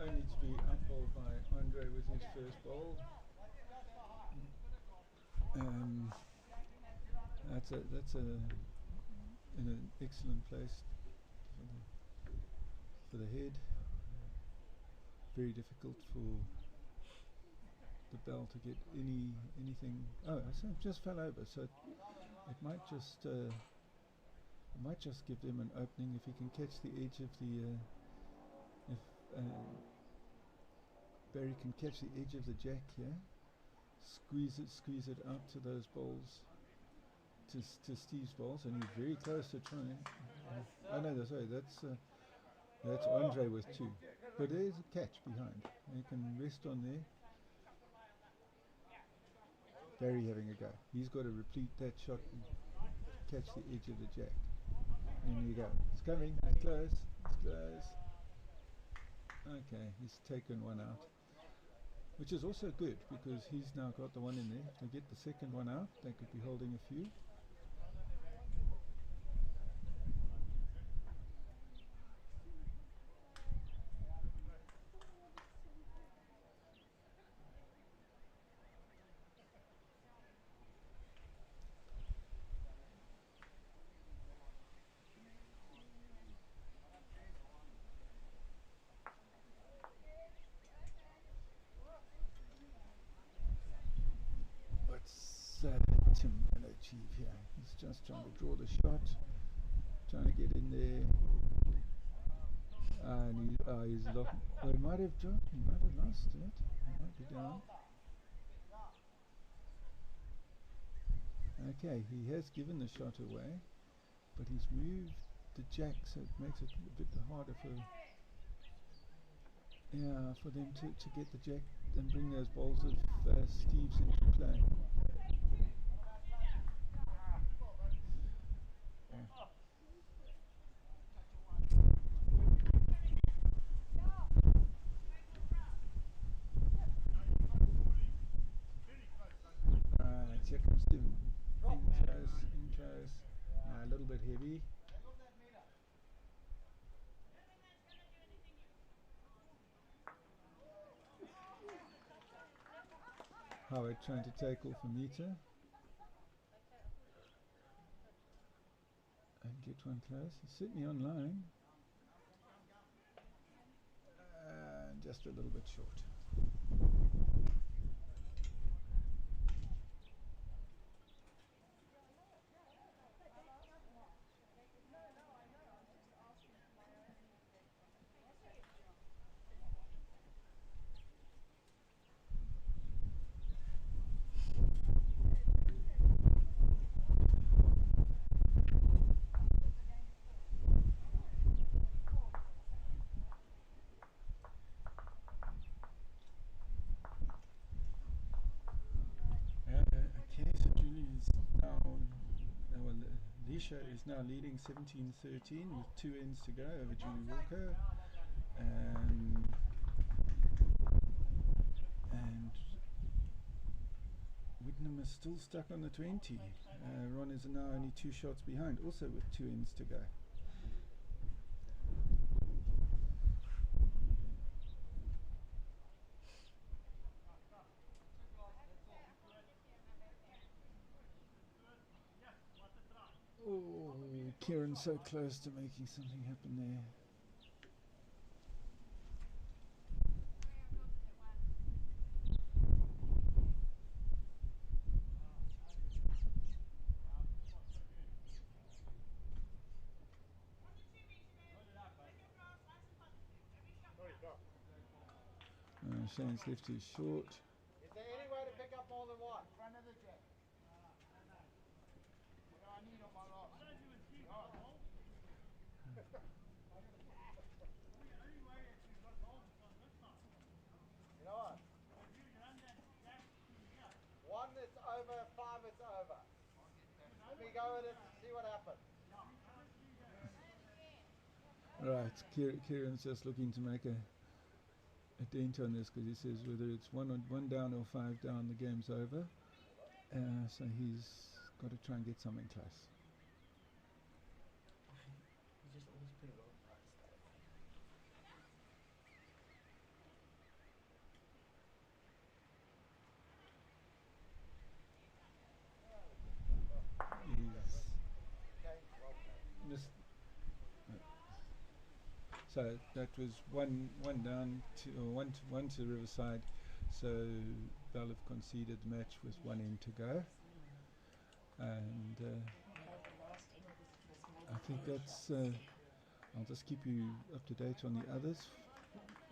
Only to be outbowled by Andre with his first ball. That's in an excellent place for the head. Very difficult for the bell to get anything. Oh, I just fell over, so it might just give them an opening if he can catch the edge of the. If Barry can catch the edge of the jack here, squeeze it out to those balls, to Steve's balls, and he's very close to trying. Oh no, sorry, that's Andre with 2, but there's a catch behind. He can rest on there. Barry having a go. He's got to replete that shot and catch the edge of the jack. And there you go. It's coming. It's close. It's close. Okay, he's taken one out, which is also good because he's now got the one in there. If they get the second one out, they could be holding a few. Tim going to achieve here? He's just trying to draw the shot, trying to get in there, and he's lost. Well, he might have dropped. He might have lost it. He might be down. Okay, he has given the shot away, but he's moved the jack, so it makes it a bit harder for them to get the jack and bring those balls of Steve's into play. Here comes Tim. In close. A little bit heavy. Howard trying to take off a meter. And get one close. He's certainly online. And just a little bit short. Is now leading 17-13 with 2 ends to go over Julie Walker, and Whitnam is still stuck on the 20. Ron is now only 2 shots behind, also with 2 ends to go. Oh, Kieran's so close to making something happen there. Shane's left is short. Is there any way to pick up more than one? Front of the jack. What do I need on my log? You know what? One that's over, five it's over. Let me go with it and see what happens. Right, Kieran's just looking to make a dent on this because he says whether it's one down or 5 down, the game's over. So he's got to try and get something close. You just always put it on price. He's missed. So that was one down to or one to Riverside. So they'll have conceded the match with one end to go, and I think that's. I'll just keep you up to date on the others.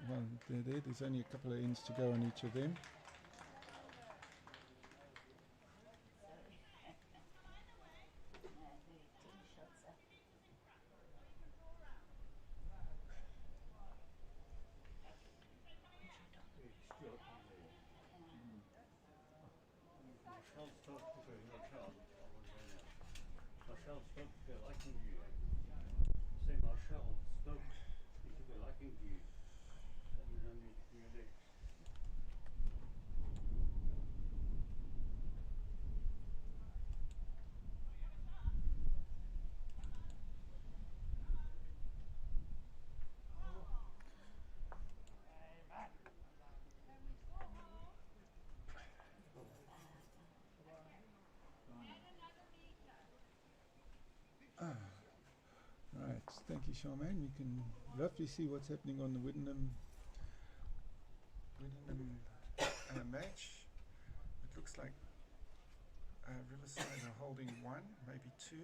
Well, they're there. There's only a couple of ends to go on each of them. Marshall spoke to be liking you. Say Marshall spoke to be liking you. That was only really. Right, thank you, Charmaine. You can roughly see what's happening on the Widdenham match. It looks like Riverside are holding 1, maybe 2.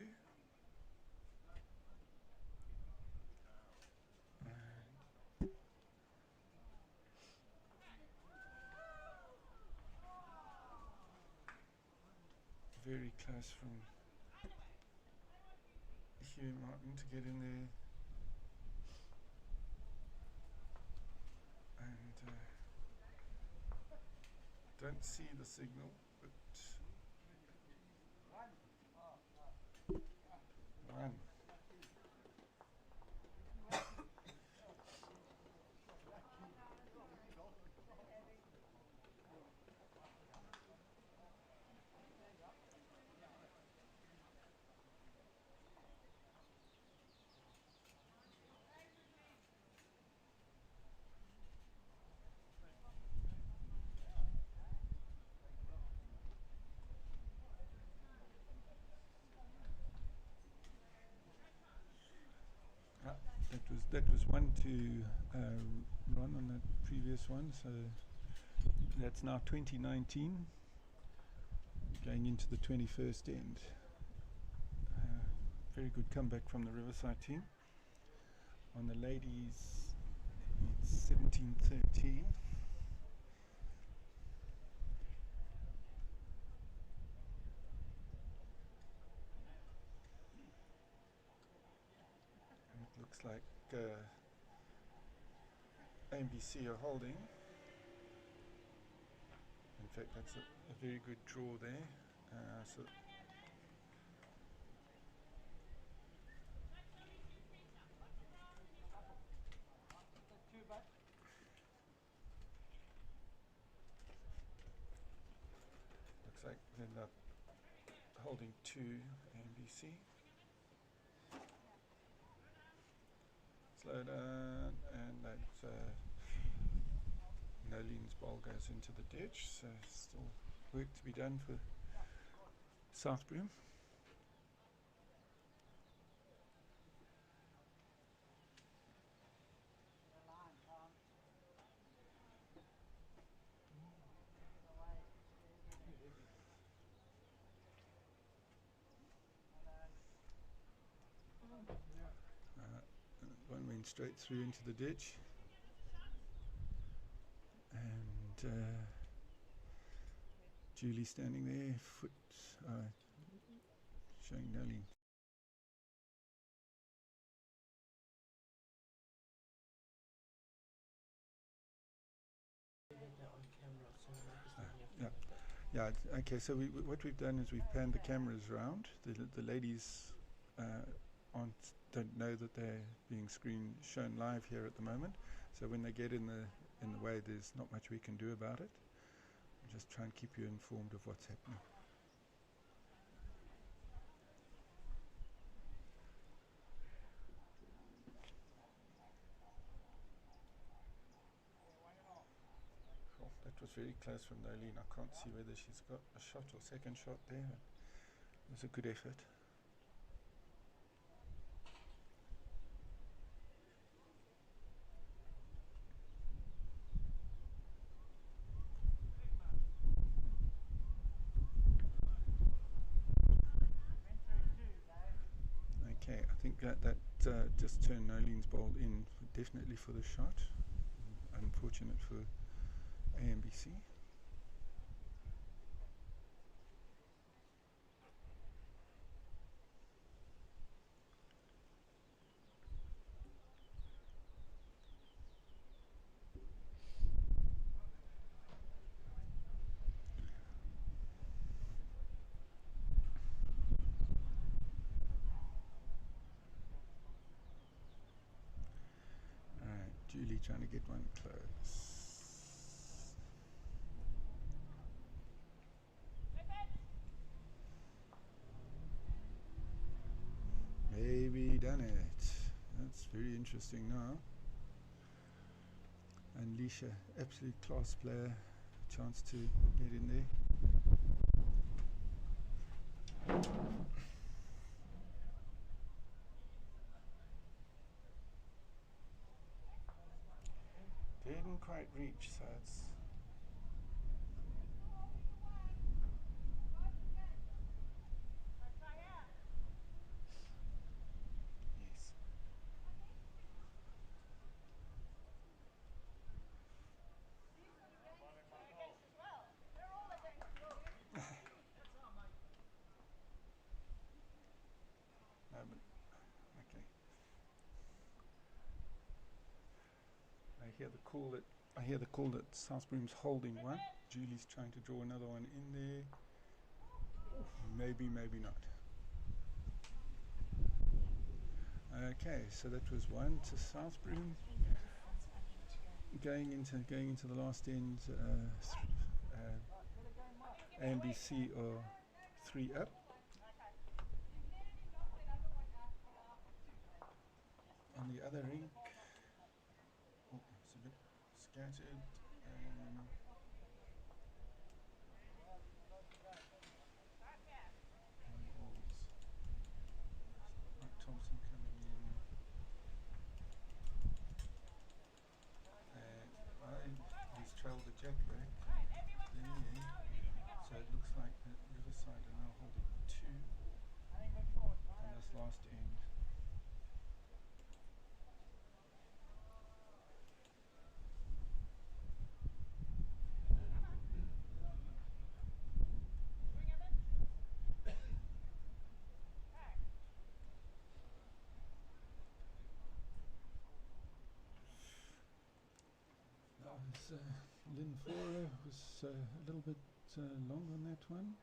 Very close from Hugh Martin to get in there, and don't see the signal, but 1. That was 1 to Ron on that previous one, so that's now 2019 going into the 21st end. Very good comeback from the Riverside team. On the ladies, it's 17-13. It looks like AMBC are holding. In fact, that's a very good draw there. So looks like they end up holding 2 AMBC. Slow down, and that Nolene's ball goes into the ditch, so still work to be done for Southbury. One went straight through into the ditch, and Julie standing there, foot showing Nolene. Yeah, okay, so what we've done is we've panned the cameras around. The ladies don't know that they're being shown live here at the moment. So when they get in the way, there's not much we can do about it. We'll just try and keep you informed of what's happening. That was very close from Nolene. I can't see whether she's got a shot or second shot there. It was a good effort. Okay, I think that just turned Nolene's ball in definitely for the shot. Unfortunate for AMBC. Alright, Julie trying to get one close. Maybe done it. That's very interesting now. Unleash a absolute class player, chance to get in there. Didn't quite reach, so it's yes. No, but okay. I hear the call that Southbroom's holding one. Julie's trying to draw another one in there. Maybe, maybe not. Okay, so that was one to Southbroom. Going into the last end, AMBC are 3 up. On the other rink, it's a bit scattered. Thompson coming in. He's trailed the jack back. So it looks like the Riverside are now holding 2 on this last end. Lynn Fora was a little bit long on that one.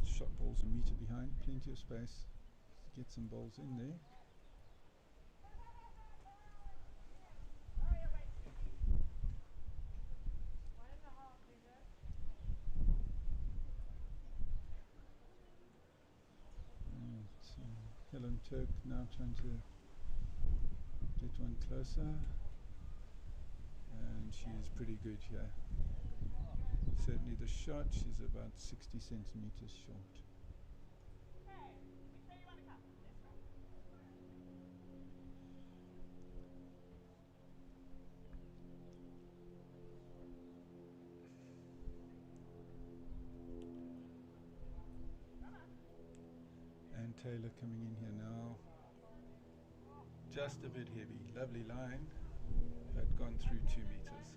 Shot balls a metre behind, plenty of space to get some balls in there. Helen Turk now trying to get one closer, and she is pretty good here. Certainly the shot, she's about 60 centimeters short. Taylor coming in here now. Just a bit heavy. Lovely line, but gone through 2 meters.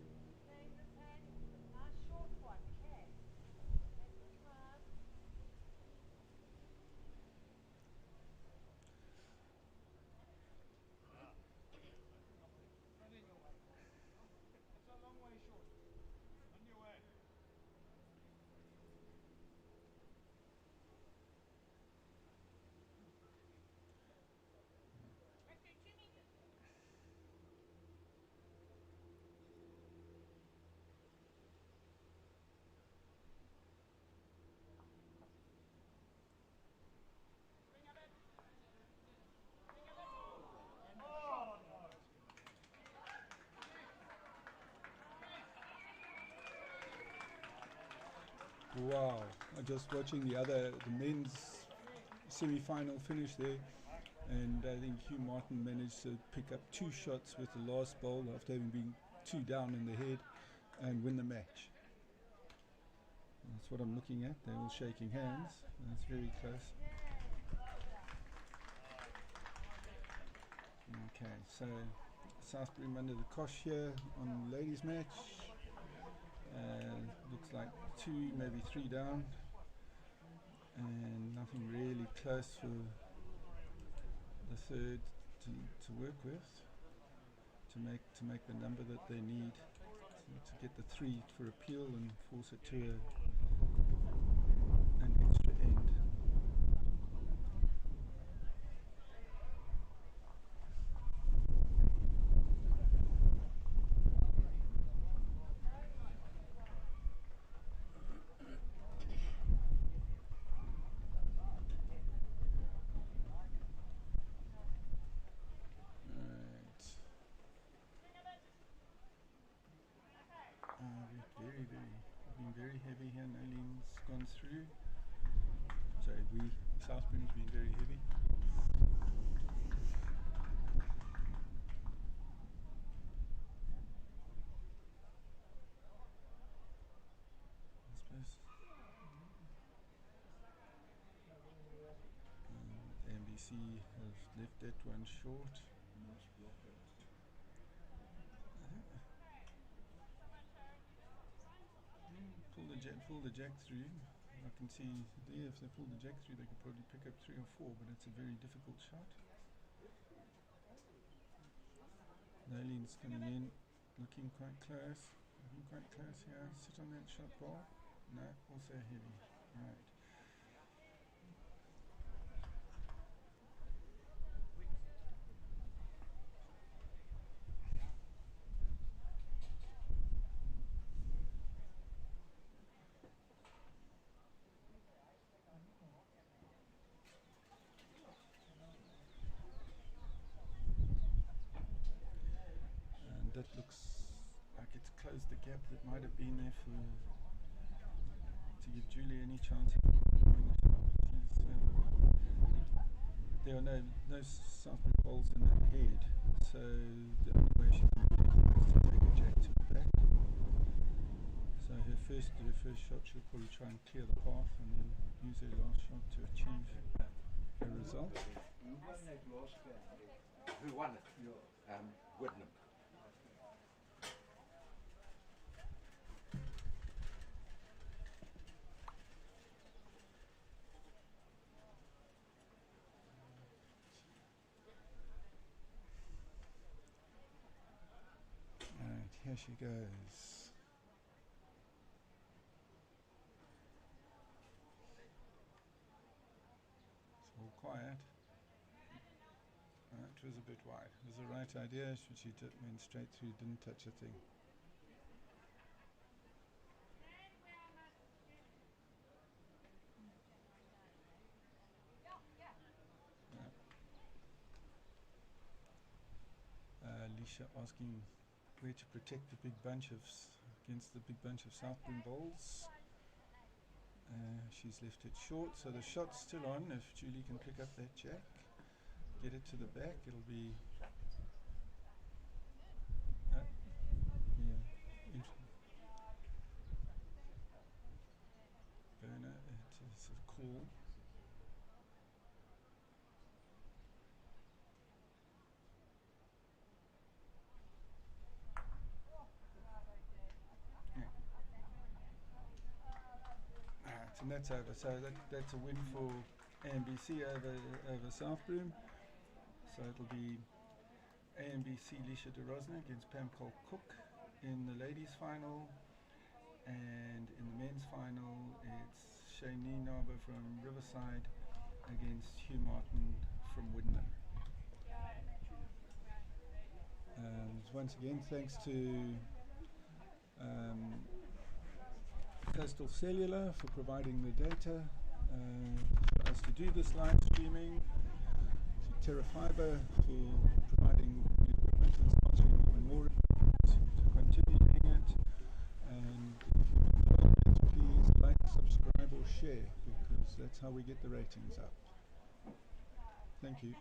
It's a long way short. On your way. Let's go 2 meters. Bring up it. Bring up it. Oh, no. Wow, I'm just watching the men's semi-final finish there, and I think Hugh Martin managed to pick up 2 shots with the last bowl after having been 2 down in the head and win the match. That's what I'm looking at. They're all shaking hands. That's very close. Okay, so Southbury under the cosh here on the ladies' match. Looks like 2, maybe 3 down, and nothing really close for the third to work with to make the number that they need to get the 3 for appeal and force it to an extra end. Been very heavy here. Nolene's gone through. Sorry, Southbury's been very heavy. I suppose. AMBC have left that one short. Pull the jack through. I can see there, if they pull the jack through, they could probably pick up 3 or 4, but it's a very difficult shot. Nolene's coming in, looking quite close. Here. Sit on that shot ball. No, also heavy. Right. That looks like it's closed the gap that might have been there to give Julie any chance of winning the shot. There are no Southbury balls in that head, so the only way she can do it is to take a jack to the back. So her first shot, she'll probably try and clear the path and then use her last shot to achieve a result. Who won it? Whitnam. Here she goes. It's all quiet. It was a bit wide. It was the right idea. She went straight through, didn't touch a thing. Alicia asking where to protect the big bunch against the big bunch of Southbourne balls. She's left it short, so the shot's still on. If Julie can pick up that jack, get it to the back, it'll be burner. It is a call. And that's over. So that's a win for AMBC over South Broom. So it'll be AMBC Lisha de Rosner against Pam Cole Cook in the ladies' final. And in the men's final, it's Nienaber from Riverside against Hugh Martin from Widner. Once again, thanks to Coastal Cellular for providing the data for us to do this live streaming, to Terra Fiber for providing the equipment and sponsoring even more equipment to continue doing it. And if you enjoy it, please like, subscribe or share, because that's how we get the ratings up. Thank you.